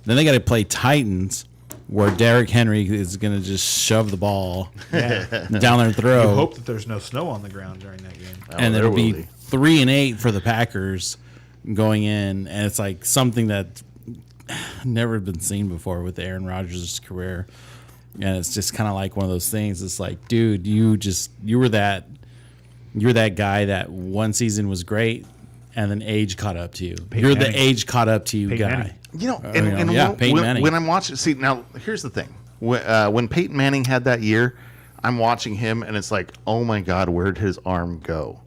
Speaker 5: Then they got to play Titans, where Derrick Henry is going to just shove the ball down their throat.
Speaker 2: You hope that there's no snow on the ground during that game.
Speaker 5: And
Speaker 1: there
Speaker 5: it'll
Speaker 1: will
Speaker 5: be
Speaker 1: be.
Speaker 5: 3-8 for the Packers going in, and it's like something that never been seen before with Aaron Rodgers' career. And it's just kind of like one of those things. It's like, dude, you were that guy that one season was great, and then age caught up to you. You're
Speaker 2: Manning.
Speaker 5: the age caught up to you
Speaker 2: Peyton
Speaker 5: guy.
Speaker 2: Manning.
Speaker 5: Peyton Manning.
Speaker 1: When I'm watching, see now, here's the thing. When Peyton Manning had that year, I'm watching him, and it's like, oh my God, where'd his arm go?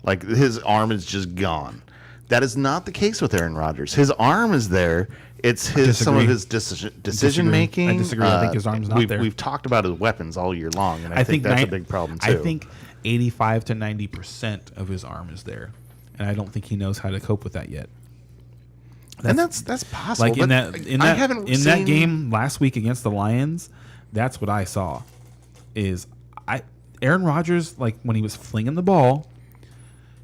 Speaker 1: Like his arm is just gone. That is not the case with Aaron Rodgers. His arm is there. It's some of his decision making.
Speaker 2: I disagree. I think his arm's not there.
Speaker 1: We've talked about his weapons all year long, and I think that's a big problem too.
Speaker 2: I think 85 to 90% of his arm is there, and I don't think he knows how to cope with that yet.
Speaker 1: And that's possible.
Speaker 2: Like in
Speaker 1: but
Speaker 2: that
Speaker 1: I haven't
Speaker 2: in
Speaker 1: seen
Speaker 2: that game last week against the Lions, that's what I saw. Aaron Rodgers, like when he was flinging the ball,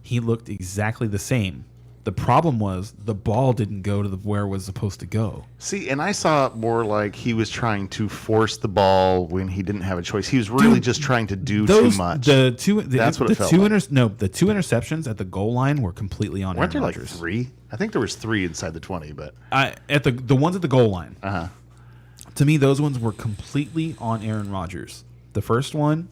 Speaker 2: he looked exactly the same. The problem was the ball didn't go to where it was supposed to go.
Speaker 1: See, and I saw it more like he was trying to force the ball when he didn't have a choice. He was really just trying to do too much.
Speaker 2: The two interceptions at the goal line were completely on
Speaker 1: Weren't
Speaker 2: Aaron
Speaker 1: there like
Speaker 2: Rodgers.
Speaker 1: 3? I think there was 3 inside the 20, but
Speaker 2: At the ones at the goal line.
Speaker 1: uh-huh.
Speaker 2: To me, those ones were completely on Aaron Rodgers. The first one,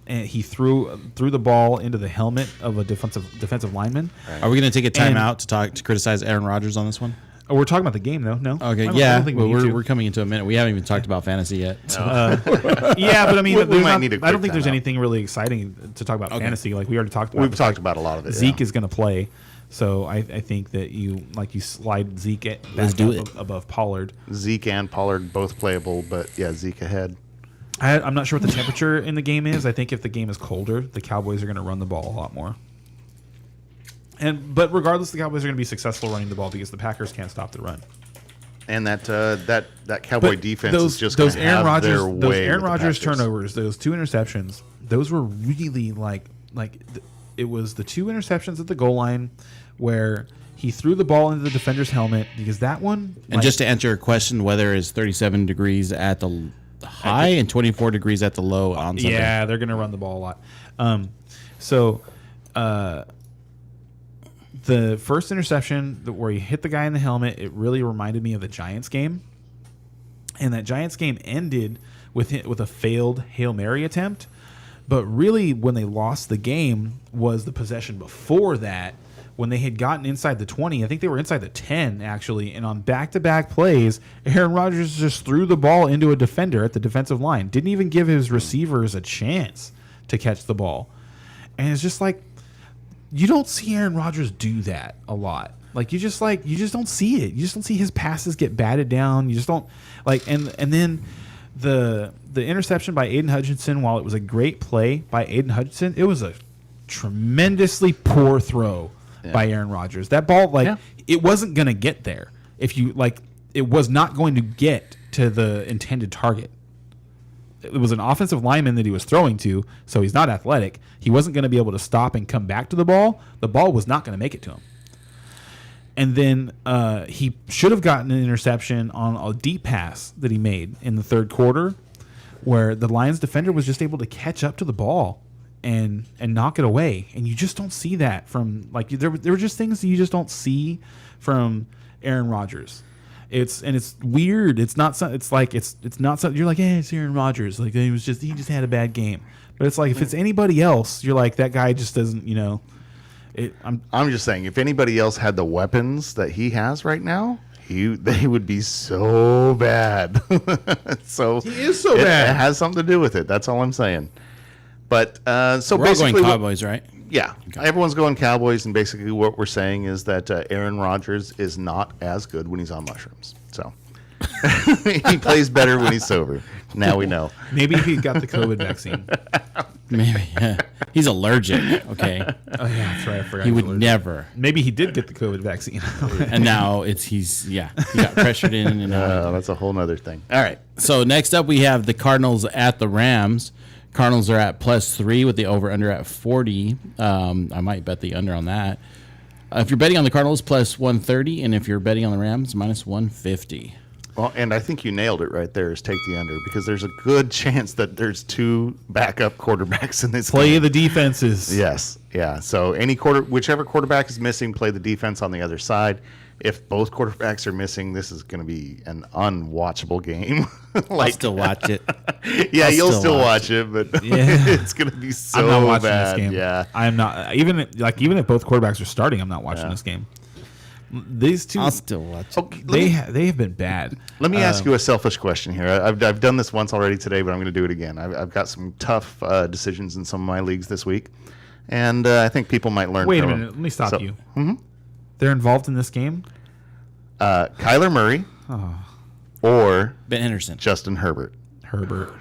Speaker 2: and he threw the ball into the helmet of a defensive lineman.
Speaker 5: Are we going to take a
Speaker 2: And-
Speaker 5: timeout to criticize Aaron Rodgers on this one?
Speaker 2: Oh, we're talking about the game, though. No.
Speaker 5: Okay,
Speaker 2: I don't
Speaker 5: yeah,
Speaker 2: think
Speaker 5: but
Speaker 2: we need to.
Speaker 5: we're coming into a minute. We haven't even talked about fantasy yet. So.
Speaker 2: Yeah, but I mean,
Speaker 1: We
Speaker 2: there's
Speaker 1: might
Speaker 2: not-
Speaker 1: need a
Speaker 2: I don't
Speaker 1: quick
Speaker 2: think there's
Speaker 1: timeout.
Speaker 2: anything really exciting to talk about fantasy. Like we already talked about.
Speaker 1: We've talked about a lot of it.
Speaker 2: Zeke
Speaker 1: yeah.
Speaker 2: is going to play, so I think that you slide Zeke
Speaker 5: Let's
Speaker 2: back
Speaker 5: do
Speaker 2: up
Speaker 5: it.
Speaker 2: above Pollard.
Speaker 1: Zeke and Pollard both playable, but yeah, Zeke ahead.
Speaker 2: I'm not sure what the temperature in the game is. I think if the game is colder, the Cowboys are going to run the ball a lot more. But regardless, the Cowboys are going to be successful running the ball because the Packers can't stop the run.
Speaker 1: And that Cowboy
Speaker 2: But
Speaker 1: defense is just going
Speaker 2: those
Speaker 1: to
Speaker 2: Aaron
Speaker 1: have
Speaker 2: Rodgers,
Speaker 1: their way
Speaker 2: those Aaron
Speaker 1: with the
Speaker 2: Rodgers
Speaker 1: Packers.
Speaker 2: turnovers, those 2 interceptions, those were really it was the 2 interceptions at the goal line where he threw the ball into the defender's helmet because that one.
Speaker 5: And just to answer your question, weather is 37 degrees at the high and 24 degrees at the low on Sunday.
Speaker 2: yeah, they're going to run the ball a lot. The first interception where he hit the guy in the helmet, it really reminded me of the Giants game. And that Giants game ended with a failed Hail Mary attempt. But really, when they lost the game was the possession before that, when they had gotten inside the 20. I think they were inside the 10, actually. And on back-to-back plays, Aaron Rodgers just threw the ball into a defender at the defensive line. Didn't even give his receivers a chance to catch the ball. And it's just like, you don't see Aaron Rodgers do that a lot. You just don't see it. You just don't see his passes get batted down. You just don't and then the interception by Aiden Hutchinson, while it was a great play by Aiden Hutchinson, it was a tremendously poor throw by Aaron Rodgers. That ball it wasn't going to get there. If you it was not going to get to the intended target. It was an offensive lineman that he was throwing to, so he's not athletic. He wasn't going to be able to stop and come back to the ball. The ball was not going to make it to him. And then he should have gotten an interception on a deep pass that he made in the third quarter where the Lions defender was just able to catch up to the ball and knock it away. And you just don't see that from there were just things that you just don't see from Aaron Rodgers. It's weird. It's not something you're like, hey, it's Aaron Rodgers. He just had a bad game. But it's like if it's anybody else, you're like, that guy just doesn't,
Speaker 1: I'm just saying, if anybody else had the weapons that he has right now, they would be so bad. So
Speaker 2: He is so
Speaker 1: it
Speaker 2: bad.
Speaker 1: has something to do with it. That's all I'm saying. But so
Speaker 5: We're all
Speaker 1: basically,
Speaker 5: going Cowboys, right?
Speaker 1: yeah, everyone's going Cowboys, and basically what we're saying is that Aaron Rodgers is not as good when he's on mushrooms. So he plays better when he's sober. Now we know.
Speaker 2: maybe he got the COVID vaccine.
Speaker 5: Maybe. Yeah. He's allergic. Okay.
Speaker 2: Oh yeah, that's right. I forgot.
Speaker 5: He
Speaker 2: was
Speaker 5: would
Speaker 2: allergic.
Speaker 5: never.
Speaker 2: Maybe he did get the COVID vaccine.
Speaker 5: And now he got pressured in and out.
Speaker 1: That's a whole nother thing. All right.
Speaker 5: So next up we have the Cardinals at the Rams. Cardinals are at +3 with the over-under at 40. I might bet the under on that. If you're betting on the Cardinals, +130, and if you're betting on the Rams, -150.
Speaker 1: Well, and I think you nailed it right there, is take the under, because there's a good chance that there's 2 backup quarterbacks in this
Speaker 2: Play
Speaker 1: game.
Speaker 2: the defenses.
Speaker 1: Yes, yeah. So whichever quarterback is missing, play the defense on the other side. If both quarterbacks are missing, this is going to be an unwatchable game.
Speaker 5: I'll still watch it.
Speaker 1: yeah,
Speaker 5: I'll
Speaker 1: you'll
Speaker 5: still
Speaker 1: still
Speaker 5: watch
Speaker 1: watch it, but
Speaker 2: Yeah.
Speaker 1: it's going to be so
Speaker 2: I'm not watching
Speaker 1: bad.
Speaker 2: this game.
Speaker 1: Yeah.
Speaker 2: I'm not even if both quarterbacks are starting, I'm not watching this game. These two,
Speaker 5: I'll still watch it.
Speaker 1: Okay,
Speaker 2: they have been bad.
Speaker 1: Let me ask you a selfish question here. I've done this once already today, but I'm going to do it again. I've got some tough decisions in some of my leagues this week, and I think people might learn
Speaker 2: Wait a
Speaker 1: from
Speaker 2: minute.
Speaker 1: them.
Speaker 2: Let me stop
Speaker 1: So,
Speaker 2: you. Mm-hmm. They're involved in this game.
Speaker 1: Kyler Murray or
Speaker 5: Ben Henderson.
Speaker 1: Justin Herbert.
Speaker 2: Herbert.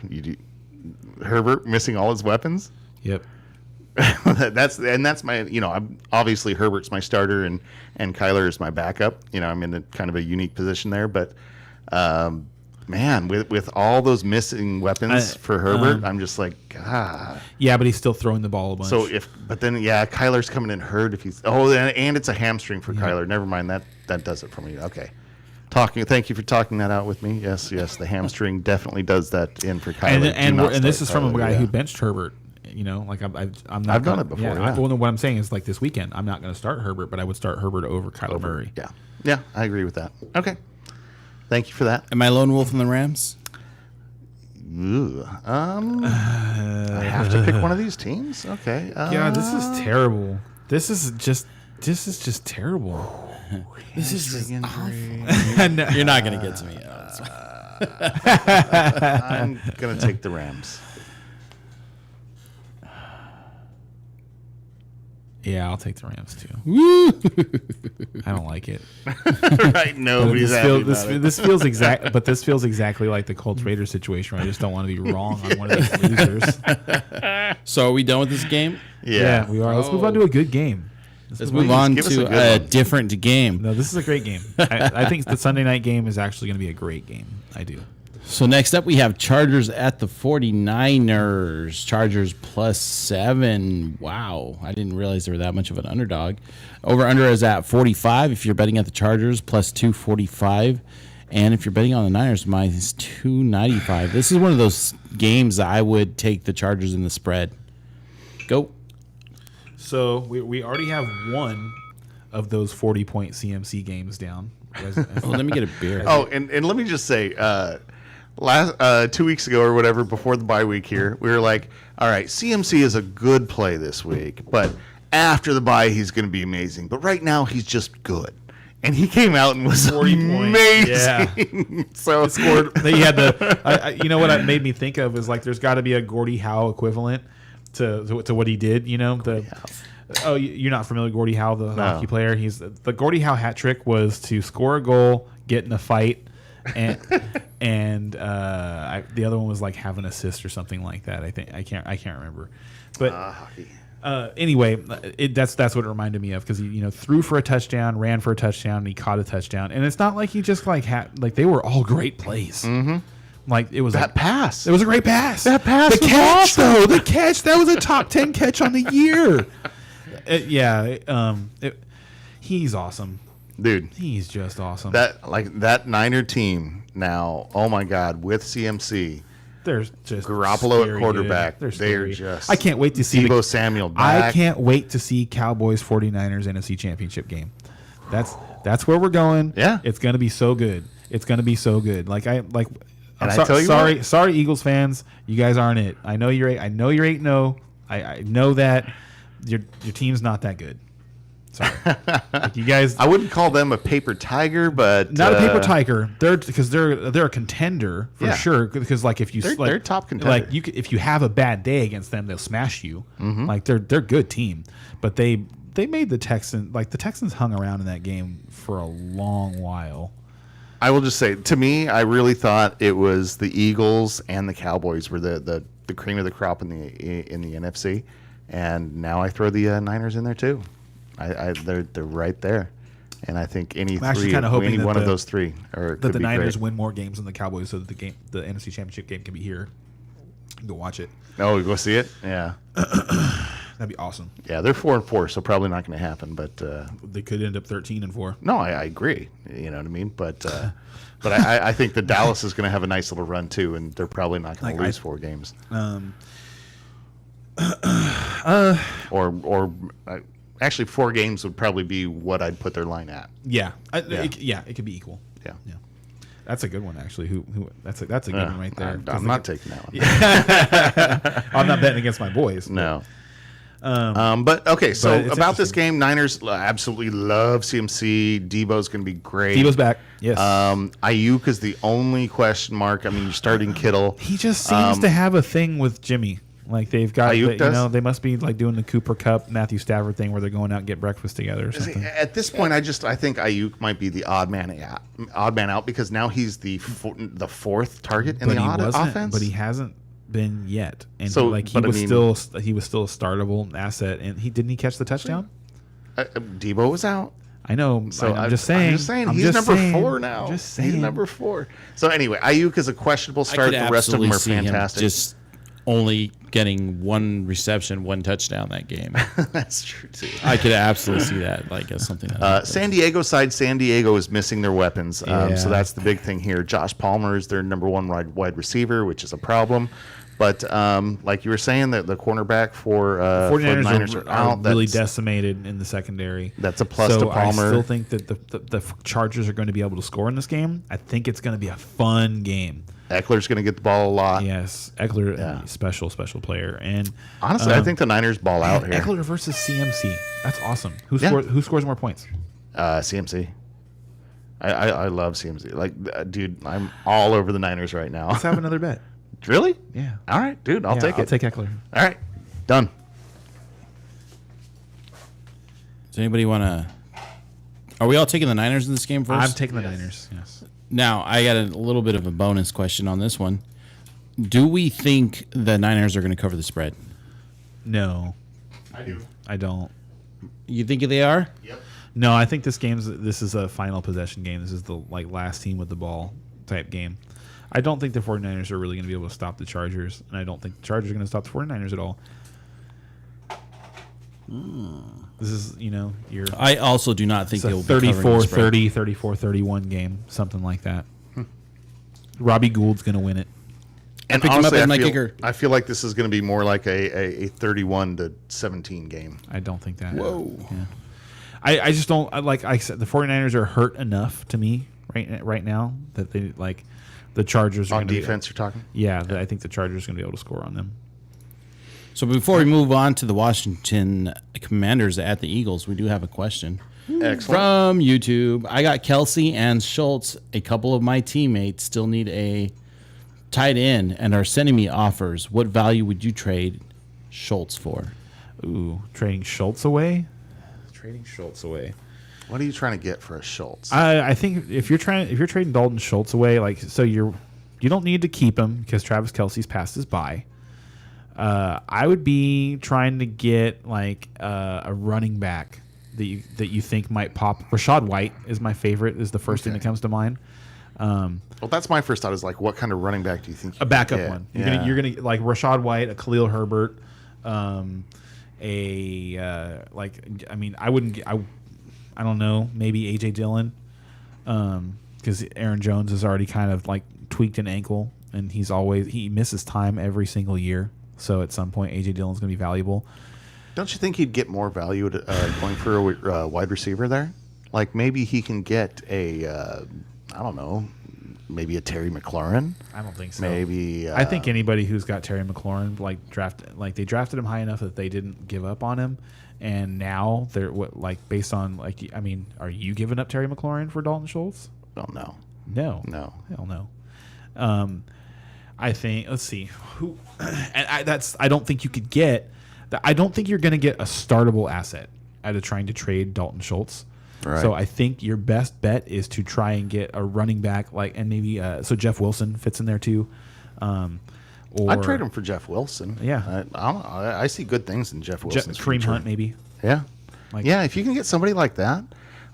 Speaker 1: Herbert missing all his weapons?
Speaker 2: Yep.
Speaker 1: that's my I'm obviously Herbert's my starter and Kyler is my backup. I'm in a kind of a unique position there, but man, with all those missing weapons for Herbert, I'm just like, God.
Speaker 2: Yeah, but he's still throwing the ball a bunch.
Speaker 1: So but then Kyler's coming in hurt if he's and it's a hamstring for Kyler. Never mind, that does it for me. Okay. Thank you for talking that out with me. Yes, the hamstring definitely does that in for Kyler.
Speaker 2: And this is from a guy who benched Herbert. You know, like I'm not.
Speaker 1: I've done it before. Yeah.
Speaker 2: Well, no, what I'm saying is like this weekend, I'm not going to start Herbert, but I would start Herbert over Kyler Murray.
Speaker 1: Yeah, I agree with that. Okay, thank you for that.
Speaker 5: Am I lone wolf in the Rams?
Speaker 1: I have to pick one of these teams. Okay.
Speaker 2: Yeah, this is terrible. This is just terrible.
Speaker 5: This is just
Speaker 2: No.
Speaker 5: You're not going to get to me.
Speaker 1: I'm gonna take the Rams.
Speaker 2: Yeah, I'll take the Rams too. I don't like it.
Speaker 1: Right? Nobody's
Speaker 2: This feels exactly like the Colts Raiders situation where I just don't want to be wrong on one of these losers.
Speaker 5: So are we done with this game?
Speaker 1: Yeah.
Speaker 2: We are. Let's move on to a good game.
Speaker 5: Let's move on
Speaker 1: give us a
Speaker 5: to
Speaker 1: good
Speaker 5: a
Speaker 1: one.
Speaker 5: different game.
Speaker 2: No, this is a great game. I think the Sunday night game is actually going to be a great game. I do.
Speaker 5: So next up, we have Chargers at the 49ers. Chargers +7. Wow. I didn't realize they were that much of an underdog. Over-under is at 45 if you're betting at the Chargers, +245. And if you're betting on the Niners, -295. This is one of those games that I would take the Chargers in the spread. Go.
Speaker 2: So we already have one of those 40-point CMC games down.
Speaker 5: Oh, let me get a beer.
Speaker 1: Oh, and let me just say, last 2 weeks ago or whatever, before the bye week here, we were like, all right, CMC is a good play this week, but after the bye, he's going to be amazing. But right now, he's just good. And he came out and was
Speaker 2: 40
Speaker 1: amazing.
Speaker 2: Yeah.
Speaker 1: So
Speaker 2: scored. He had you know what it made me think of is like there's got to be a Gordie Howe equivalent to what he did. You know you're not familiar with Gordie Howe, the hockey player. He's the Gordie Howe hat trick was to score a goal, get in a fight, and the other one was like have an assist or something like that. I think I can't remember, but. Anyway, that's what it reminded me of because he threw for a touchdown, ran for a touchdown, and he caught a touchdown. And it's not like he just they were all great plays. Mm-hmm. Like it was
Speaker 1: that pass.
Speaker 2: It was a great pass.
Speaker 1: That pass.
Speaker 2: The
Speaker 1: was
Speaker 2: catch
Speaker 1: awesome.
Speaker 2: though. The catch. That was a top 10 catch on the year. He's awesome,
Speaker 1: Dude.
Speaker 2: He's just awesome.
Speaker 1: That Niner team now. Oh my God, with CMC.
Speaker 2: They're just
Speaker 1: Garoppolo at quarterback.
Speaker 2: Good.
Speaker 1: They're just.
Speaker 2: I can't wait to see
Speaker 1: Deebo Samuel back.
Speaker 2: I can't wait to see Cowboys 49ers NFC Championship game. That's where we're going.
Speaker 1: Yeah.
Speaker 2: It's gonna be so good. It's gonna be so good. I'm
Speaker 1: tell you
Speaker 2: sorry, Eagles fans. You guys aren't it. I know you're 8-0. I know that your team's not that good. Sorry, you guys.
Speaker 1: I wouldn't call them a paper tiger, but
Speaker 2: Not a paper tiger. They're a contender for
Speaker 1: Yeah.
Speaker 2: sure. Because if you
Speaker 1: they're top contender.
Speaker 2: if you have a bad day against them, they'll smash you.
Speaker 1: Mm-hmm.
Speaker 2: Like they're a good team, but they made the Texans the Texans hung around in that game for a long while.
Speaker 1: I will just say, to me, I really thought it was the Eagles and the Cowboys were the cream of the crop in the NFC, and now I throw the Niners in there too. They're right there, and I think any
Speaker 2: I'm actually kinda hoping that
Speaker 1: one of those three
Speaker 2: that the Niners win more games than the Cowboys, so that the NFC Championship game can be here. You can go watch it.
Speaker 1: Oh, you go see it? Yeah,
Speaker 2: That'd be awesome.
Speaker 1: yeah. They're 4-4, so probably not going to happen. But
Speaker 2: They could end up 13-4.
Speaker 1: no, I agree. You know what I mean? But I think that Dallas is going to have a nice little run too, and they're probably not going to lose 4 games. Actually, 4 games would probably be what I'd put their line at.
Speaker 2: Yeah, it could be equal.
Speaker 1: Yeah.
Speaker 2: That's a good one, actually. Who? That's a good one right there.
Speaker 1: I'm not taking that one.
Speaker 2: I'm not betting against my boys.
Speaker 1: No. But okay, so
Speaker 2: it's
Speaker 1: about this game, Niners absolutely love CMC. Debo's going to be great.
Speaker 2: Debo's back. Yes.
Speaker 1: Ayuk is the only question mark. I mean, you're starting Kittle.
Speaker 2: He just seems to have a thing with Jimmy. Like they've got,
Speaker 1: Ayuk does?
Speaker 2: they must be like doing the Cooper Kupp, Matthew Stafford thing where they're going out and get breakfast together or something.
Speaker 1: At this point, I think Ayuk might be the odd man out because now he's the 4th target in the offense.
Speaker 2: But he hasn't been yet, and
Speaker 1: So,
Speaker 2: he was still a startable asset. And he catch the touchdown.
Speaker 1: Debo was out.
Speaker 2: I know.
Speaker 1: So
Speaker 2: I'm just saying. I'm
Speaker 1: he's
Speaker 2: just
Speaker 1: number
Speaker 2: saying.
Speaker 1: 4 now.
Speaker 2: I'm just saying.
Speaker 1: He's number 4. So anyway, Ayuk is a questionable
Speaker 5: I
Speaker 1: start.
Speaker 5: could
Speaker 1: The rest of them
Speaker 5: absolutely
Speaker 1: are
Speaker 5: see him
Speaker 1: fantastic.
Speaker 5: just only getting 1 reception, 1 touchdown that game.
Speaker 1: That's true too.
Speaker 5: I could absolutely see that, like as something.
Speaker 1: San Diego side, San Diego is missing their weapons.
Speaker 2: Yeah.
Speaker 1: So that's the big thing here. Josh Palmer is their number 1 wide receiver, which is a problem. But like you were saying, the cornerback for
Speaker 2: 49ers
Speaker 1: are
Speaker 2: are
Speaker 1: out.
Speaker 2: really
Speaker 1: That's-
Speaker 2: decimated in the secondary.
Speaker 1: That's a plus
Speaker 2: so
Speaker 1: to Palmer.
Speaker 2: I still think that the Chargers are going to be able to score in this game. I think it's going to be a fun game.
Speaker 1: Eckler's going to get the ball a lot.
Speaker 2: Yes, Eckler,
Speaker 1: Yeah.
Speaker 2: special player. And
Speaker 1: Honestly, I think the Niners ball out here.
Speaker 2: Eckler versus CMC. That's awesome. Who
Speaker 1: Yeah.
Speaker 2: scores? Who scores more points?
Speaker 1: CMC. I love CMC. Like, dude, I'm all over the Niners right now.
Speaker 2: Let's have another bet.
Speaker 1: Really?
Speaker 2: Yeah.
Speaker 1: All right, dude. I'll take it.
Speaker 2: I'll take Eckler.
Speaker 1: All right, done.
Speaker 5: Does anybody want to? Are we all taking the Niners in this game first?
Speaker 2: I'm taking the Niners. Yes.
Speaker 5: Now, I got a little bit of a bonus question on this one. Do we think the Niners are going to cover the spread?
Speaker 2: No,
Speaker 1: I do.
Speaker 2: I don't.
Speaker 5: You think they are?
Speaker 1: Yep.
Speaker 2: No, I think this is a final possession game. This is the last team with the ball type game. I don't think the 49ers are really going to be able to stop the Chargers, and I don't think the Chargers are going to stop the 49ers at all. This is, your
Speaker 5: I also do not think
Speaker 2: it's
Speaker 5: they will
Speaker 2: a
Speaker 5: be covering the spread.
Speaker 2: 34-30, 34-31 game, something like that. Robbie Gould's going to win it.
Speaker 1: And
Speaker 5: picked him up
Speaker 1: honestly,
Speaker 5: in my
Speaker 1: feel,
Speaker 5: kicker.
Speaker 1: I feel like this is going to be more like a 31-17 game.
Speaker 2: I don't think that.
Speaker 5: Whoa.
Speaker 2: Yeah. I just don't like I said the 49ers are hurt enough to me right now that they the Chargers are
Speaker 1: On
Speaker 2: gonna
Speaker 1: defense, you're talking?
Speaker 2: Yeah, I think the Chargers are going to be able to score on them.
Speaker 5: So before we move on to the Washington Commanders at the Eagles, we do have a question
Speaker 1: Excellent.
Speaker 5: from YouTube. I got Kelsey and Schultz. A couple of my teammates still need a tight end and are sending me offers. What value would you trade Schultz for?
Speaker 2: Ooh, trading Schultz away. Trading Schultz away.
Speaker 1: What are you trying to get for a Schultz?
Speaker 2: I think if you're trading Dalton Schultz away, you don't need to keep him because Travis Kelce's passed his bye. I would be trying to get a running back that you think might pop. Rashad White is my favorite. Is the first thing that comes to mind.
Speaker 1: Well, that's my first thought. Is what kind of running back do you think?
Speaker 2: A backup
Speaker 1: get?
Speaker 2: one.
Speaker 1: Yeah.
Speaker 2: You're gonna like Rashad White, a Khalil Herbert, I don't know, maybe AJ Dillon, because Aaron Jones has already kind of tweaked an ankle, and he misses time every single year. So at some point, AJ Dillon's going to be valuable.
Speaker 1: Don't you think he'd get more value going for a wide receiver there? Like maybe he can get I don't know, maybe a Terry McLaurin.
Speaker 2: I don't think so.
Speaker 1: Maybe
Speaker 2: I think anybody who's got Terry McLaurin they drafted him high enough that they didn't give up on him, and now they're based on are you giving up Terry McLaurin for Dalton Schultz?
Speaker 1: Oh no,
Speaker 2: No, hell no. I think let's see who, and I don't think you could get. I don't think you're going to get a startable asset out of trying to trade Dalton Schultz.
Speaker 1: Right.
Speaker 2: So I think your best bet is to try and get a running back and maybe so Jeff Wilson fits in there too. Or
Speaker 1: I'd trade him for Jeff Wilson.
Speaker 2: Yeah.
Speaker 1: I see good things in Jeff Wilson's
Speaker 2: Kareem
Speaker 1: future.
Speaker 2: Hunt maybe.
Speaker 1: Yeah, if you can get somebody like that,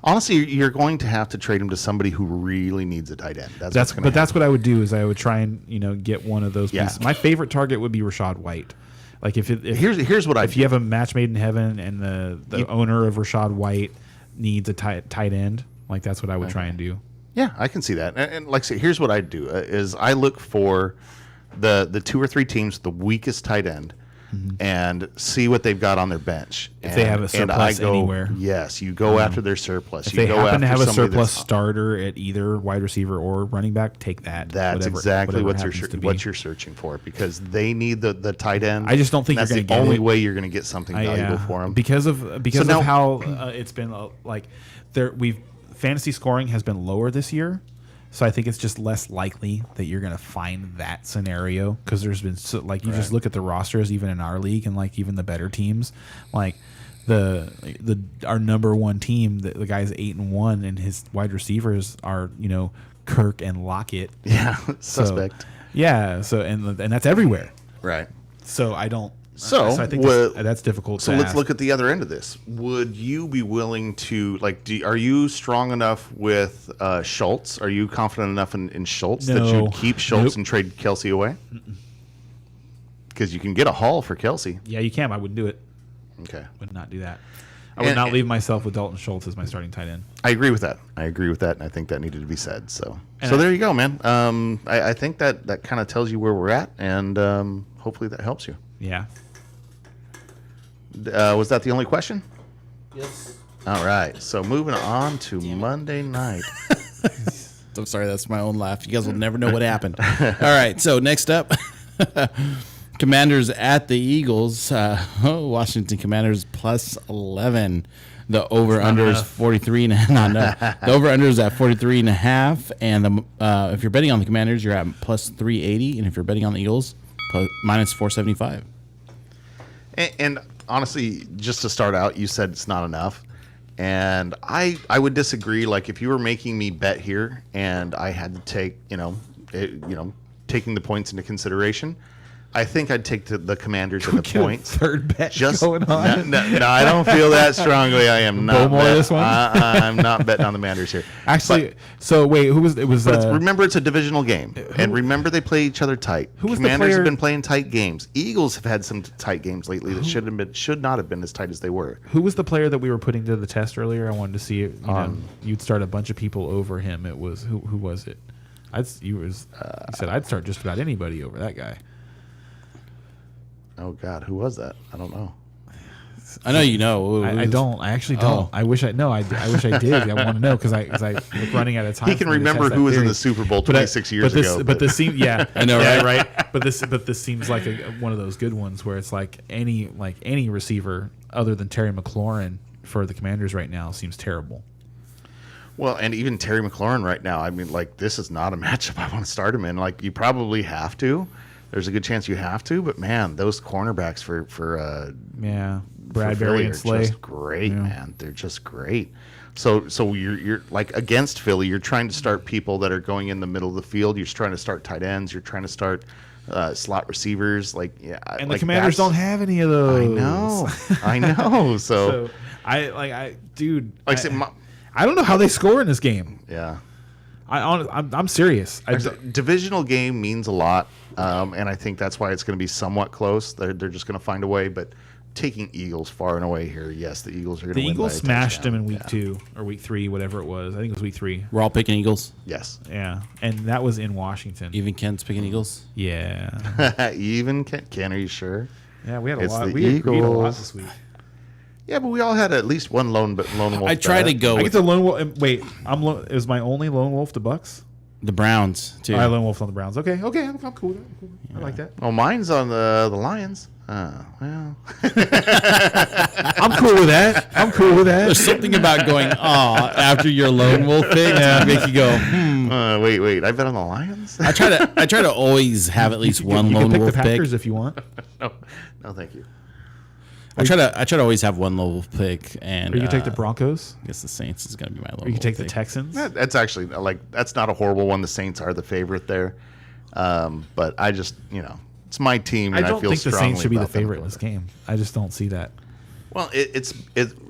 Speaker 1: honestly, you're going to have to trade him to somebody who really needs a tight end. That's
Speaker 2: what I would do is I would try and get one of those
Speaker 1: Yeah.
Speaker 2: pieces. My favorite target would be Rashad White.
Speaker 1: Here's what I
Speaker 2: if you have a match made in heaven and the owner of Rashad White needs a tight end, that's what I would try and do.
Speaker 1: Yeah, I can see that. And like I say, here's what I do is I look for the 2 or 3 teams with the weakest tight end and see what they've got on their bench.
Speaker 2: If they have a surplus anywhere.
Speaker 1: Yes, you go after their surplus.
Speaker 2: If
Speaker 1: you
Speaker 2: they
Speaker 1: go
Speaker 2: happen to
Speaker 1: after
Speaker 2: have a
Speaker 1: somebody
Speaker 2: surplus
Speaker 1: that's-
Speaker 2: starter at either wide receiver or running back, take that.
Speaker 1: That's exactly what
Speaker 2: you're
Speaker 1: you're searching for because they need the tight end.
Speaker 2: I just don't think
Speaker 1: that's
Speaker 2: you're
Speaker 1: the
Speaker 2: gonna get
Speaker 1: only
Speaker 2: it.
Speaker 1: way you're going to get something valuable for them.
Speaker 2: because of
Speaker 1: now-
Speaker 2: how it's been fantasy scoring has been lower this year. So I think it's just less likely that you're going to find that scenario because there's been just look at the rosters even in our league and even the better teams our number one team the guy's 8-1 and his wide receivers are Kirk and Lockett.
Speaker 1: Yeah, suspect.
Speaker 2: So, yeah, so and that's everywhere.
Speaker 1: Right.
Speaker 2: So I don't.
Speaker 1: So,
Speaker 2: I think that's difficult.
Speaker 1: So
Speaker 2: to
Speaker 1: let's
Speaker 2: ask.
Speaker 1: look at the other end of this. Would you be willing to are you strong enough with Schultz? Are you confident enough in Schultz that
Speaker 2: No.
Speaker 1: you'd keep Schultz
Speaker 2: Nope.
Speaker 1: and trade Kelsey away? Because you can get a haul for Kelsey.
Speaker 2: Yeah, you can. I wouldn't do it.
Speaker 1: Okay.
Speaker 2: Would not do that. I would
Speaker 1: And-
Speaker 2: not leave myself with Dalton Schultz as my starting tight end.
Speaker 1: I agree with that. And I think that needed to be said. So,
Speaker 2: And
Speaker 1: so there you go, man. I think that kind of tells you where we're at, and hopefully that helps you.
Speaker 2: Yeah.
Speaker 1: Was that the only question?
Speaker 3: Yes.
Speaker 1: All right. So moving on to Monday night.
Speaker 5: I'm sorry, that's my own laugh. You guys will never know what happened. All right, so next up, Commanders at the Eagles. Washington Commanders plus 11. The over under is 43 and not enough. The over under is at 43 and a half, and if you're betting on the Commanders, you're at plus 380, and if you're betting on the Eagles, minus 475.
Speaker 1: And honestly, just to start out, you said it's not enough. And I would disagree. Like if you were making me bet here and I had to take, taking the points into consideration, I think I'd take the Commanders and the
Speaker 2: Get a
Speaker 1: points.
Speaker 2: third bet
Speaker 1: Just
Speaker 2: going on.
Speaker 1: No, I don't feel that strongly. I am not.
Speaker 2: Bowmore this one?
Speaker 1: I'm not betting on the Commanders here.
Speaker 2: Actually, so wait, who was it? Was
Speaker 1: Remember, it's a divisional game, and remember they play each other tight.
Speaker 2: Who was the
Speaker 1: Commanders
Speaker 2: player-
Speaker 1: have been playing tight games. Eagles have had some tight games lately that should not have been as tight as they were.
Speaker 2: who was the player that we were putting to the test earlier? I wanted to see it. You'd start a bunch of people over him. It was who was it? You said I'd start just about anybody over that guy.
Speaker 1: Oh God, who was that? I don't know.
Speaker 5: I know you know.
Speaker 2: I don't. I actually don't.
Speaker 5: Oh.
Speaker 2: I wish I know. I wish I did. I want to know because I was running out of time.
Speaker 1: He can
Speaker 2: for me to
Speaker 1: remember
Speaker 2: test
Speaker 1: who
Speaker 2: that
Speaker 1: was in
Speaker 2: theory.
Speaker 1: the Super Bowl
Speaker 2: But
Speaker 1: 26 years ago.
Speaker 2: But this seems
Speaker 5: I know,
Speaker 2: yeah,
Speaker 5: right?
Speaker 2: But this seems like one of those good ones where it's like any receiver other than Terry McLaurin for the Commanders right now seems terrible.
Speaker 1: Well, and even Terry McLaurin right now, I mean, like, this is not a matchup I want to start him in. Like, you probably have to. There's a good chance you have to, but man, those cornerbacks for
Speaker 2: Bradbury
Speaker 1: Philly
Speaker 2: and
Speaker 1: are
Speaker 2: Slay.
Speaker 1: just great,
Speaker 2: Yeah.
Speaker 1: man. They're just great. So you're like against Philly, you're trying to start people that are going in the middle of the field. You're trying to start tight ends. You're trying to start slot receivers. Like, yeah,
Speaker 2: And
Speaker 1: like
Speaker 2: the Commanders don't have any of those.
Speaker 1: I know. So,
Speaker 2: So dude.
Speaker 1: like I said,
Speaker 2: I don't know how they score in this game.
Speaker 1: yeah.
Speaker 2: I'm serious.
Speaker 1: Divisional game means a lot, and I think that's why it's going to be somewhat close. They're just going to find a way, but taking Eagles far and away here, yes, the Eagles are going to
Speaker 2: The
Speaker 1: win.
Speaker 2: Eagles
Speaker 1: by a
Speaker 2: smashed them
Speaker 1: touchdown.
Speaker 2: in week 2 or week 3, whatever it was. I think it was week 3.
Speaker 5: We're all picking Eagles.
Speaker 1: Yes.
Speaker 2: Yeah, and that was in Washington.
Speaker 5: Even Kent's picking Eagles.
Speaker 2: Yeah,
Speaker 1: Even Ken, are you sure?
Speaker 2: yeah, we had a
Speaker 1: It's
Speaker 2: lot.
Speaker 1: the
Speaker 2: We had a lot
Speaker 1: Eagles.
Speaker 2: this week.
Speaker 1: Yeah, but we all had at least one lone wolf.
Speaker 5: I try to
Speaker 1: bet.
Speaker 5: go
Speaker 2: I get
Speaker 5: with
Speaker 2: the lone wolf. Wait, it was my only lone wolf to Bucks.
Speaker 5: the Browns too.
Speaker 2: I lone wolf on the Browns. Okay, I'm cool with that. I like that.
Speaker 1: Well, mine's on the Lions. Well.
Speaker 2: I'm cool with that. I'm cool with that.
Speaker 5: There's something about going after your lone wolf pick to make you go.
Speaker 1: Wait. I bet on the Lions.
Speaker 5: I try to always have at least one
Speaker 2: You
Speaker 5: lone
Speaker 2: can pick
Speaker 5: wolf
Speaker 2: the
Speaker 5: pick.
Speaker 2: Packers if you want.
Speaker 1: No, thank you.
Speaker 5: I try to always have one lone wolf pick, and
Speaker 2: Or you can take the Broncos.
Speaker 5: I guess the Saints is going to be my lone.
Speaker 2: Or you can
Speaker 5: wolf
Speaker 2: take the
Speaker 5: pick.
Speaker 2: Texans.
Speaker 1: That's actually that's not a horrible one. The Saints are the favorite there, but I just it's my team.
Speaker 2: I
Speaker 1: And
Speaker 2: don't
Speaker 1: feel
Speaker 2: think the
Speaker 1: strongly
Speaker 2: Saints should be the
Speaker 1: about them.
Speaker 2: favorite in this game. I just don't see that.
Speaker 1: Well, it's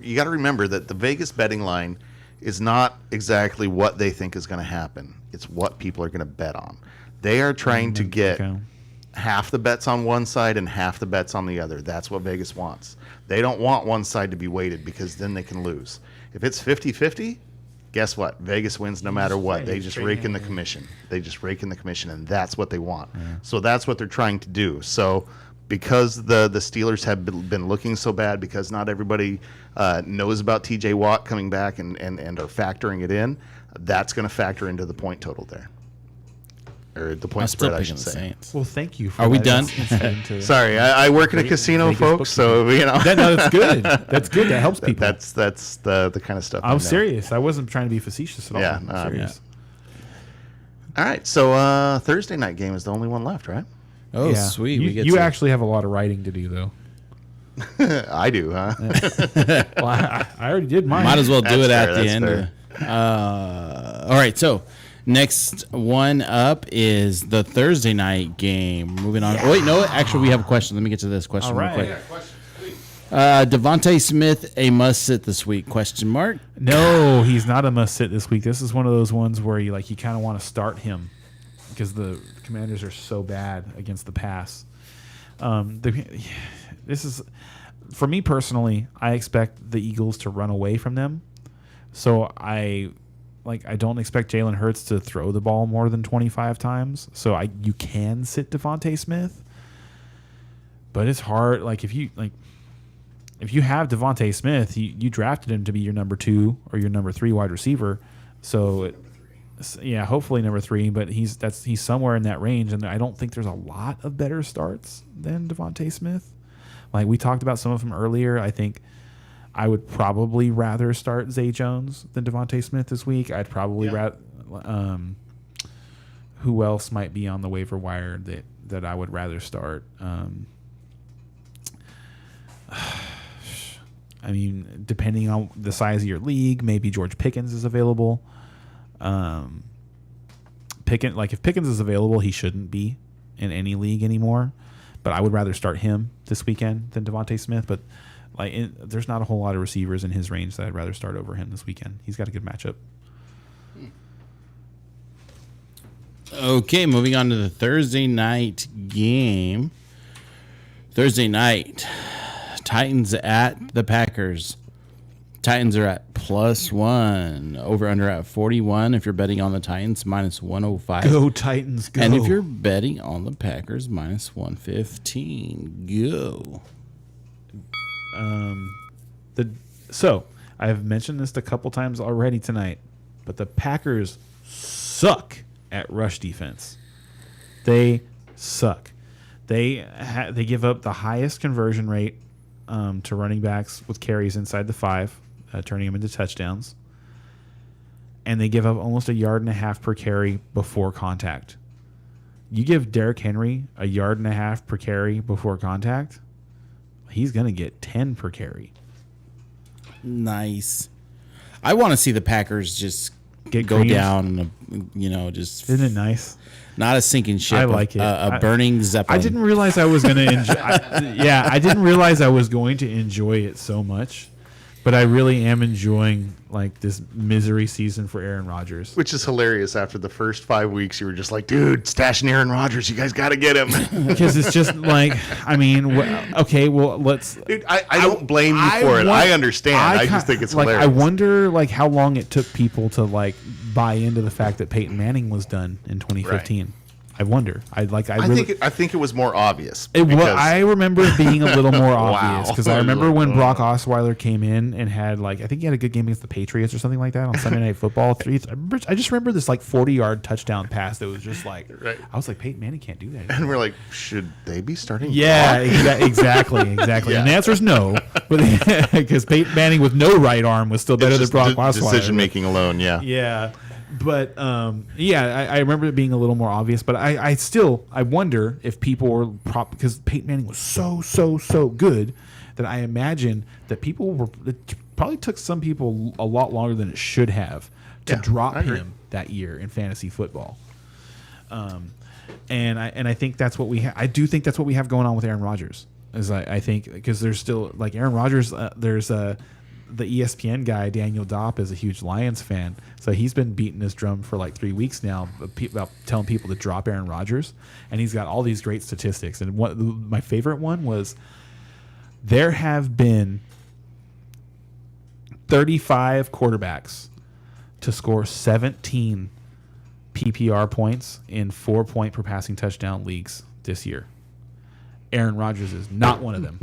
Speaker 1: you got to remember that the Vegas betting line is not exactly what they think is going to happen. It's what people are going to bet on. They are trying to get
Speaker 2: Okay.
Speaker 1: half the bets on one side and half the bets on the other. That's what Vegas wants. They don't want one side to be weighted because then they can lose. If it's 50-50, guess what? Vegas wins no matter what. They just rake in the commission. They just rake in the commission, and that's what they want. So that's what they're trying to do. So because the Steelers have been looking so bad, because not everybody knows about TJ Watt coming back and are factoring it in, that's going to factor into the point total there. Or the
Speaker 5: I'm
Speaker 1: point
Speaker 5: still
Speaker 1: spread, I
Speaker 5: picking
Speaker 1: should
Speaker 5: the
Speaker 1: say.
Speaker 5: Saints.
Speaker 2: Well, thank you. For
Speaker 5: Are we
Speaker 2: that.
Speaker 5: done?
Speaker 2: That's into-
Speaker 1: Sorry, I work in a casino,
Speaker 2: Vegas
Speaker 1: folks, so
Speaker 2: bookkeeping. No, that's good. That's good. That helps people.
Speaker 1: that's the kind of stuff. I
Speaker 2: I'm
Speaker 1: know.
Speaker 2: serious. I wasn't trying to be facetious at all.
Speaker 1: Yeah,
Speaker 2: I'm
Speaker 1: no,
Speaker 2: serious.
Speaker 1: All right, so Thursday night game is the only one left, right?
Speaker 5: Oh,
Speaker 2: Yeah.
Speaker 5: sweet!
Speaker 2: You,
Speaker 5: we get
Speaker 2: you
Speaker 5: to-
Speaker 2: actually have a lot of writing to do, though.
Speaker 1: I do, huh?
Speaker 2: Well, I already did mine.
Speaker 5: might as well do
Speaker 1: That's
Speaker 5: it
Speaker 1: fair,
Speaker 5: at the
Speaker 1: that's
Speaker 5: end.
Speaker 1: fair.
Speaker 5: All right, so Next one up is the Thursday night game. Moving on. Oh, wait, no. Actually, we have a question. Let me get to this question real quick. Devontae Smith, a must sit this week? Question mark.
Speaker 2: No, he's not a must sit this week. This is one of those ones where you kind of want to start him because the Commanders are so bad against the pass. This is, for me personally, I expect the Eagles to run away from them. So I don't expect Jalen Hurts to throw the ball more than 25 times. So you can sit Devontae Smith, but it's hard. If you have Devontae Smith, you drafted him to be your number 2 or your number 3 wide receiver. So hopefully number 3, but he's somewhere in that range, and I don't think there's a lot of better starts than Devontae Smith. Like we talked about some of them earlier, I think I would probably rather start Zay Jones than Devontae Smith this week. I'd probably rather. Who else might be on the waiver wire that I would rather start? I mean, depending on the size of your league, maybe George Pickens is available. If Pickens is available, he shouldn't be in any league anymore. But I would rather start him this weekend than Devontae Smith. But there's not a whole lot of receivers in his range that I'd rather start over him this weekend. He's got a good matchup.
Speaker 5: Okay, moving on to the Thursday night game. Thursday night, Titans at the Packers. Titans are at +1. Over under at 41. If you're betting on the Titans, -105.
Speaker 2: Go Titans, go.
Speaker 5: And if you're betting on the Packers, -115. Go.
Speaker 2: So I have mentioned this a couple times already tonight, but the Packers suck at rush defense. They suck. They give up the highest conversion rate to running backs with carries inside the 5, turning them into touchdowns. And they give up almost 1.5 yards per carry before contact. You give Derrick Henry 1.5 yards per carry before contact, he's going to get 10 per carry.
Speaker 5: Nice. I want to see the Packers just
Speaker 2: Get
Speaker 5: go
Speaker 2: creamed.
Speaker 5: down, just
Speaker 2: Isn't it nice?
Speaker 5: not a sinking ship.
Speaker 2: I like it.
Speaker 5: A burning Zeppelin.
Speaker 2: I didn't realize I was going to enjoy. I didn't realize I was going to enjoy it so much, but I really am enjoying this misery season for Aaron Rodgers.
Speaker 1: Which is hilarious. After the first 5 weeks, you were just like, dude, stashing Aaron Rodgers. You guys got to get him.
Speaker 2: Because it's just let's.
Speaker 1: Dude, I don't blame you for it. I understand. I just think it's hilarious.
Speaker 2: I wonder how long it took people to buy into the fact that Peyton Manning was done in 2015. Right. I wonder. I
Speaker 1: think it was more obvious.
Speaker 2: I remember it being a little more obvious
Speaker 1: Wow.
Speaker 2: because I remember when Brock Osweiler came in and had I think he had a good game against the Patriots or something like that on Sunday Night Football. I just remember this 40-yard touchdown pass that was just
Speaker 1: right.
Speaker 2: I was like, Peyton Manning can't do that.
Speaker 1: And we're like, should they be starting?
Speaker 2: Yeah, exactly.
Speaker 1: Yeah.
Speaker 2: And the answer is no, because Peyton Manning with no right arm was still better than Brock Osweiler.
Speaker 1: Decision making alone, yeah.
Speaker 2: Yeah. But I remember it being a little more obvious. But I wonder if people were because Peyton Manning was so good that I imagine that it probably took some people a lot longer than it should have to drop him that year in fantasy football. And I think that's what we have. I do think that's what we have going on with Aaron Rodgers. I think because there's still Aaron Rodgers. There's the ESPN guy, Daniel Dopp, is a huge Lions fan. So he's been beating his drum for 3 weeks now about telling people to drop Aaron Rodgers. And he's got all these great statistics. And my favorite one was there have been 35 quarterbacks to score 17 PPR points in 4-point per passing touchdown leagues this year. Aaron Rodgers is not one of them.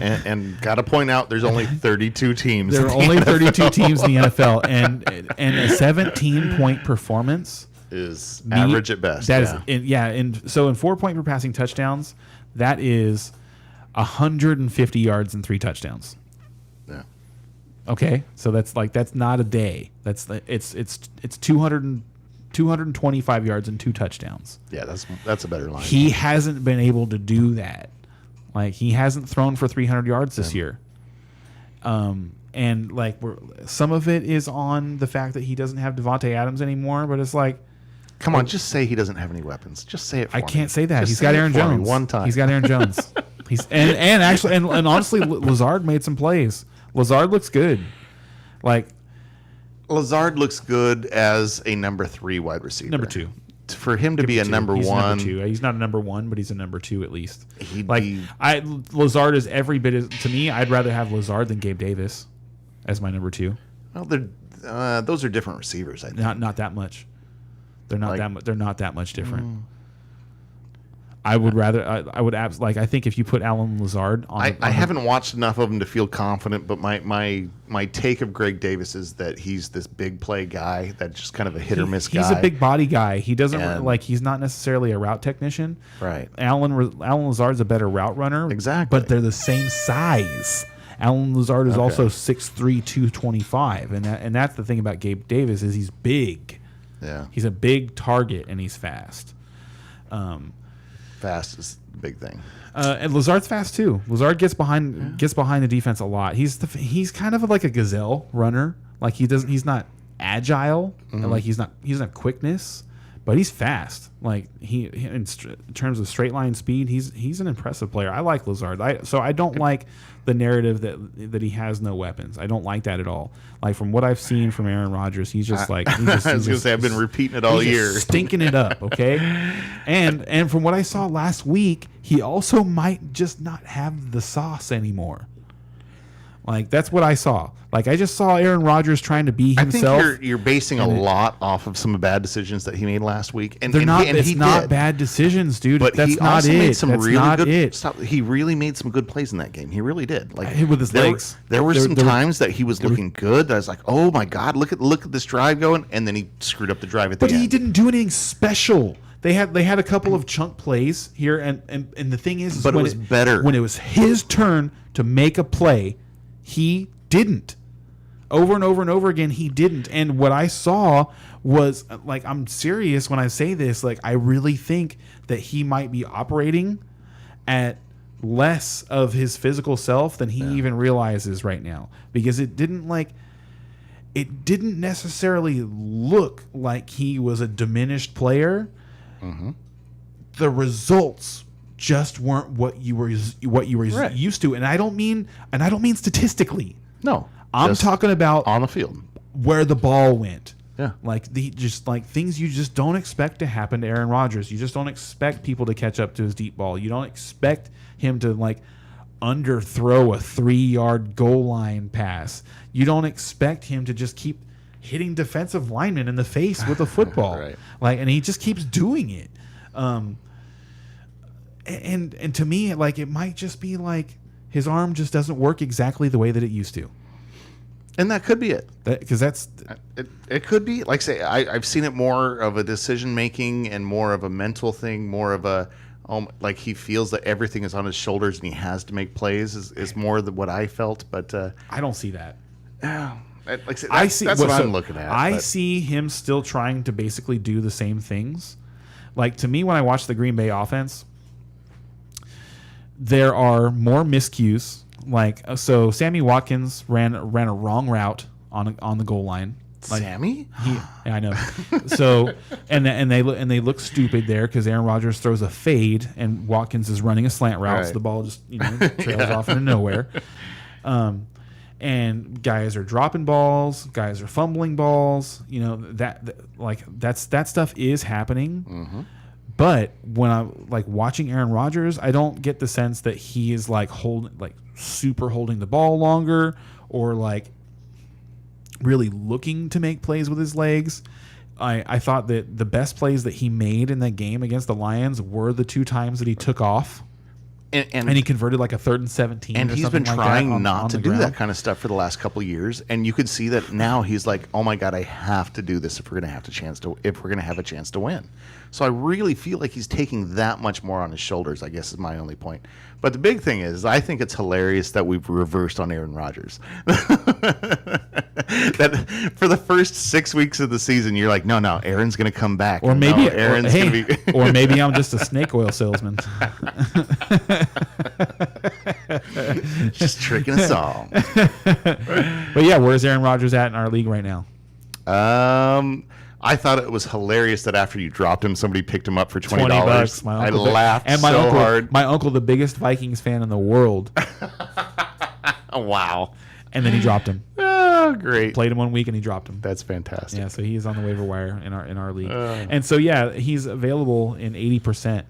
Speaker 1: and got to point out, there's only 32 teams.
Speaker 2: There are only 32 teams in the NFL, and a 17-point performance
Speaker 1: is average at best.
Speaker 2: That is, and so in 4-point per passing touchdowns, that is 150 yards and 3 touchdowns.
Speaker 1: Yeah.
Speaker 2: Okay, so that's not a day. It's 225 yards and 2 touchdowns.
Speaker 1: Yeah, that's a better line.
Speaker 2: He hasn't been able to do that. He hasn't thrown for 300 yards this year. And like some of it is on the fact that he doesn't have Devontae Adams anymore, but it's like,
Speaker 1: Come on, just say he doesn't have any weapons. Just say it for
Speaker 2: I
Speaker 1: me.
Speaker 2: can't say that.
Speaker 1: Just
Speaker 2: He's
Speaker 1: say
Speaker 2: got
Speaker 1: it
Speaker 2: Aaron
Speaker 1: for me
Speaker 2: Jones.
Speaker 1: one time.
Speaker 2: He's got Aaron Jones. And actually and honestly, Lazard made some plays. Lazard looks good. Like
Speaker 1: Lazard looks good as a number 3 wide receiver.
Speaker 2: number 2.
Speaker 1: For him to be a number
Speaker 2: He's
Speaker 1: 1,
Speaker 2: Number 2. He's not a number 1, but he's a number 2 at least.
Speaker 1: He'd
Speaker 2: Like
Speaker 1: be-
Speaker 2: Lazard is every bit as, to me. I'd rather have Lazard than Gabe Davis as my number 2.
Speaker 1: well, those are different receivers. I think.
Speaker 2: Not that much. They're not
Speaker 1: Like-
Speaker 2: that. They're not that much different. I would rather. I would like. I think if you put Alan Lazard on,
Speaker 1: I haven't watched enough of him to feel confident, but my take of Greg Davis is that he's this big play guy that's just kind of a hit or miss guy.
Speaker 2: He's a big body guy. He doesn't
Speaker 1: And-
Speaker 2: like. He's not necessarily a route technician.
Speaker 1: Right.
Speaker 2: Alan Lazard's a better route runner.
Speaker 1: Exactly.
Speaker 2: But they're the same size. Alan Lazard is also 6'3", 225, and that's the thing about Gabe Davis is he's big.
Speaker 1: Yeah.
Speaker 2: He's a big target and he's fast.
Speaker 1: Fast is the big thing.
Speaker 2: And Lazard's fast too. Lazard gets behind the defense a lot. He's kind of like a gazelle runner. Like he's not agile. And like he doesn't have quickness, but he's fast. Like in terms of straight line speed, he's an impressive player. I like Lazard. So I don't like the narrative that he has no weapons. I don't like that at all. Like from what I've seen from Aaron Rodgers, he's just like
Speaker 1: I was going to say I've been repeating it all
Speaker 2: he's
Speaker 1: year.
Speaker 2: just stinking it up, okay? And from what I saw last week, he also might just not have the sauce anymore. Like that's what I saw. Like I just saw Aaron Rodgers trying to be
Speaker 1: I think
Speaker 2: himself.
Speaker 1: you're basing a lot off of some bad decisions that he made last week, and
Speaker 2: They're
Speaker 1: and
Speaker 2: not.
Speaker 1: he, and
Speaker 2: it's
Speaker 1: he
Speaker 2: not
Speaker 1: did.
Speaker 2: bad decisions, dude.
Speaker 1: But
Speaker 2: That's
Speaker 1: he
Speaker 2: not
Speaker 1: also
Speaker 2: it.
Speaker 1: made some
Speaker 2: That's
Speaker 1: really
Speaker 2: not
Speaker 1: good.
Speaker 2: it.
Speaker 1: He really made some good plays in that game. He really did. Like
Speaker 2: With his legs.
Speaker 1: There were some
Speaker 2: there were-
Speaker 1: times that he was looking good. That I was like, oh my god, look at this drive going, and then he screwed up the drive at the
Speaker 2: But
Speaker 1: end.
Speaker 2: he didn't do anything special. They had a couple of chunk plays here, and the thing is
Speaker 1: But it
Speaker 2: when
Speaker 1: was better.
Speaker 2: when it was his turn to make a play. He didn't. Over and over and over again, he didn't. And what I saw was, like, I'm serious when I say this, like, I really think that he might be operating at less of his physical self than he even realizes right now. Because it didn't necessarily look like he was a diminished player. The results just weren't what you were
Speaker 1: Right.
Speaker 2: used to, and I don't mean statistically.
Speaker 1: No,
Speaker 2: I'm
Speaker 1: just
Speaker 2: talking about
Speaker 1: on the field.
Speaker 2: where the ball went.
Speaker 1: Yeah.
Speaker 2: Like things you just don't expect to happen to Aaron Rodgers. You just don't expect people to catch up to his deep ball. You don't expect him to underthrow a 3-yard goal line pass. You don't expect him to just keep hitting defensive linemen in the face with a football.
Speaker 1: Right.
Speaker 2: And he just keeps doing it. And to me, like, it might just be like his arm just doesn't work exactly the way that it used to.
Speaker 1: And that could be it.
Speaker 2: Because that's
Speaker 1: It could be. Like, say, I've seen it more of a decision making and more of a mental thing, more of a like he feels that everything is on his shoulders and he has to make plays is more than what I felt. But
Speaker 2: I don't see that.
Speaker 1: like I say,
Speaker 2: I see
Speaker 1: that's what I'm looking at.
Speaker 2: I
Speaker 1: but-
Speaker 2: see him still trying to basically do the same things. Like, to me, when I watch the Green Bay offense, there are more miscues. Like, so Sammy Watkins ran a wrong route on the goal line. Like,
Speaker 1: Sammy?
Speaker 2: yeah, I know. So and they look stupid there because Aaron Rodgers throws a fade and Watkins is running a slant route, so
Speaker 1: Right.
Speaker 2: the ball just trails off into nowhere. And guys are dropping balls, guys are fumbling balls. That stuff is happening.
Speaker 1: Mm-hmm.
Speaker 2: But when I'm watching Aaron Rodgers, I don't get the sense that he is holding the ball longer or really looking to make plays with his legs. I thought that the best plays that he made in that game against the Lions were the 2 times that he took off and he converted a 3rd and 17.
Speaker 1: And
Speaker 2: or
Speaker 1: he's
Speaker 2: something
Speaker 1: been
Speaker 2: like
Speaker 1: trying
Speaker 2: that on
Speaker 1: not to
Speaker 2: the
Speaker 1: do
Speaker 2: ground.
Speaker 1: that kind of stuff for the last couple of years, and you could see that now he's like, "Oh my god, I have to do this if we're going to have a chance to win." So I really feel like he's taking that much more on his shoulders, I guess is my only point. But the big thing is, I think it's hilarious that we've reversed on Aaron Rodgers. That for the first 6 weeks of the season, you're like, no, Aaron's going to come back.
Speaker 2: Or maybe
Speaker 1: No, Aaron's going to be.
Speaker 2: or maybe I'm just a snake oil salesman.
Speaker 1: Just tricking us all.
Speaker 2: But yeah, where's Aaron Rodgers at in our league right now?
Speaker 1: I thought it was hilarious that after you dropped him, somebody picked him up for $20.
Speaker 2: $20.
Speaker 1: I laughed
Speaker 2: and my
Speaker 1: so
Speaker 2: uncle,
Speaker 1: hard.
Speaker 2: My uncle, the biggest Vikings fan in the world,
Speaker 1: Oh, wow.
Speaker 2: and then he dropped him.
Speaker 1: Oh, great.
Speaker 2: Played him 1 week and he dropped him.
Speaker 1: That's fantastic.
Speaker 2: Yeah, so he's on the waiver wire in our league. And so yeah, he's available in 80%,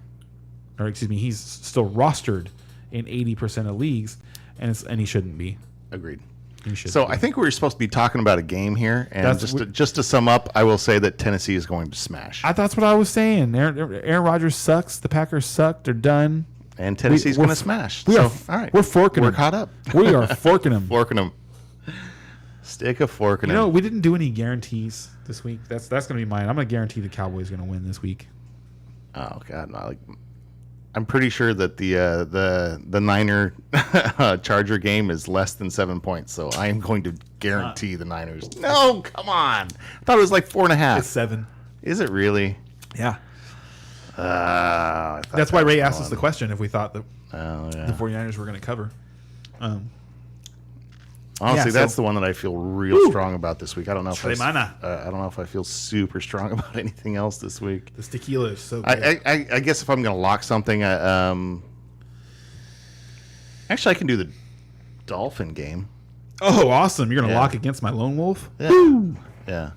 Speaker 2: or excuse me, he's still rostered in 80% of leagues, and he shouldn't be.
Speaker 1: Agreed.
Speaker 2: He should.
Speaker 1: So I think we were supposed to be talking about a game here, and
Speaker 2: That's-
Speaker 1: just to sum up, I will say that Tennessee is going to smash,
Speaker 2: That's what I was saying. Aaron Rodgers sucks. The Packers suck. They're done.
Speaker 1: and Tennessee's
Speaker 2: we're
Speaker 1: going to
Speaker 2: f-
Speaker 1: smash.
Speaker 2: we
Speaker 1: So,
Speaker 2: are-
Speaker 1: all right,
Speaker 2: we're forking
Speaker 1: We're
Speaker 2: them.
Speaker 1: caught up.
Speaker 2: We are forking them.
Speaker 1: Forking them. Stick a fork in
Speaker 2: You know,
Speaker 1: them.
Speaker 2: we didn't do any guarantees this week. That's going to be mine. I'm going to guarantee the Cowboys are going to win this week.
Speaker 1: Oh God, no, I'm pretty sure that the Niner Charger game is less than 7 points. So I am going to guarantee the Niners. No, come on. I thought it was like 4.5.
Speaker 2: It's 7.
Speaker 1: Is it really?
Speaker 2: Yeah.
Speaker 1: I thought
Speaker 2: That's why
Speaker 1: that
Speaker 2: Ray
Speaker 1: was
Speaker 2: asked us the
Speaker 1: going-
Speaker 2: question if we thought the
Speaker 1: Oh yeah.
Speaker 2: 49ers were going to cover.
Speaker 1: Honestly,
Speaker 2: yeah,
Speaker 1: that's
Speaker 2: so-
Speaker 1: the one that I feel real strong about this week. I don't know if
Speaker 2: Tremana.
Speaker 1: I don't know if I feel super strong about anything else this week.
Speaker 2: This tequila is so good.
Speaker 1: I guess if I'm going to lock something, actually I can do the Dolphin game.
Speaker 2: Oh, awesome. You're going to
Speaker 1: Yeah.
Speaker 2: lock against my lone wolf?
Speaker 1: Yeah. Yeah.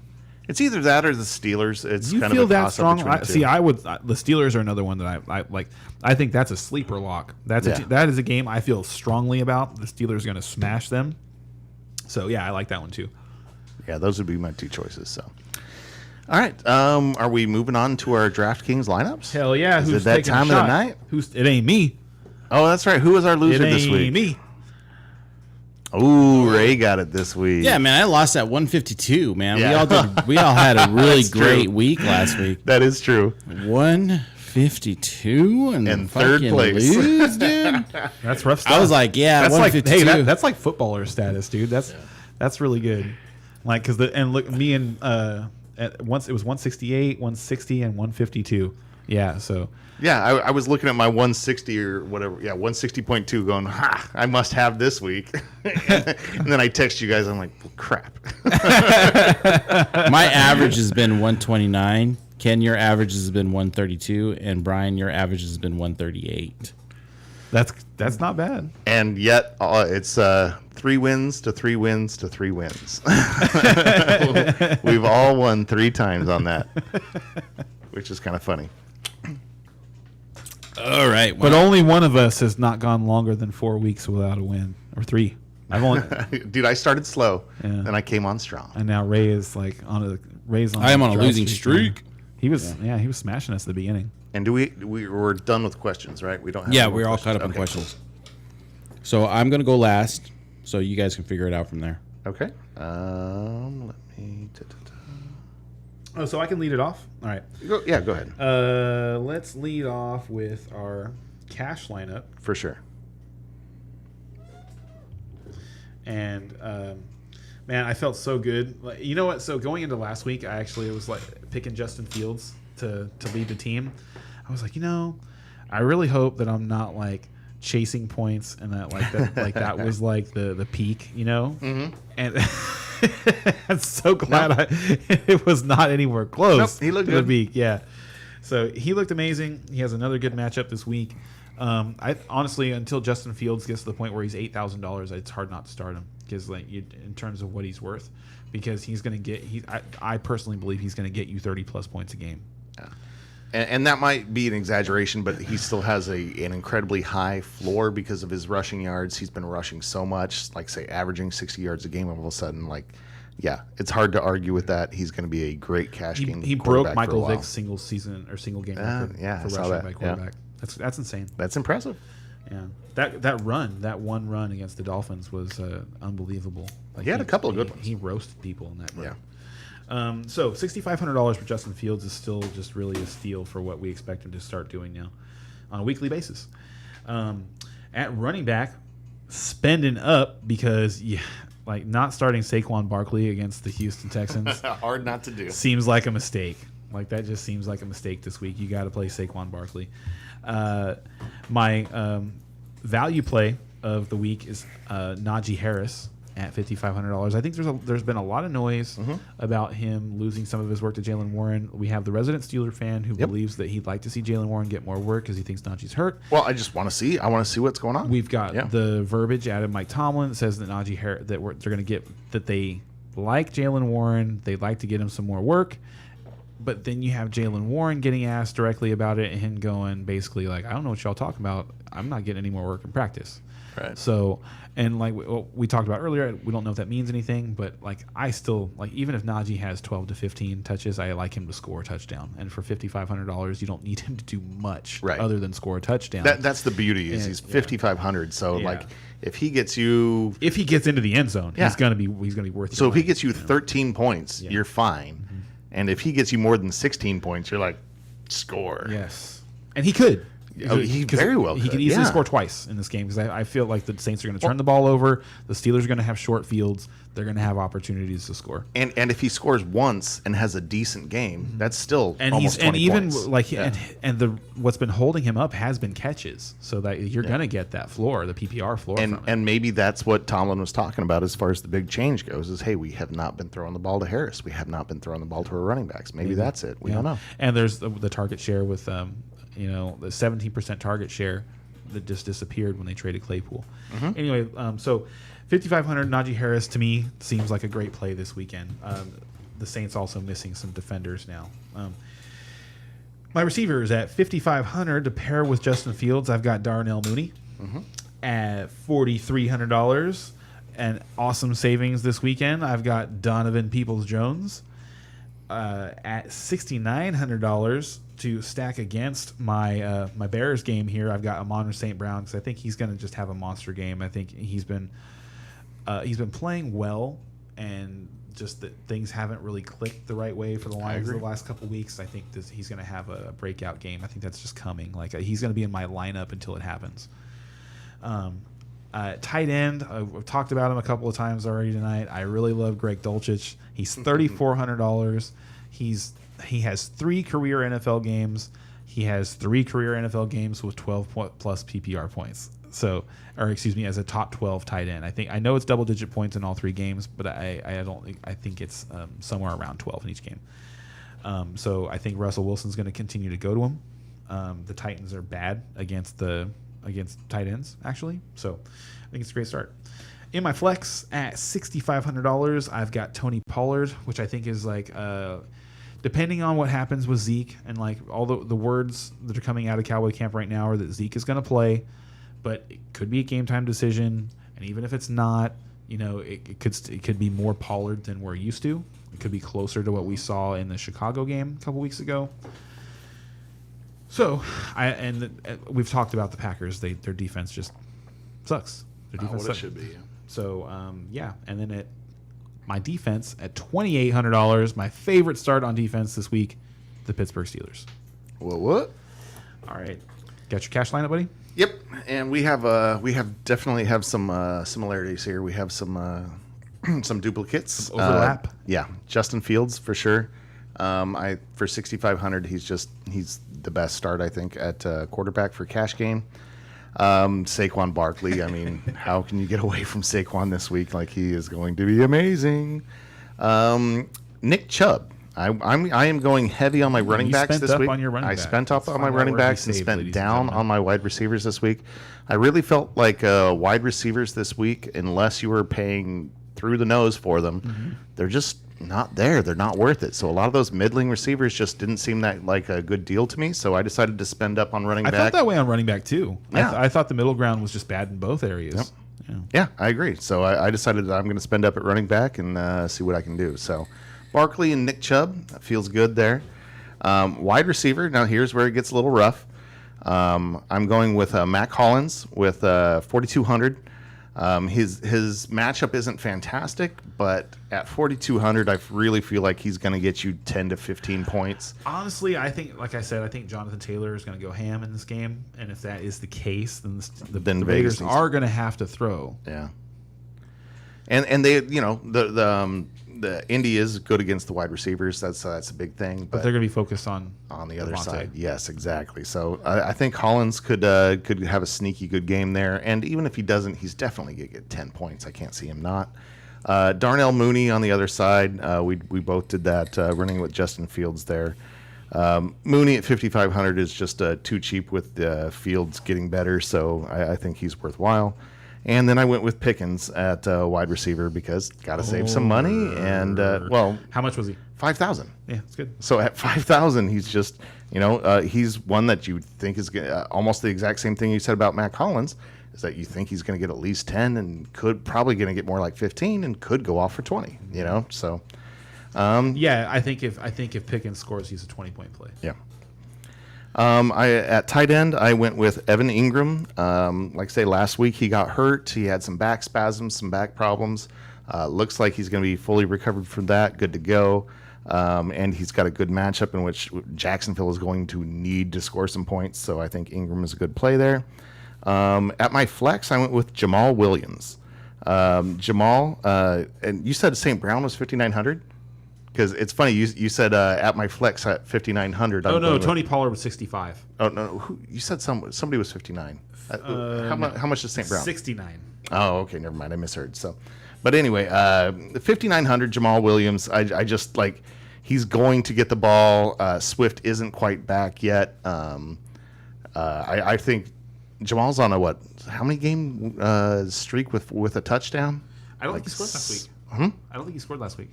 Speaker 1: It's either that or the Steelers. It's
Speaker 2: You
Speaker 1: kind
Speaker 2: feel
Speaker 1: of a
Speaker 2: that
Speaker 1: toss-up
Speaker 2: strong?
Speaker 1: between the two.
Speaker 2: See, the Steelers are another one that I like. I think that's a sleeper lock.
Speaker 1: Yeah.
Speaker 2: That is a game I feel strongly about. The Steelers are going to smash them. So, yeah, I like that one too.
Speaker 1: Yeah, those would be my two choices. So, all right, are we moving on to our DraftKings lineups?
Speaker 2: Hell yeah.
Speaker 1: Is
Speaker 2: Who's
Speaker 1: it that
Speaker 2: taking a
Speaker 1: time of the
Speaker 2: shot?
Speaker 1: night?
Speaker 2: It ain't me.
Speaker 1: Oh, that's right. Who was our
Speaker 2: It
Speaker 1: loser
Speaker 2: ain't
Speaker 1: this week?
Speaker 2: me.
Speaker 1: Ooh, Ray got it this week.
Speaker 5: Yeah, man, I lost at 152. Man,
Speaker 1: Yeah.
Speaker 5: we all had a really
Speaker 1: That's true.
Speaker 5: great week last week.
Speaker 1: That is true.
Speaker 5: 152 and
Speaker 1: In third
Speaker 5: fucking
Speaker 1: place.
Speaker 5: lose, dude.
Speaker 2: That's rough stuff.
Speaker 5: I was like, yeah,
Speaker 2: that's like
Speaker 5: 152.
Speaker 2: that's like footballer status, dude. That's really good. Like because look, me and at once it was 168, 160, and 152. Yeah, so
Speaker 1: Yeah, I was looking at my 160 or whatever. Yeah, 160.2 going, ha, I must have this week. And then I text you guys. I'm like, well, crap.
Speaker 5: My average has been 129. Ken, your average has been 132, and Brian, your average has been 138.
Speaker 2: that's not bad.
Speaker 1: And yet it's 3 wins to 3 wins to 3 wins. We've all won 3 times on that, which is kind of funny.
Speaker 5: All right,
Speaker 2: But only one of us has not gone longer than 4 weeks without a win, or 3. I've only,
Speaker 1: Dude, I started slow,
Speaker 2: Yeah.
Speaker 1: and I came on strong.
Speaker 2: and now Ray is like Ray's on.
Speaker 5: I am on a
Speaker 2: drought
Speaker 5: losing streak.
Speaker 2: He was he was smashing us at the beginning.
Speaker 1: And we're done with questions, right? We don't have
Speaker 5: yeah,
Speaker 1: any more
Speaker 5: we're all caught up in
Speaker 1: Okay,
Speaker 5: questions. So I'm gonna go last, so you guys can figure it out from there.
Speaker 1: cool. Okay. Let me.
Speaker 2: Oh, so I can lead it off. All right.
Speaker 1: Go ahead.
Speaker 2: Let's lead off with our cash lineup.
Speaker 1: For sure.
Speaker 2: And man, I felt so good. Like, you know what? So going into last week, I actually was like picking Justin Fields to lead the team. I was like, I really hope that I'm not like chasing points and that that was like the peak, Mm-hmm. And I'm so glad it was not anywhere close.
Speaker 1: Nope, he looked
Speaker 2: to the
Speaker 1: good.
Speaker 2: peak. Yeah. So he looked amazing. He has another good matchup this week. I honestly, until Justin Fields gets to the point where he's $8,000, it's hard not to start him because, in terms of what he's worth, because he's going to get. I personally believe he's going to get you 30+ points a game.
Speaker 1: And that might be an exaggeration, but he still has an incredibly high floor because of his rushing yards. He's been rushing so much, like say averaging 60 yards a game. All of a sudden, it's hard to argue with that. He's going to be a great cash game.
Speaker 2: He broke Michael Vick's single season or single game record
Speaker 1: yeah, I
Speaker 2: for
Speaker 1: saw
Speaker 2: rushing
Speaker 1: that.
Speaker 2: by quarterback. That's insane.
Speaker 1: That's impressive.
Speaker 2: Yeah, that one run against the Dolphins was unbelievable.
Speaker 1: He had a couple of good ones.
Speaker 2: He roasted people in that run.
Speaker 1: Yeah.
Speaker 2: So $6,500 for Justin Fields is still just really a steal for what we expect him to start doing now on a weekly basis. At running back, spending up because not starting Saquon Barkley against the Houston Texans
Speaker 1: Hard not to do.
Speaker 2: seems like a mistake. That just seems like a mistake this week. You got to play Saquon Barkley. My value play of the week is Najee Harris at $5,500. I think there's been a lot of noise about him losing some of his work to Jalen Warren. We have the resident Steeler fan who believes that he'd like to see Jalen Warren get more work because he thinks Najee's hurt.
Speaker 1: Well, I want to see what's going on.
Speaker 2: We've got the verbiage out of Mike Tomlin that says that Najee Harris they're going to get that they like Jalen Warren. They'd like to get him some more work. But then you have Jalen Warren getting asked directly about it and him going basically like, I don't know what y'all talking about. I'm not getting any more work in practice.
Speaker 1: Right.
Speaker 2: So, and like we talked about earlier, we don't know if that means anything, but like I still like even if Najee has 12 to 15 touches, I like him to score a touchdown. And for $5,500, you don't need him to do much other than score a touchdown.
Speaker 1: That's the beauty is he's 5,500. So like if he gets into the end zone, he's gonna be worth it. So if he gets you 13 points, you're fine. And if he gets you more than 16 points, you're like, score.
Speaker 2: Yes, and he could.
Speaker 1: He very well
Speaker 2: He could easily score twice in this game because I feel like the Saints are going to turn the ball over. The Steelers are going to have short fields. They're going to have opportunities to score.
Speaker 1: And if he scores once and has a decent game, that's still
Speaker 2: and
Speaker 1: almost 20 points.
Speaker 2: What's been holding him up has been catches, so that you're going to get that floor, the PPR floor.
Speaker 1: And maybe that's what Tomlin was talking about as far as the big change goes. Is hey, we have not been throwing the ball to Harris. We have not been throwing the ball to our running backs. Maybe that's it. We don't know.
Speaker 2: And there's the target share with the 17% target share that just disappeared when they traded Claypool. Anyway, so 5,500 Najee Harris to me seems like a great play this weekend. The Saints also missing some defenders now. My receiver is at 5,500 to pair with Justin Fields. I've got Darnell Mooney at $4,300. And awesome savings this weekend. I've got Donovan Peoples-Jones at $6,900 to stack against my my Bears game here. I've got Amon St. Brown because I think he's going to just have a monster game. I think he's been playing well, and just that things haven't really clicked the right way for the Lions the last couple weeks. I think he's going to have a breakout game. I think that's just coming. Like he's going to be in my lineup until it happens. Tight end, I've talked about him a couple of times already tonight. I really love Greg Dulcich. He's $3,400. He has 3 career NFL games. He has 3 career NFL games with 12 plus PPR points. As a top 12 tight end. I know it's double digit points in all 3 games, but I think it's somewhere around 12 in each game. So I think Russell Wilson's going to continue to go to him. The Titans are bad against tight ends actually, so I think it's a great start. In my flex at $6,500, I've got Tony Pollard, which I think is like depending on what happens with Zeke and like all the words that are coming out of Cowboy camp right now are that Zeke is going to play, but it could be a game time decision, and even if it's not, it could be more Pollard than we're used to. It could be closer to what we saw in the Chicago game a couple weeks ago. So, we've talked about the Packers. Their defense just sucks. Their defense sucks.
Speaker 1: It should be.
Speaker 2: So, and then my defense at $2,800. My favorite start on defense this week, the Pittsburgh Steelers.
Speaker 1: What?
Speaker 2: All right, got your cash lineup, buddy?
Speaker 1: Yep, and we definitely have some similarities here. We have some duplicates.
Speaker 2: Some overlap.
Speaker 1: Justin Fields for sure. For 6,500, he's the best start I think at quarterback for cash game. Saquon Barkley. I mean, how can you get away from Saquon this week? Like he is going to be amazing. Nick Chubb. I am going heavy on my running backs this week. I spent up on my running backs and spent down on my wide receivers this week. I really felt like wide receivers this week, unless you were paying through the nose for them, they're just not there. They're not worth it. So a lot of those middling receivers just didn't seem that like a good deal to me. So I decided to spend up on running back.
Speaker 2: I felt that way on running back too.
Speaker 1: Yeah.
Speaker 2: I thought the middle ground was just bad in both areas.
Speaker 1: Yep. Yeah, I agree. So I decided that I'm going to spend up at running back and see what I can do. So Barkley and Nick Chubb, that feels good there. Wide receiver, now here's where it gets a little rough. I'm going with Matt Collins with 4,200. His matchup isn't fantastic, but at 4,200, I really feel like he's going to get you 10 to 15 points.
Speaker 2: Honestly, I think, like I said, I think Jonathan Taylor is going to go ham in this game, and if that is the case, then the Raiders are going to have to throw.
Speaker 1: Yeah, and they, the Indy is good against the wide receivers. That's a big thing.
Speaker 2: But they're going to be focused on
Speaker 1: the other
Speaker 2: Devontae.
Speaker 1: side, yes, exactly. So I think Hollins could have a sneaky good game there. And even if he doesn't, he's definitely going to get 10 points. I can't see him not. Darnell Mooney on the other side. We both did that running with Justin Fields there. Mooney at 5,500 is just too cheap with Fields getting better, so I think he's worthwhile. And then I went with Pickens at wide receiver because got to save some money. And
Speaker 2: How much was he?
Speaker 1: 5,000.
Speaker 2: Yeah, it's good.
Speaker 1: So at 5,000, he's just he's one that you think is almost the exact same thing you said about Matt Collins. Is that you think he's going to get at least 10 and probably going to get more like 15 and could go off for 20. So.
Speaker 2: Yeah, I think if Pickens scores, he's a 20-point play.
Speaker 1: Yeah. At tight end, I went with Evan Ingram. Like I say, last week he got hurt. He had some back spasms, some back problems. Looks like he's going to be fully recovered from that, good to go. And he's got a good matchup in which Jacksonville is going to need to score some points. So I think Ingram is a good play there. At my flex, I went with Jamal Williams. Jamal, and you said St. Brown was 5,900? Because it's funny, you said at my flex at 5,900.
Speaker 2: Oh, no, Tony Pollard was 65.
Speaker 1: Oh, no, you said somebody was 59. How much is St. Brown?
Speaker 2: 69.
Speaker 1: Oh, okay, never mind. I misheard. So, but anyway, 5,900 Jamal Williams. I just like he's going to get the ball. Swift isn't quite back yet. I think Jamal's on a how many game streak with a touchdown?
Speaker 2: I don't think he scored last week. I don't think he scored last week.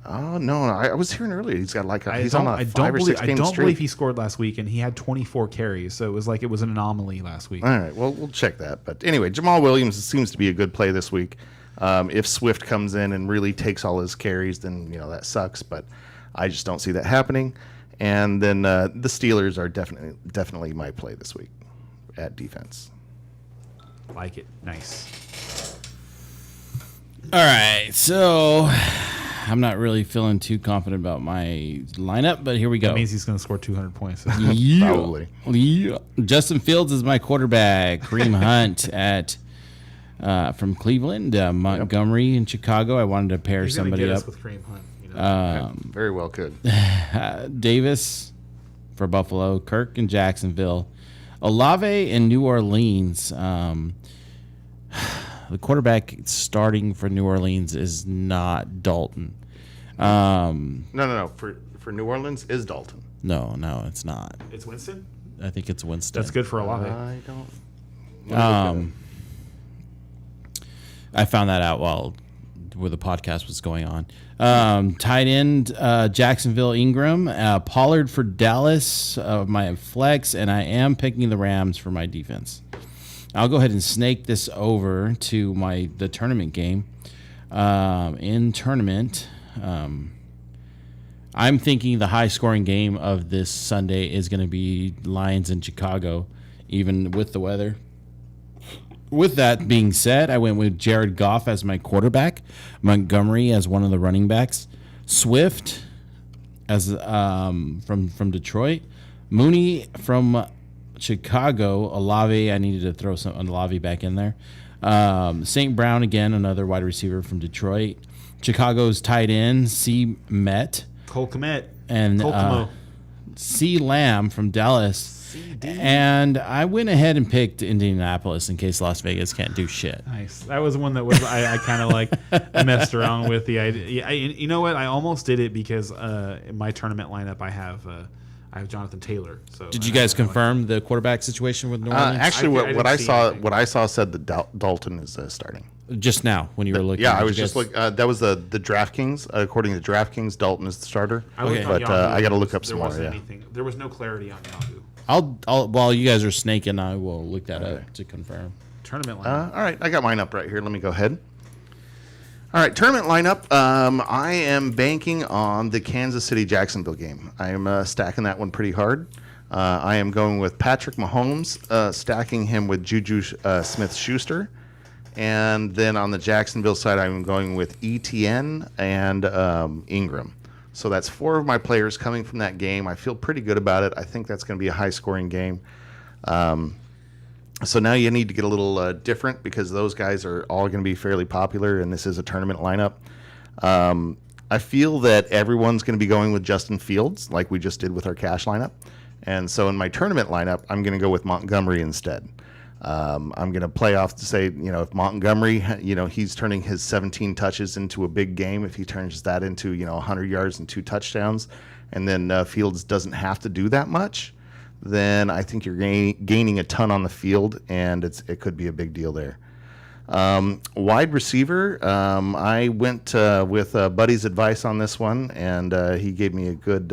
Speaker 1: Oh no! I was hearing earlier he's got he's on a 5 or 6 game
Speaker 2: I don't
Speaker 1: streak.
Speaker 2: believe he scored last week, and he had 24 carries, so it was an anomaly last week.
Speaker 1: All right, well we'll check that. But anyway, Jamal Williams seems to be a good play this week. If Swift comes in and really takes all his carries, then that sucks. But I just don't see that happening. And then the Steelers are definitely my play this week at defense.
Speaker 2: Like it, nice.
Speaker 5: All right, so I'm not really feeling too confident about my lineup, but here we go.
Speaker 2: That means he's going to score 200 points.
Speaker 5: Yeah.
Speaker 1: Probably.
Speaker 5: Yeah. Justin Fields is my quarterback. Kareem Hunt from Cleveland. Montgomery in Chicago. I wanted to pair
Speaker 2: He's gonna
Speaker 5: somebody
Speaker 2: get us
Speaker 5: up.
Speaker 2: with Kareem Hunt.
Speaker 1: Very well could.
Speaker 5: Davis for Buffalo. Kirk in Jacksonville. Olave in New Orleans. The quarterback starting for New Orleans is not Dalton.
Speaker 1: No. For New Orleans is Dalton.
Speaker 5: No, it's not.
Speaker 2: It's Winston?
Speaker 5: I think it's Winston.
Speaker 2: That's good for Olave.
Speaker 1: I don't.
Speaker 5: I found that out while the podcast was going on. Tight end, Jacksonville Ingram. Pollard for Dallas, my flex, and I am picking the Rams for my defense. I'll go ahead and snake this over to the tournament game. In tournament, I'm thinking the high-scoring game of this Sunday is going to be Lions in Chicago, even with the weather. With that being said, I went with Jared Goff as my quarterback, Montgomery as one of the running backs, Swift as from Detroit, Mooney from Chicago, Olave. I needed to throw some Olave back in there. St. Brown again, another wide receiver from Detroit. Chicago's tight end, C. Met.
Speaker 2: Cole Kmet.
Speaker 5: And C. Lamb from Dallas. CD. And I went ahead and picked Indianapolis in case Las Vegas can't do shit.
Speaker 2: Nice. That was one that was I kind of like messed around with the idea. You know what? I almost did it because in my tournament lineup I have Jonathan Taylor. So
Speaker 5: did you guys confirm the quarterback situation with New Orleans?
Speaker 1: Actually,
Speaker 2: I
Speaker 1: what I
Speaker 2: didn't see
Speaker 1: saw,
Speaker 2: anything.
Speaker 1: what I saw said that Dalton is starting.
Speaker 5: Just now when you were looking.
Speaker 1: Yeah, I
Speaker 5: Did
Speaker 1: was
Speaker 5: you
Speaker 1: just
Speaker 5: guys-
Speaker 1: looking. That was the DraftKings. According to DraftKings, Dalton is the starter.
Speaker 2: I looked
Speaker 5: Okay.
Speaker 2: on
Speaker 1: But
Speaker 2: Yahoo.
Speaker 1: I got to look up
Speaker 2: There
Speaker 1: some more.
Speaker 2: wasn't
Speaker 1: Yeah.
Speaker 2: anything. There was no clarity on Yahoo.
Speaker 5: I'll while you guys are snaking, I will look that up to confirm.
Speaker 2: Tournament lineup.
Speaker 1: All right, I got mine up right here. Let me go ahead. All right, tournament lineup. I am banking on the Kansas City-Jacksonville game. I am stacking that one pretty hard. I am going with Patrick Mahomes, stacking him with Juju Smith-Schuster. And then on the Jacksonville side, I'm going with ETN and Ingram. So that's 4 of my players coming from that game. I feel pretty good about it. I think that's going to be a high-scoring game. So now you need to get a little different because those guys are all going to be fairly popular, and this is a tournament lineup. I feel that everyone's going to be going with Justin Fields, like we just did with our cash lineup. And so in my tournament lineup, I'm going to go with Montgomery instead. I'm going to play off to say, if Montgomery, he's turning his 17 touches into a big game. If he turns that into, 100 yards and 2 touchdowns, and then Fields doesn't have to do that much, then I think you're gaining a ton on the field, and it could be a big deal there. Wide receiver, I went with Buddy's advice on this one, and he gave me a good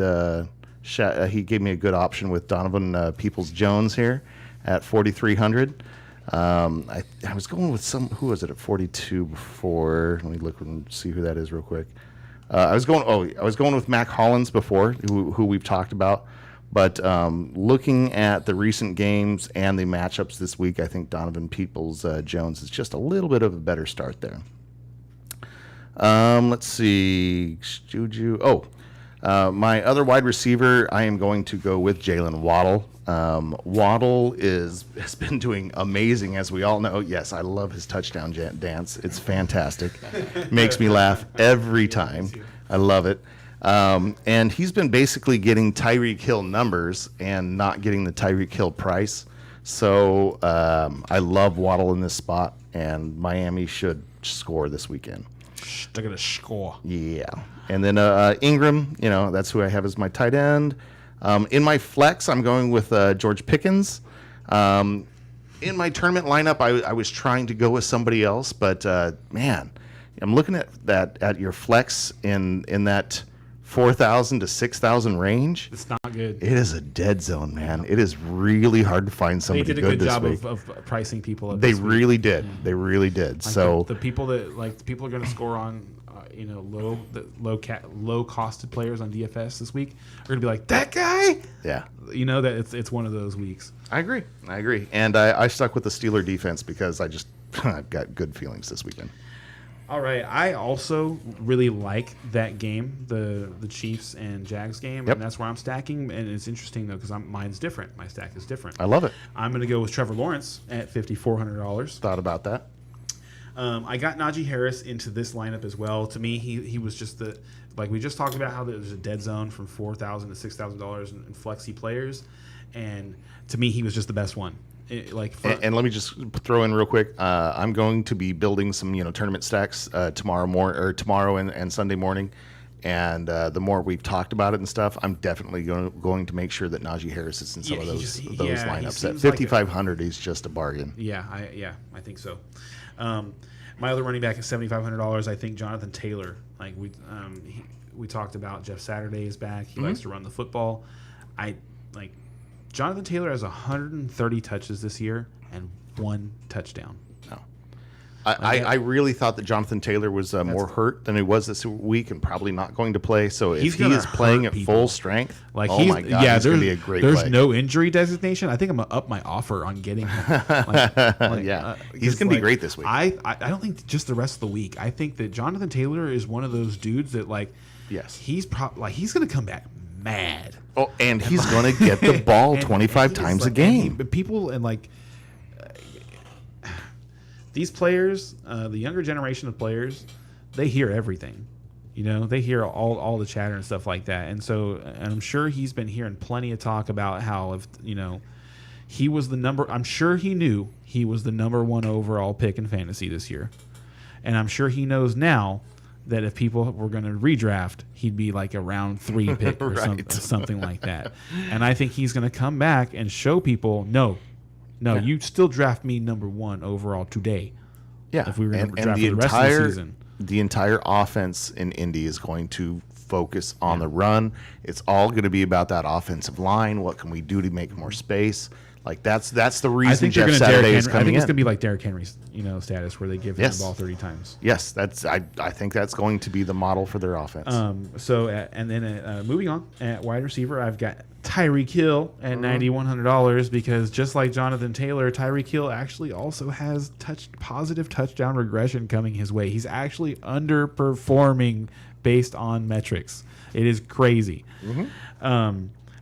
Speaker 1: option with Donovan Peoples-Jones here at 4,300. I was going with who was it at 42 before? Let me look and see who that is real quick. I was going with Mac Hollins before, who we've talked about. But looking at the recent games and the matchups this week, I think Donovan Peoples-Jones is just a little bit of a better start there. Let's see. Juju. My other wide receiver, I am going to go with Jalen Waddle. Waddle has been doing amazing, as we all know. Yes, I love his touchdown dance. It's fantastic. Makes me laugh every time. I love it. And he's been basically getting Tyreek Hill numbers and not getting the Tyreek Hill price. So I love Waddle in this spot, and Miami should score this weekend.
Speaker 2: They're going to score.
Speaker 1: Yeah. And then Ingram, that's who I have as my tight end. In my flex, I'm going with George Pickens. In my tournament lineup, I was trying to go with somebody else, but man, I'm looking at your flex in that 4,000 to 6,000 range.
Speaker 2: It's not good.
Speaker 1: It is a dead zone, man. It is really hard to find
Speaker 2: They
Speaker 1: somebody
Speaker 2: did a
Speaker 1: good
Speaker 2: good
Speaker 1: this
Speaker 2: job
Speaker 1: week.
Speaker 2: of pricing people.
Speaker 1: They really did. They really did.
Speaker 2: Like
Speaker 1: So
Speaker 2: the people that people are going to score on, low costed players on DFS this week are going to be like, that guy.
Speaker 1: yeah,
Speaker 2: That it's one of those weeks.
Speaker 1: I agree. And I stuck with the Steeler defense because I've got good feelings this weekend.
Speaker 2: All right. I also really like that game, the Chiefs and Jags game,
Speaker 1: Yep.
Speaker 2: and that's where I'm stacking. And it's interesting though because mine's different. My stack is different.
Speaker 1: I love it.
Speaker 2: I'm going to go with Trevor Lawrence at $5,400.
Speaker 1: Thought about that.
Speaker 2: I got Najee Harris into this lineup as well. To me, he was just like we just talked about how there's a dead zone from $4,000 to $6,000 in flexi players, and to me, he was just the best one. And
Speaker 1: let me just throw in real quick. I'm going to be building some tournament stacks tomorrow and Sunday morning, and the more we've talked about it and stuff, I'm definitely going to make sure that Najee Harris is in some of those lineups. At 5,500, he's just a bargain.
Speaker 2: Yeah, I think so. My other running back is $7,500. I think Jonathan Taylor. Like we talked about, Jeff Saturday is back. He likes to run the football. Jonathan Taylor has 130 touches this year and 1 touchdown.
Speaker 1: No. I really thought that Jonathan Taylor was more hurt than he was this week and probably not going to play. So if he is playing at full strength, my God, he's going to be a great play.
Speaker 2: There's no injury designation. I think I'm going to up my offer on getting him.
Speaker 1: He's going to be great this week.
Speaker 2: I don't think just the rest of the week. I think that Jonathan Taylor is one of those dudes that
Speaker 1: yes,
Speaker 2: he's he's going to come back mad.
Speaker 1: Oh, and he's going to get the ball 25 times a game.
Speaker 2: People these players, the younger generation of players, they hear everything. They hear all the chatter and stuff like that. And I'm sure he's been hearing plenty of talk about how he was the number. I'm sure he knew he was the number 1 overall pick in fantasy this year, and I'm sure he knows now that if people were going to redraft, he'd be like a round 3 pick or
Speaker 1: Right.
Speaker 2: something like that. And I think he's going to come back and show people, no, you still draft me number 1 overall today.
Speaker 1: Yeah,
Speaker 2: if we were going to
Speaker 1: and
Speaker 2: draft for the rest of the season.
Speaker 1: The entire offense in Indy is going to focus on the run. It's all going to be about that offensive line. What can we do to make more space? That's the reason Jeff Saturday is coming in.
Speaker 2: I think it's going to be like Derrick Henry's status where they give him the ball 30 times.
Speaker 1: Yes, I think that's going to be the model for their offense.
Speaker 2: Moving on at wide receiver, I've got Tyreek Hill at $9,100 because just like Jonathan Taylor, Tyreek Hill actually also has positive touchdown regression coming his way. He's actually underperforming based on metrics. It is crazy.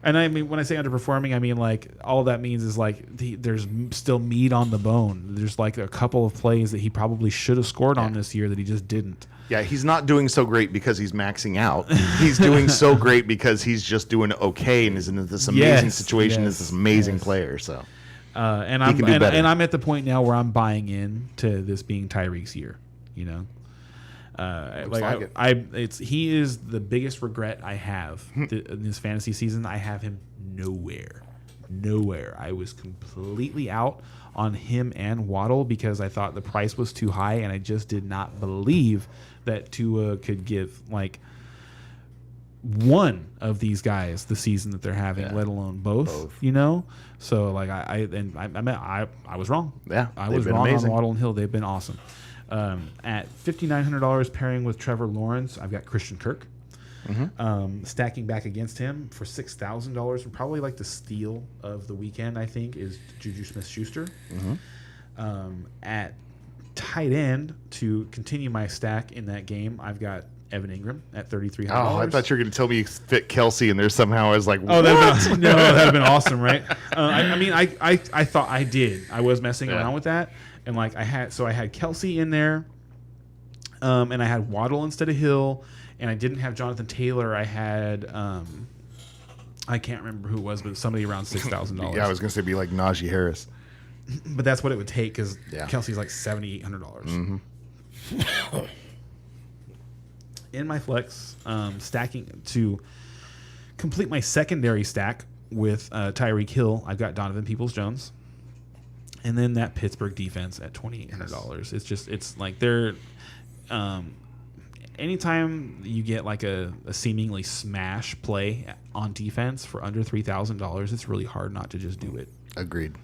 Speaker 2: And I mean, when I say underperforming, I mean like all that means is like there's still meat on the bone. There's like a couple of plays that he probably should have scored on this year that he just didn't.
Speaker 1: Yeah, he's not doing so great because he's maxing out. He's doing so great because he's just doing okay and is in this amazing situation as this amazing player. So,
Speaker 2: and
Speaker 1: He can do better.
Speaker 2: I'm at the point now where I'm buying in to this being Tyreek's year. You know, he is the biggest regret I have in this fantasy season. I have him nowhere. I was completely out on him and Waddle because I thought the price was too high, and I just did not believe that Tua could give like one of these guys the season that they're having, let alone both. You know, so like I was wrong.
Speaker 1: Yeah,
Speaker 2: I
Speaker 1: they've
Speaker 2: was
Speaker 1: been
Speaker 2: wrong
Speaker 1: amazing.
Speaker 2: on Waddle and Hill. They've been awesome. At $5,900 pairing with Trevor Lawrence, I've got Christian Kirk. Stacking back against him for $6,000, and probably like the steal of the weekend, I think, is Juju Smith-Schuster. At tight end, to continue my stack in that game, I've got Evan Ingram at $3,300.
Speaker 1: oh, I thought you were going to tell me you fit Kelsey, and there's somehow I was like,
Speaker 2: Oh,
Speaker 1: what?
Speaker 2: that'd have been awesome, right? I thought I did. I was messing around with that, and like I had Kelsey in there, and I had Waddle instead of Hill, and I didn't have Jonathan Taylor. I had I can't remember who it was, but somebody around $6,000.
Speaker 1: Yeah, I was going to say be like Najee Harris.
Speaker 2: But that's what it would take because
Speaker 1: Yeah.
Speaker 2: Kelsey's like $7,800. In my flex, stacking to complete my secondary stack with Tyreek Hill, I've got Donovan Peoples-Jones, and then that Pittsburgh defense at $2,800. It's like they're anytime you get like a seemingly smash play on defense for under $3,000, it's really hard not to just do it.
Speaker 1: Agreed.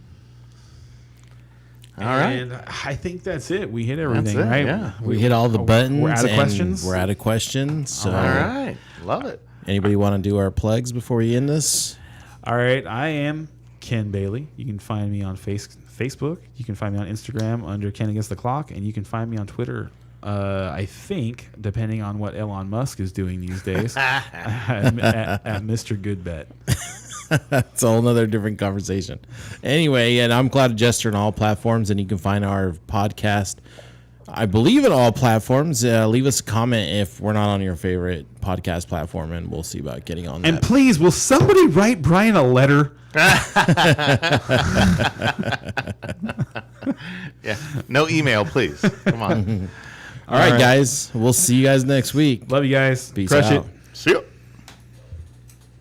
Speaker 1: All right.
Speaker 2: And I think that's it. We hit everything,
Speaker 1: That's it,
Speaker 2: right?
Speaker 1: yeah.
Speaker 5: We hit all the buttons.
Speaker 2: We're out of
Speaker 5: and
Speaker 2: questions.
Speaker 5: We're out of questions. So
Speaker 1: All right. Love it.
Speaker 5: anybody want to do our plugs before we end this?
Speaker 2: All right. I am Ken Bailey. You can find me on Facebook. You can find me on Instagram under Ken Against the Clock, and you can find me on Twitter. I think, depending on what Elon Musk is doing these days, at Mr. Goodbet.
Speaker 5: That's a whole nother different conversation. Anyway, and I'm Cloud Jester on all platforms, and you can find our podcast, I believe, in all platforms. Leave us a comment if we're not on your favorite podcast platform, and we'll see about getting on
Speaker 2: And
Speaker 5: that.
Speaker 2: please, will somebody write Brian a letter?
Speaker 1: Yeah. No email, please. Come on.
Speaker 5: All right, guys. We'll see you guys next week.
Speaker 2: Love you guys.
Speaker 5: Peace
Speaker 2: Crush
Speaker 5: out.
Speaker 2: it.
Speaker 1: See ya.